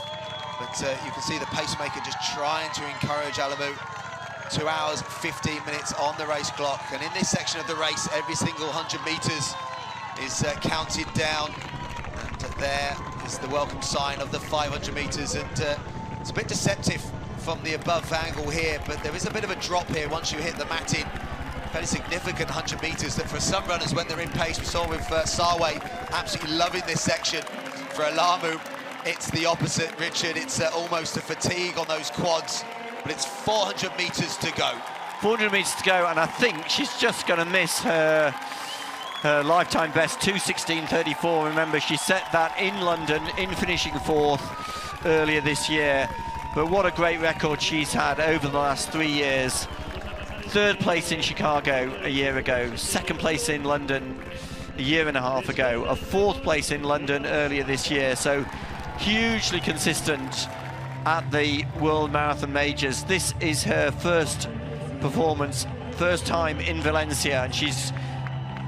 But you can see the pacemaker just trying to encourage Alemu. 2 hours, 15 minutes on the race clock. And in this section of the race, every single 100 metres is counted down. And there is the welcome sign of the 500 metres. And it's a bit deceptive from the above angle here, but there is a bit of a drop here once you hit the matting. Fairly significant 100 metres that for some runners, when they're in pace, we saw with Sawe, absolutely loving this section. For Alemu, it's the opposite, Richard. It's almost a fatigue on those quads. But it's 400 metres to go. 400 metres to go, and I think she's just going to miss her lifetime best, 2:16:34. Remember, she set that in London, in finishing fourth earlier this year. But what a great record she's had over the last 3 years. Third place in Chicago a year ago, second place in London a year and a half ago, a fourth place in London earlier this year. So hugely consistent at the World Marathon Majors. This is her first performance, first time in Valencia, and she's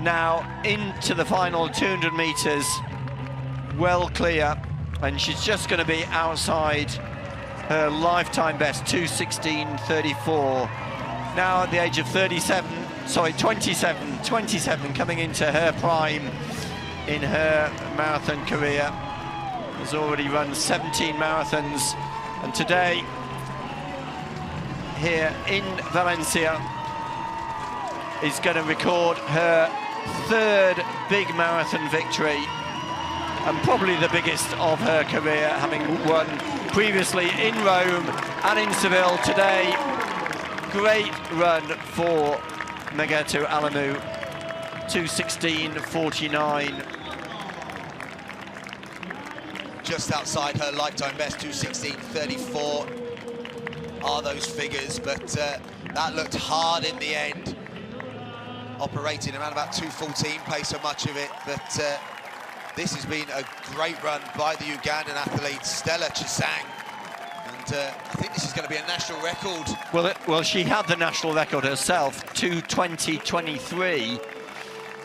now into the final 200 metres, well clear, and she's just going to be outside her lifetime best, 2:16:34. Now at the age of 27, coming into her prime in her marathon career. Has already run 17 marathons, and today here in Valencia is going to record her third big marathon victory, and probably the biggest of her career, having won previously in Rome and in Seville. Today, great run for Megertu Alemu, 2:16:49. Just outside her lifetime best, 2:16:34 are those figures, but that looked hard in the end. Operating around about 2:14 pace, so much of it, but this has been a great run by the Ugandan athlete, Stella Chesang. And I think this is going to be a national record. Well, she had the national record herself, 2:20.23.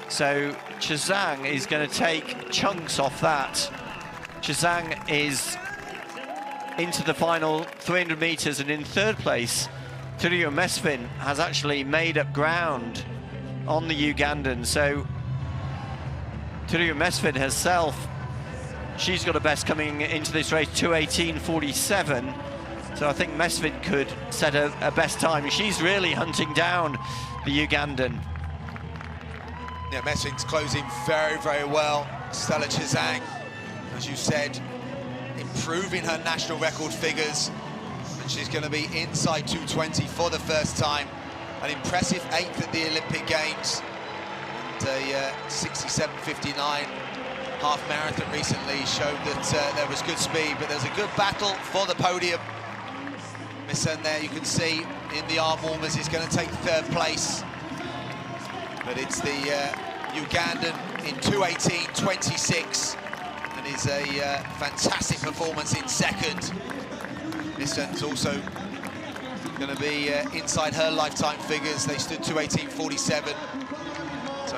So Chesang is going to take chunks off that. Chesang is into the final 300 meters, and in third place, Tiruye Mesfin has actually made up ground on the Ugandan. So Tiruye Mesfin herself, she's got a best coming into this race, 2:18.47. So I think Mesfin could set a best time. She's really hunting down the Ugandan. Yeah, Mesfin's closing very, very well. Stella Chesang, as you said, improving her national record figures. And she's going to be inside 2:20 for the first time. An impressive 8th at the Olympic Games. And a 67.59 half marathon recently showed that there was good speed, but there's a good battle for the podium. Mesfin there, you can see in the arm warmers, is going to take third place. But it's the Ugandan in 2:18.26, and is a fantastic performance in second. Mesfin's also going to be inside her lifetime figures. They stood 2:18.47. So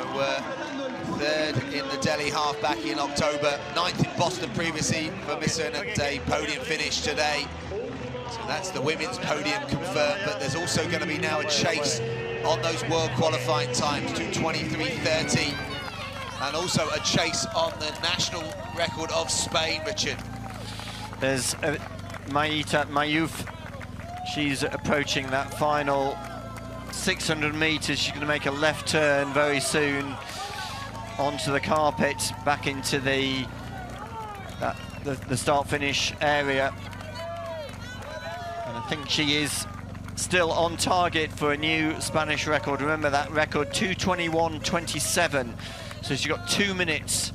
third in the Delhi half back in October, 9th in Boston previously for Mesfin, and a podium finish today. So that's the women's podium confirmed, but there's also going to be now a chase on those world qualifying times, 2:23.30, and also a chase on the national record of Spain, Richard. There's Megertu Alemu. She's approaching that final 600 meters. She's going to make a left turn very soon onto the carpet, back into the start-finish area. And I think she is still on target for a new Spanish record. Remember that record, 2:21.27. So she's got 2 minutes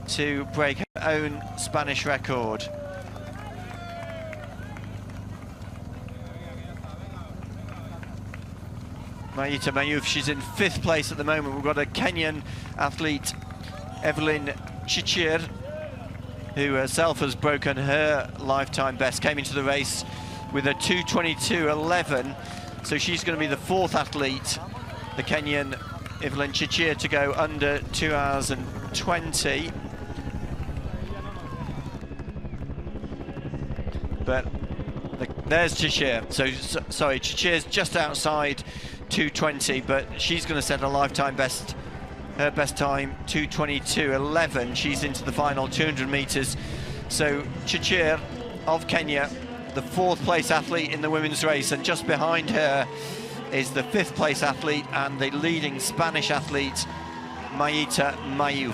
to break her own Spanish record. Megertu Alemu, she's in 5th place at the moment. We've got a Kenyan athlete, Evelyn Chichir, who herself has broken her lifetime best, came into the race with a 2:22.11. So she's going to be the 4th athlete, the Kenyan Evelyn Chichir, to go under 2 hours and 20. But there's Chichir. Sorry, Chichir's just outside 2:20, but she's going to set a lifetime best. Her best time, 2:22.11. She's into the final 200 meters. So Chichir of Kenya, the 4th place athlete in the women's race, and just behind her is the 5th place athlete and the leading Spanish athlete, Megertu Alemu.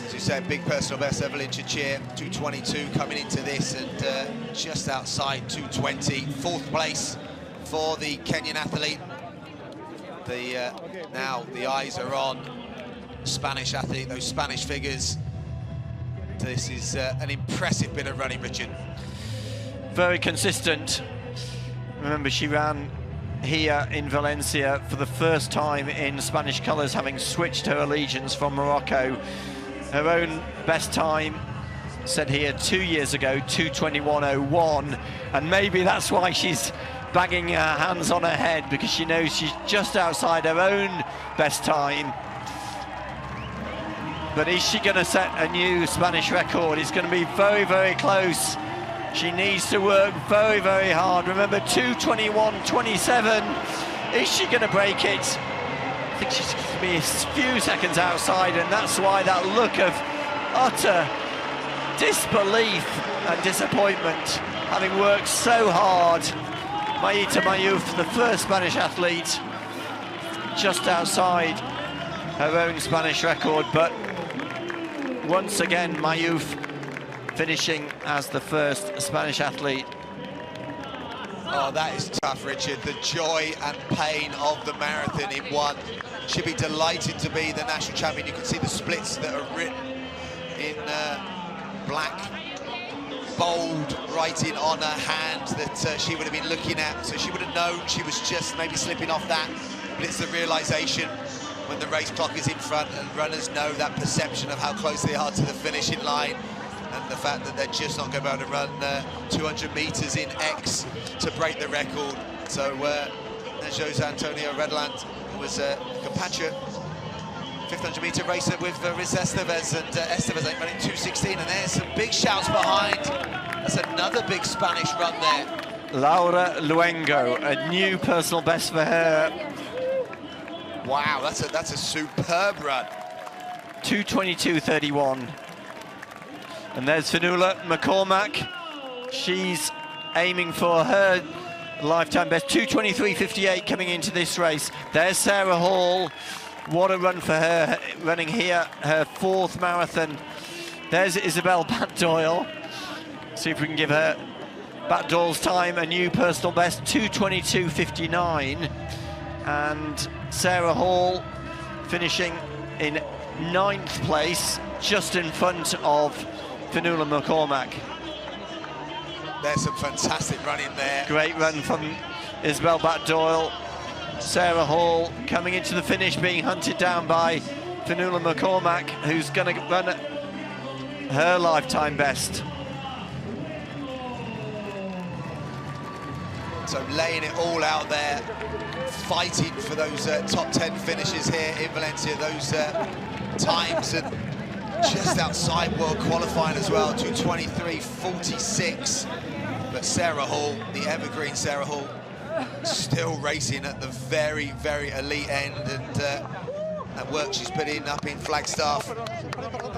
As you said, big personal best, Evelyn Chichir, 2:22 coming into this, and just outside 2:20. 4th place for the Kenyan athlete. Now the eyes are on Spanish athlete, those Spanish figures. This is an impressive bit of running, Richard. Very consistent. Remember, she ran here in Valencia for the first time in Spanish colours, having switched her allegiance from Morocco. Her own best time set here 2 years ago, 2:21.01, and maybe that's why she's banging her hands on her head, because she knows she's just outside her own best time. But is she going to set a new Spanish record? It's going to be very, very close. She needs to work very, very hard. Remember, 2:21.27. Is she going to break it? I think she's going to be a few seconds outside, and that's why that look of utter disbelief and disappointment, having worked so hard. Megertu Alemu, the 1st Spanish athlete, just outside her own Spanish record, but once again, Alemu finishing as the 1st Spanish athlete. Oh, that is tough, Richard. The joy and pain of the marathon in one. She'll be delighted to be the national champion. You can see the splits that are written in black, bold writing on her hand that she would have been looking at. So she would have known she was just maybe slipping off that. But it's the realization when the race clock is in front and runners know that perception of how close they are to the finishing line, and the fact that they're just not going to be able to run 200 meters in X to break the record. So there's Jose Antonio Redland, who was a compatriot 500 meter racer with Riz Estevez, and Estevez ain't running 2:16, and there's some big shouts behind. That's another big Spanish run there. Laura Luengo, a new personal best for her. Wow, that's a superb run. 2:22.31. And there's Fionnuala McCormack. She's aiming for her lifetime best, 2:23.58 coming into this race. There's Sarah Hall. What a run for her, running here, her 4th marathon. There's Isabel Bat-Doyle. See if we can give her Bat-Doyle's time a new personal best, 2:22.59. And Sarah Hall finishing in 9th place, just in front of Fionnuala McCormack. There's some fantastic running there. Great run from Isabel Bat-Doyle. Sarah Hall coming into the finish, being hunted down by Fionnuala McCormack, who's going to run her lifetime best. So laying it all out there, fighting for those top 10 finishes here in Valencia, those times, and just outside world qualifying as well, 2:23.46. But Sarah Hall, the evergreen Sarah Hall, still racing at the very, very elite end, and that work she's put in up in Flagstaff. And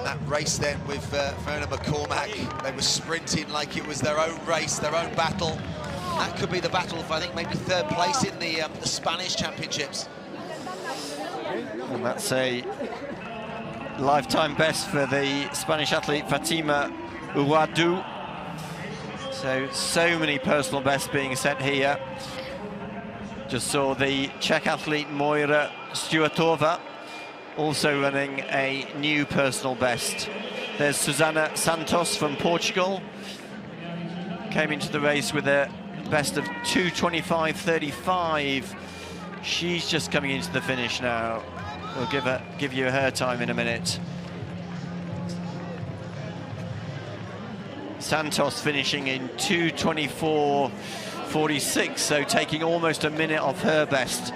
that race then with Fionnuala McCormack, they were sprinting like it was their own race, their own battle. That could be the battle for, I think, maybe 3rd place in the Spanish Championships. And that's a lifetime best for the Spanish athlete Fatima Uwadu. So many personal bests being set here. Just saw the Czech athlete Moira Stuartova also running a new personal best. There's Susana Santos from Portugal. Came into the race with a best of 2:25.35. She's just coming into the finish now. We'll give you her time in a minute. Santos finishing in 2:24.46, so taking almost a minute off her best.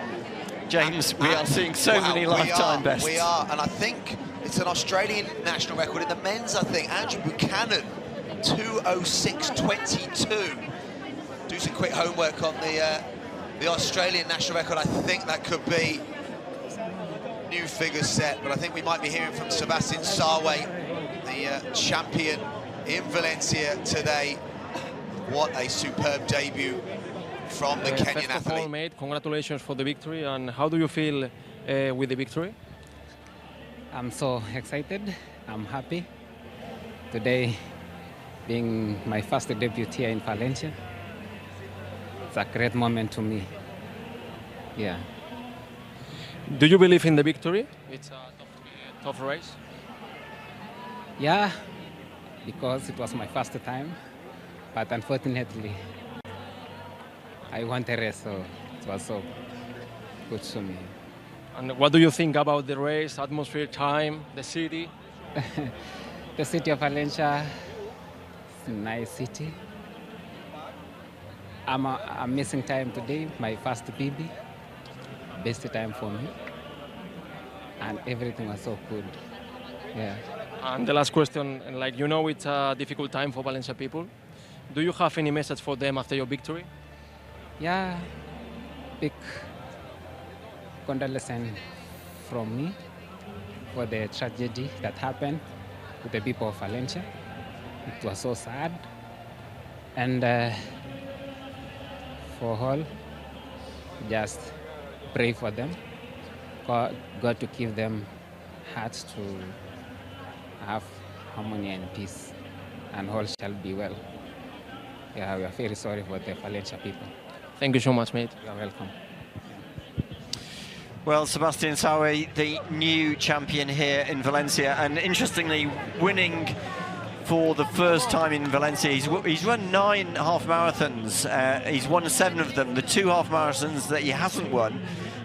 James, we are seeing so many lifetime bests. We are, and I think it's an Australian national record. In the men's, I think, Andrew Buchanan, 2:06.22. Do some quick homework on the Australian national record. I think that could be new figures set, but I think we might be hearing from Sebastian Sawe, the champion in Valencia today. What a superb debut from the Kenyan First of all, athlete. mate, congratulations for the victory. And how do you feel with the victory? I'm so excited. I'm happy. Today being my first debut here in Valencia. It's a great moment to me. Yeah. Do you believe in the victory? It's a tough race. Yeah, because it was my first time, but unfortunately, I won the race, so it was so good to me. And what do you think about the race, atmosphere, time, the city? The city of Valencia is a nice city. I'm missing time today, my first PB, best time for me, and everything was so good. Yeah. And the last question, like you know, it's a difficult time for Valencia people. Do you have any message for them after your victory? Yeah, big condolence from me for the tragedy that happened to the people of Valencia. It was so sad, and for all, just pray for them. God to give them hearts to have harmony and peace, and all shall be well. Yeah, we are very sorry for the Valencia people. Thank you so much, mate. You are welcome. Well, Sebastian Sawe, the new champion here in Valencia, and interestingly winning for the first time in Valencia. He's run 9 half marathons. He's won 7 of them. The 2 half marathons that he hasn't won,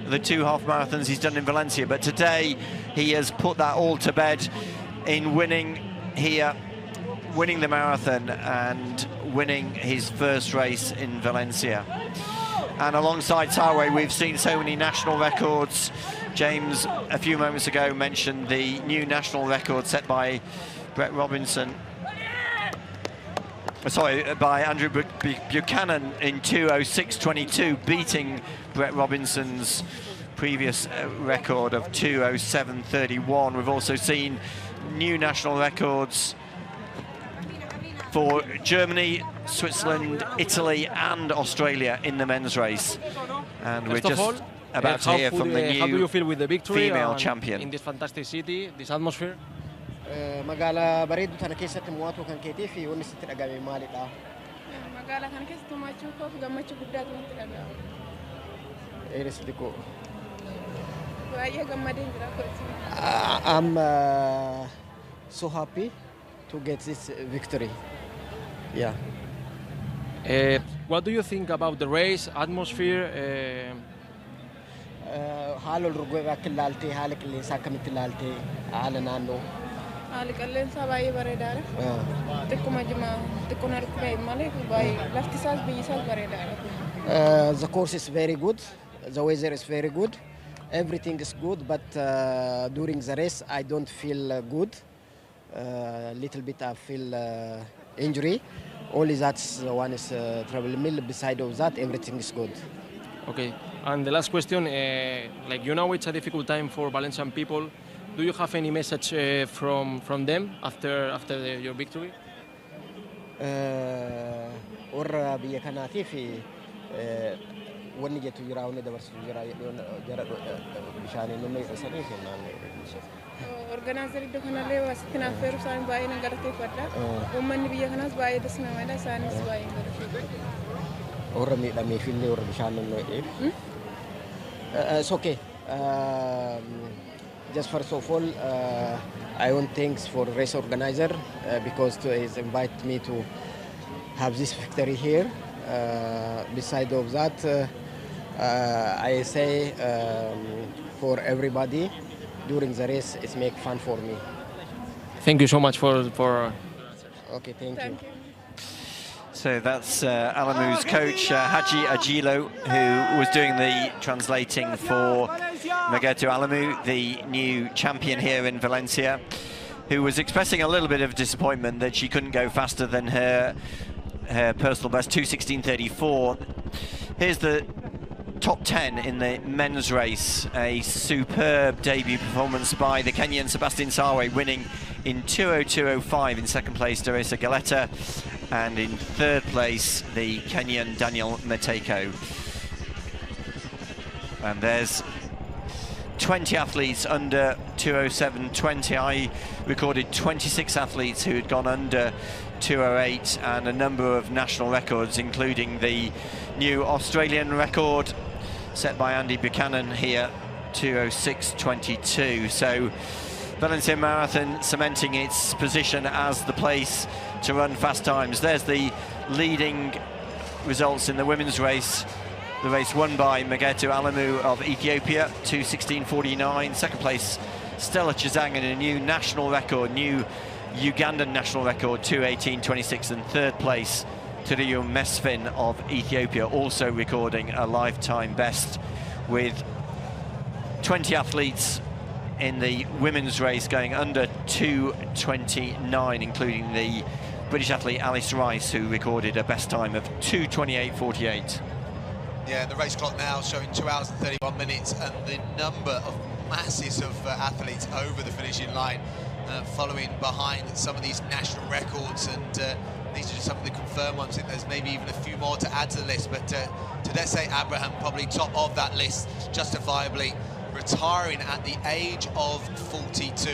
the 2 half marathons he's done in Valencia. But today he has put that all to bed in winning here, winning the marathon and winning his first race in Valencia. And alongside Sawe, we've seen so many national records. James, a few moments ago, mentioned the new national record set by Brett Robinson. Sorry, by Andrew Buchanan in 2:06.22, beating Brett Robinson's previous record of 2:07.31. We've also seen new national records for Germany, Switzerland, Italy and Australia in the men's race. And we're just about to hear from the new how do you feel with the victory female champion in this fantastic city, this atmosphere? Magala bareedu tana keessatti mo'atu kan keetii fi wanni sitti dhagame maalidha? Magala kana keessatti mo'achuu koof gammachuu guddaatu natti dhaga'ama. Eres diko. Baay'ee gammadeen jira kooti. I'm so happy to get this victory. Yeah. What do you think about the race, atmosphere? Haala urgoo akka ilaaltee haala qilleensaa akkamitti ilaaltee haala naannoo? Haali qilleensaa baay'ee bareedaadha. Xiqquma jimaa xiqqoon harkee malee baay'ee lafti isaas biyyi isaas bareedaadha. The course is very good. The weather is very good. Everything is good, but during the race I don't feel good. Little bit I feel injury. Only that's one is trouble mill. Beside of that, everything is good. Okay. And the last question, like you know, it's a difficult time for Valencian people. Do you have any message from them after your victory? Orra biyya kanaatiif wanni jettu jira wanni dabarsu jira jara bishaanii numee sanii kennaan. Organizer iddoo kanallee wasitti naaf feeru isaan baay'ee nan galateeffadha. Uummanni biyya kanaas baay'ee dasnamadha, isaanis baay'ee galateeffadha. Orra miidhameefillee orra bishaan numee it's okay. Just first of all, I want thanks for race organizer because he's invited me to have this victory here. Beside of that, I say for everybody during the race, it's make fun for me. Thank you so much for. Okay, thank you. So that's Alemu's coach, Haji Ajilo, who was doing the translating for Megertu Alemu, the new champion here in Valencia, who was expressing a little bit of disappointment that she couldn't go faster than her personal best, 2:16.34. Here's the top 10 in the men's race. A superb debut performance by the Kenyan Sebastian Sawe, winning in 2:02.05. In second place, Deresa Geleta, and in third place, the Kenyan Daniel Mateiko. And there's 20 athletes under 2:07.20. I recorded 26 athletes who had gone under 2:08, and a number of national records, including the new Australian record set by Andy Buchanan here, 2:06.22. So Valencia Marathon cementing its position as the place to run fast times. There's the leading results in the women's race. The race won by Megertu Alemu of Ethiopia, 2:16.49. Second place, Stella Chesang, and a new national record, new Ugandan national record, 2:18.26. And third place, Tiruye Mesfin of Ethiopia, also recording a lifetime best, with 20 athletes in the women's race going under 2:29, including the British athlete Alice Rice, who recorded a best time of 2:28.48. Yeah, the race clock now showing 2 hours and 31 minutes, and the number of masses of athletes over the finishing line following behind some of these national records, and these are just some of the confirmed ones. I think there's maybe even a few more to add to the list, but Tadesse Abraham probably top of that list, justifiably retiring at the age of 42.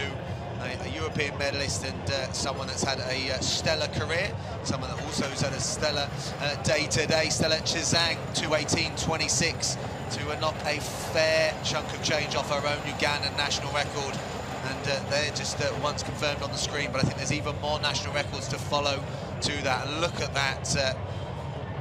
A European medalist, and someone that's had a stellar career, someone that also has had a stellar day today. Stella Chesang, 2:18.26, to knock a fair chunk of change off her own Ugandan national record. and they're just ones confirmed on the screen, but I think there's even more national records to follow to that. And look at that,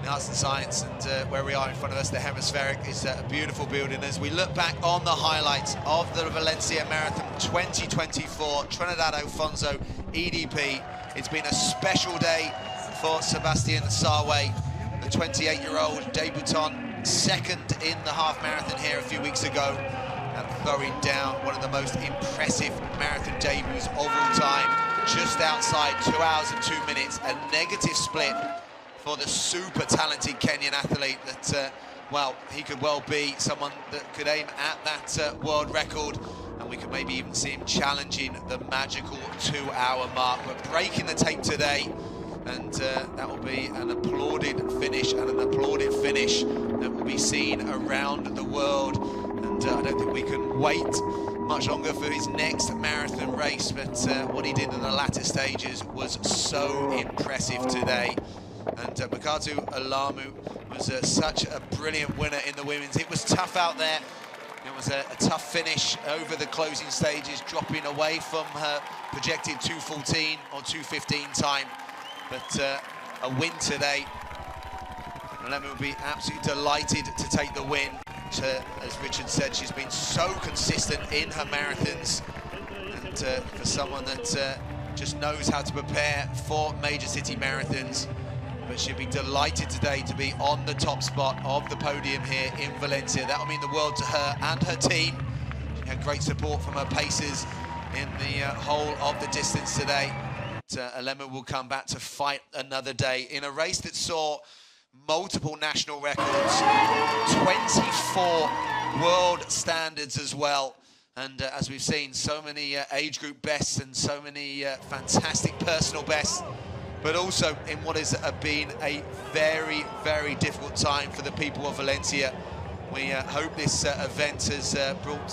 the Arts and Science, and where we are in front of us, the hemispheric, is a beautiful building. As we look back on the highlights of the Valencia Marathon 2024, Trinidad Alfonso EDP, it's been a special day for Sebastian Sawe, the 28-year-old debutant, second in the half marathon here a few weeks ago, and throwing down one of the most impressive marathon debuts of all time, just outside 2 hours and 2 minutes, a negative split for the super talented Kenyan athlete that, well, he could well be someone that could aim at that world record, and we could maybe even see him challenging the magical 2-hour mark. We're breaking the tape today, and that will be an applauded finish, and an applauded finish that will be seen around the world. And I don't think we can wait much longer for his next marathon race, but what he did in the latter stages was so impressive today. And Megertu Alemu was such a brilliant winner in the women's. It was tough out there. It was a tough finish over the closing stages, dropping away from her projected 2:14 or 2:15 time. But a win today. Alemu will be absolutely delighted to take the win. As Richard said, she's been so consistent in her marathons, and for someone that just knows how to prepare for major city marathons. But she'll be delighted today to be on the top spot of the podium here in Valencia. That will mean the world to her and her team. She had great support from her pacers in the whole of the distance today. Alemu will come back to fight another day in a race that saw multiple national records, 24 world standards as well. And as we've seen, so many age group bests and so many fantastic personal bests, but also in what has been a very, very difficult time for the people of Valencia. We hope this event has brought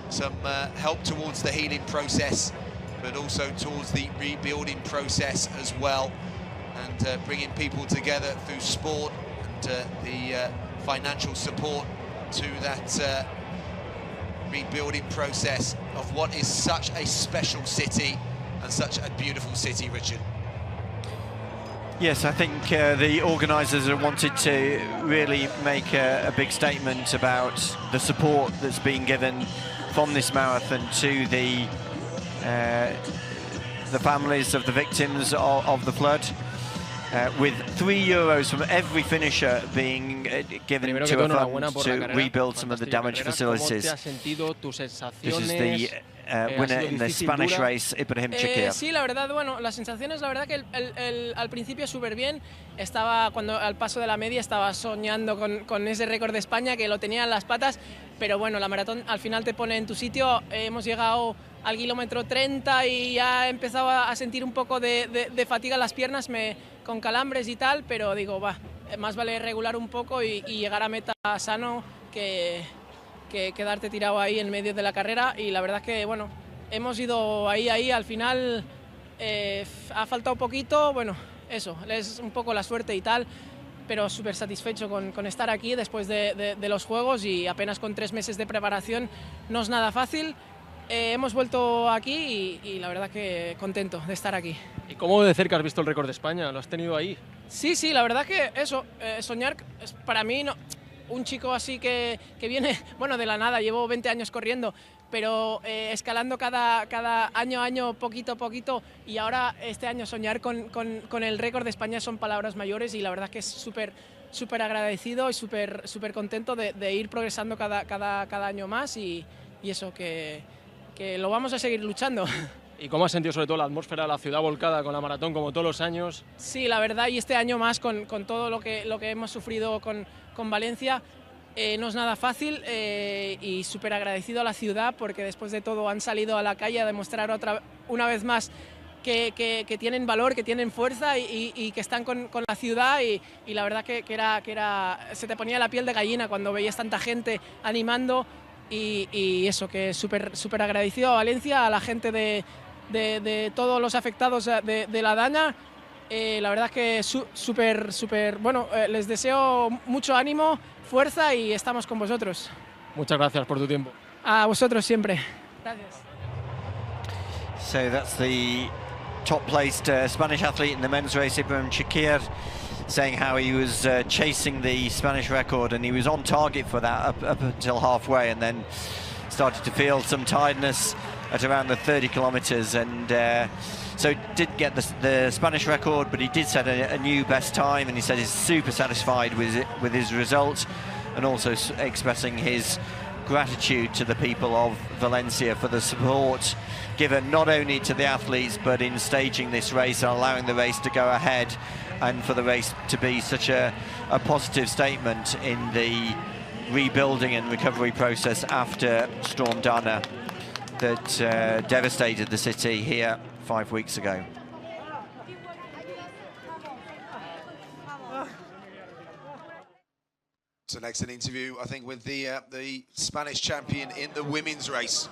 some help towards the healing process, but also towards the rebuilding process as well, and bringing people together through sport and the financial support to that rebuilding process of what is such a special city and such a beautiful city, Richard. Yes, I think the organisers have wanted to really make a big statement about the support that's been given from this marathon to the families of the victims of the flood, with €3 from every finisher being given to a fund to rebuild some of the damaged facilities. This is the winner in the Spanish race, Ibrahim Chakir. Sí, la verdad, bueno, las sensaciones, la verdad que al principio súper bien. Estaba, cuando al paso de la media, estaba soñando con ese récord de España, que lo tenía en las patas, pero bueno, la maratón al final te pone en tu sitio. Hemos llegado al kilómetro 30 y ya empezaba a sentir un poco de fatiga en las piernas, con calambres y tal, pero digo, va, más vale regular un poco y llegar a meta sano que quedarte tirado ahí en medio de la carrera. Y la verdad es que, bueno, hemos ido ahí, al final ha faltado poquito, bueno, eso, es un poco la suerte y tal, pero súper satisfecho con estar aquí después de los Juegos, y apenas con 3 meses de preparación no es nada fácil. Hemos vuelto aquí y la verdad que contento de estar aquí. ¿Y cómo de cerca has visto el récord de España? ¿Lo has tenido ahí? Sí, la verdad que eso, soñar, para mí, no, un chico así que viene, bueno, de la nada, llevo 20 años corriendo, pero escalando cada año, poquito a poquito, y ahora este año soñar con el récord de España son palabras mayores, y la verdad que es súper agradecido y súper contento de ir progresando cada año más, y eso, que lo vamos a seguir luchando. ¿Y cómo has sentido sobre todo la atmósfera de la ciudad volcada con la maratón, como todos los años? Sí, la verdad, y este año más con todo lo que hemos sufrido con Valencia, no es nada fácil, y súper agradecido a la ciudad, porque después de todo han salido a la calle a demostrar una vez más que tienen valor, que tienen fuerza, y que están con la ciudad, y la verdad que se te ponía la piel de gallina cuando veías tanta gente animando. Y eso, que súper agradecido a Valencia, a la gente de todos los afectados de la daña. La verdad que súper, bueno, les deseo mucho ánimo, fuerza, y estamos con vosotros. Muchas gracias por tu tiempo. A vosotros siempre. Gracias. So that's the top-placed Spanish athlete in the men's race, Ibrahim Chakir, saying how he was chasing the Spanish record, and he was on target for that up until halfway, and then started to feel some tiredness at around the 30 kilometers, and so didn't get the Spanish record, but he did set a new best time, and he said he's super satisfied with his result, and also expressing his gratitude to the people of Valencia for the support given not only to the athletes but in staging this race and allowing the race to go ahead, and for the race to be such a positive statement in the rebuilding and recovery process after Storm Dana that devastated the city here 5 weeks ago. So next an interview, I think, with the Spanish champion in the women's race.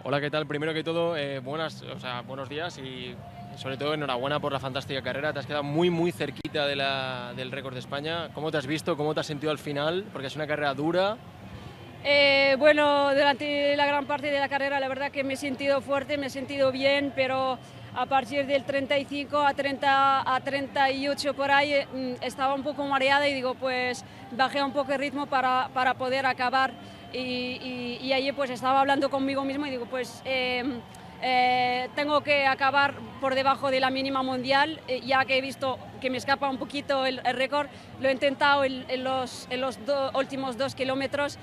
Hola, ¿qué tal? Primero que todo, buenos días y sobre todo enhorabuena por la fantástica carrera. Te has quedado muy cerquita del récord de España. ¿Cómo te has visto? ¿Cómo te has sentido al final? Porque es una carrera dura. Bueno, durante la gran parte de la carrera la verdad que me he sentido fuerte, me he sentido bien, pero a partir del 35 a 38 por ahí estaba un poco mareada y digo, pues bajé un poco el ritmo para poder acabar. Y allí pues estaba hablando conmigo mismo y digo, pues tengo que acabar por debajo de la mínima mundial, ya que he visto que me escapa un poquito el récord. Lo he intentado en los últimos 2 kilómetros,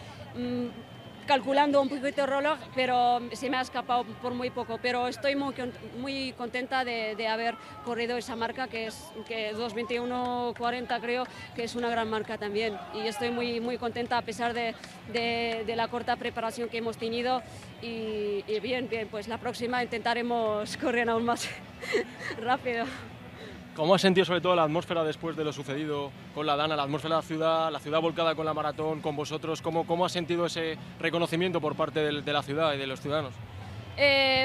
calculando un poquito el reloj, pero se me ha escapado por muy poco. Pero estoy muy contenta de haber corrido esa marca, que es 2:21:40, creo que es una gran marca también. Y estoy muy contenta a pesar de la corta preparación que hemos tenido. Y bien, pues la próxima intentaremos correr aún más rápido. ¿Cómo has sentido sobre todo la atmósfera después de lo sucedido con la Dana, la atmósfera de la ciudad volcada con la maratón, con vosotros? ¿Cómo has sentido ese reconocimiento por parte de la ciudad y de los ciudadanos?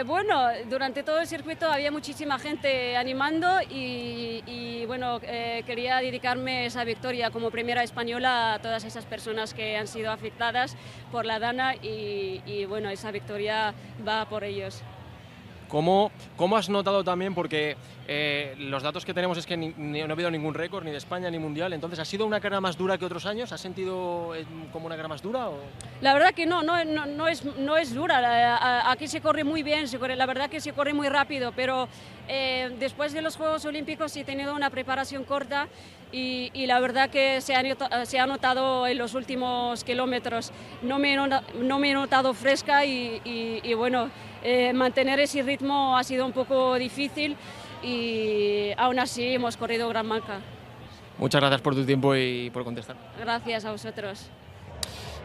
Bueno, durante todo el circuito había muchísima gente animando y bueno, quería dedicarme esa victoria como primera española a todas esas personas que han sido afectadas por la Dana y bueno, esa victoria va por ellos. ¿Cómo has notado también? Porque los datos que tenemos es que no ha habido ningún récord, ni de España ni mundial. Entonces, ¿ha sido una carrera más dura que otros años? ¿Has sentido como una carrera más dura? ¿O? La verdad que no es dura. Aquí se corre muy bien, la verdad que se corre muy rápido, pero después de los Juegos Olímpicos he tenido una preparación corta y la verdad que se ha notado en los últimos kilómetros. No me he notado fresca y bueno, mantener ese ritmo ha sido un poco difícil y aún así hemos corrido gran marca. Muchas gracias por tu tiempo y por contestar. Gracias a vosotros.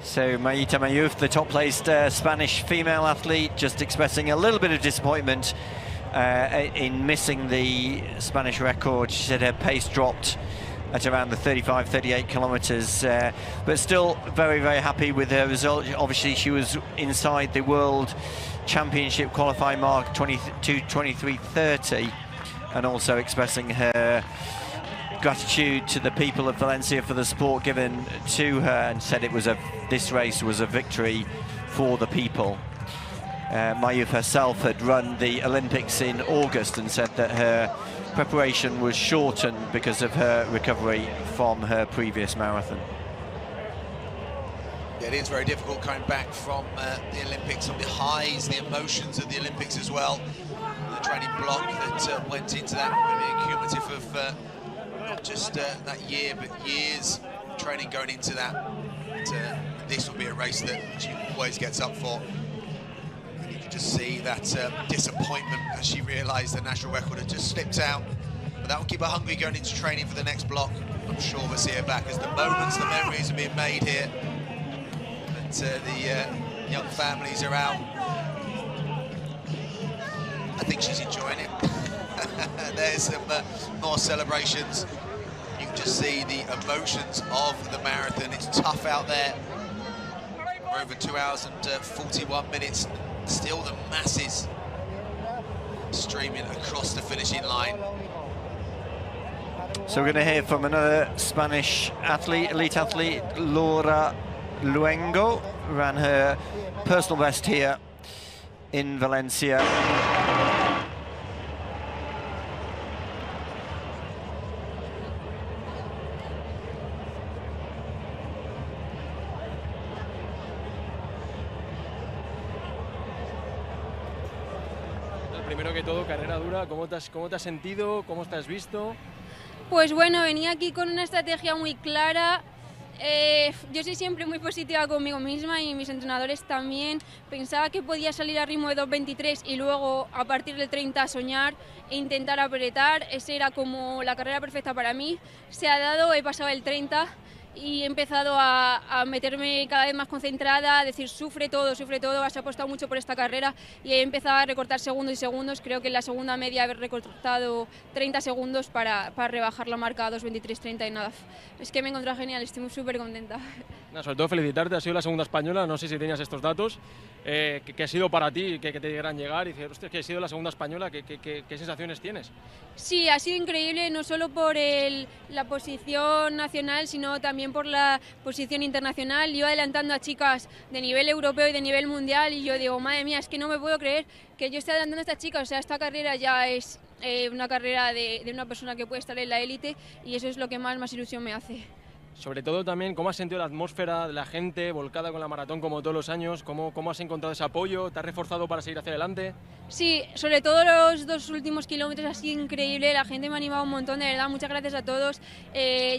So Mayita Mayuf, the top-placed Spanish female athlete, just expressing a little bit of disappointment in missing the Spanish record. She said her pace dropped at around the 38 kilometers, but still very happy with her result. Obviously she was inside the World Championship qualifying mark 22:23:30, and also expressing her gratitude to the people of Valencia for the support given to her, and said this race was a victory for the people. Mayuf herself had run the Olympics in August and said that her preparation was shortened because of her recovery from her previous marathon. Yeah, it is very difficult coming back from the Olympics, on the highs, the emotions of the Olympics as well. The training block that went into that, maybe a cumulative of not just that year, but years of training going into that. This will be a race that she always gets up for. And you can just see that disappointment as she realised the national record had just slipped out. But that will keep her hungry going into training for the next block. I'm sure we'll see her back as the moments, the memories are being made here. The young families are out. I think she's enjoying it. There's some more celebrations. You can just see the emotions of the marathon. It's tough out there. We're over 2 hours and 41 minutes. Still the masses streaming across the finishing line. So we're going to hear from another Spanish athlete, elite athlete, Laura Luengo ran her personal best here in Valencia. Primero que todo, carrera dura, ¿cómo te has sentido? ¿Cómo te has visto? Pues bueno, venía aquí con una estrategia muy clara. Yo soy siempre muy positiva conmigo misma y mis entrenadores también. Pensaba que podía salir a ritmo de 2.23 y luego a partir del 30 soñar e intentar apretar. Esa era como la carrera perfecta para mí. Se ha dado, he pasado el 30 y he empezado a meterme cada vez más concentrada, a decir sufre todo, has apostado mucho por esta carrera y he empezado a recortar segundos y segundos. Creo que en la segunda media he recortado 30 segundos para rebajar la marca a 2.23.30 y nada, es que me he encontrado genial, estoy súper contenta. Sobre todo felicitarte, has sido la segunda española, no sé si tenías estos datos, que ha sido para ti, que te llegaran llegar y decir, hostia, que he sido la segunda española, ¿qué sensaciones tienes? Sí, ha sido increíble, no solo por la posición nacional, sino también por la posición internacional. Yo adelantando a chicas de nivel europeo y de nivel mundial y yo digo, madre mía, es que no me puedo creer que yo esté adelantando a estas chicas, o sea, esta carrera ya es una carrera de una persona que puede estar en la élite y eso es lo que más ilusión me hace. Sobre todo también, ¿cómo has sentido la atmósfera de la gente volcada con la maratón como todos los años? ¿Cómo has encontrado ese apoyo? ¿Te has reforzado para seguir hacia adelante? Sí, sobre todo los 2 últimos kilómetros ha sido increíble, la gente me ha animado un montón, de verdad, muchas gracias a todos.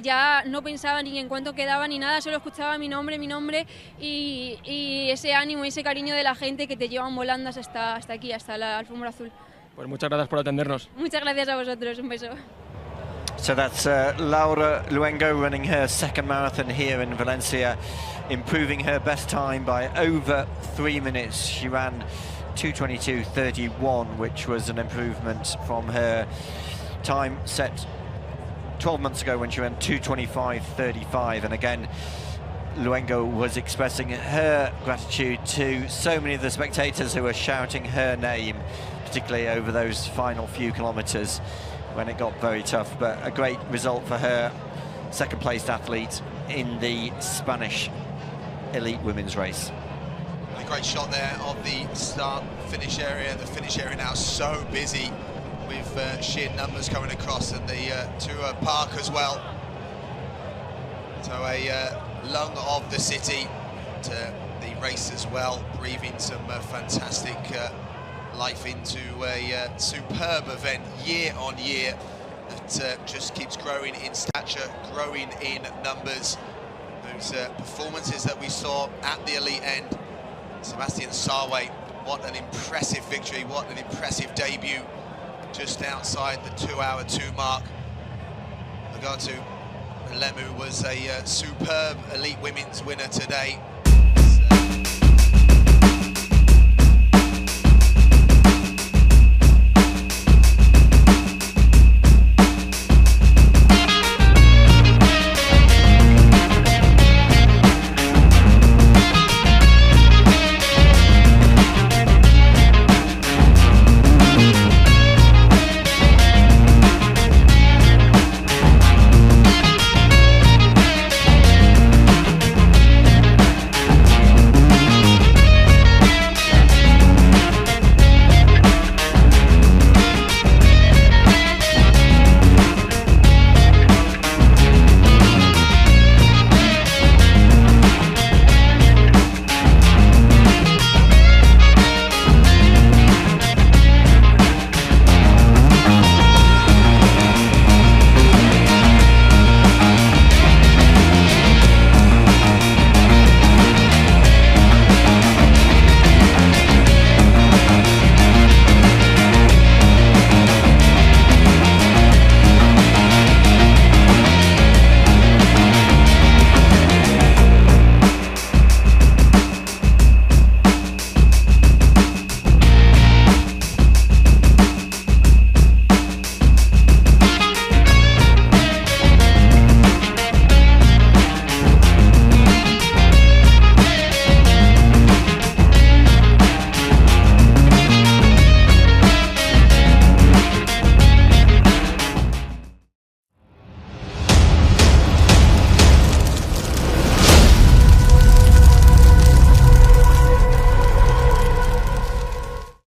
Ya no pensaba ni en cuánto quedaba ni nada, solo escuchaba mi nombre y ese ánimo y ese cariño de la gente que te llevan volando hasta aquí, hasta la alfombra azul. Pues muchas gracias por atendernos. Muchas gracias a vosotros, un beso. So that's Laura Luengo running her second marathon here in Valencia, improving her best time by over 3 minutes. She ran 2:22.31, which was an improvement from her time set 12 months ago when she ran 2:25.35. And again, Luengo was expressing her gratitude to so many of the spectators who were shouting her name, particularly over those final few kilometres when it got very tough. But a great result for her, second placed athlete in the Spanish elite women's race. A great shot there of the start-finish area. The finish area now so busy with sheer numbers coming across, and the Tiruye Park as well. So a lung of the city to the race as well, breathing some fantastic life into a superb event year on year that just keeps growing in stature, growing in numbers. Those performances that we saw at the elite end. Sebastian Sawe, what an impressive victory, what an impressive debut, just outside the 2-hour 2 mark. Megertu Alemu was a superb elite women's winner today.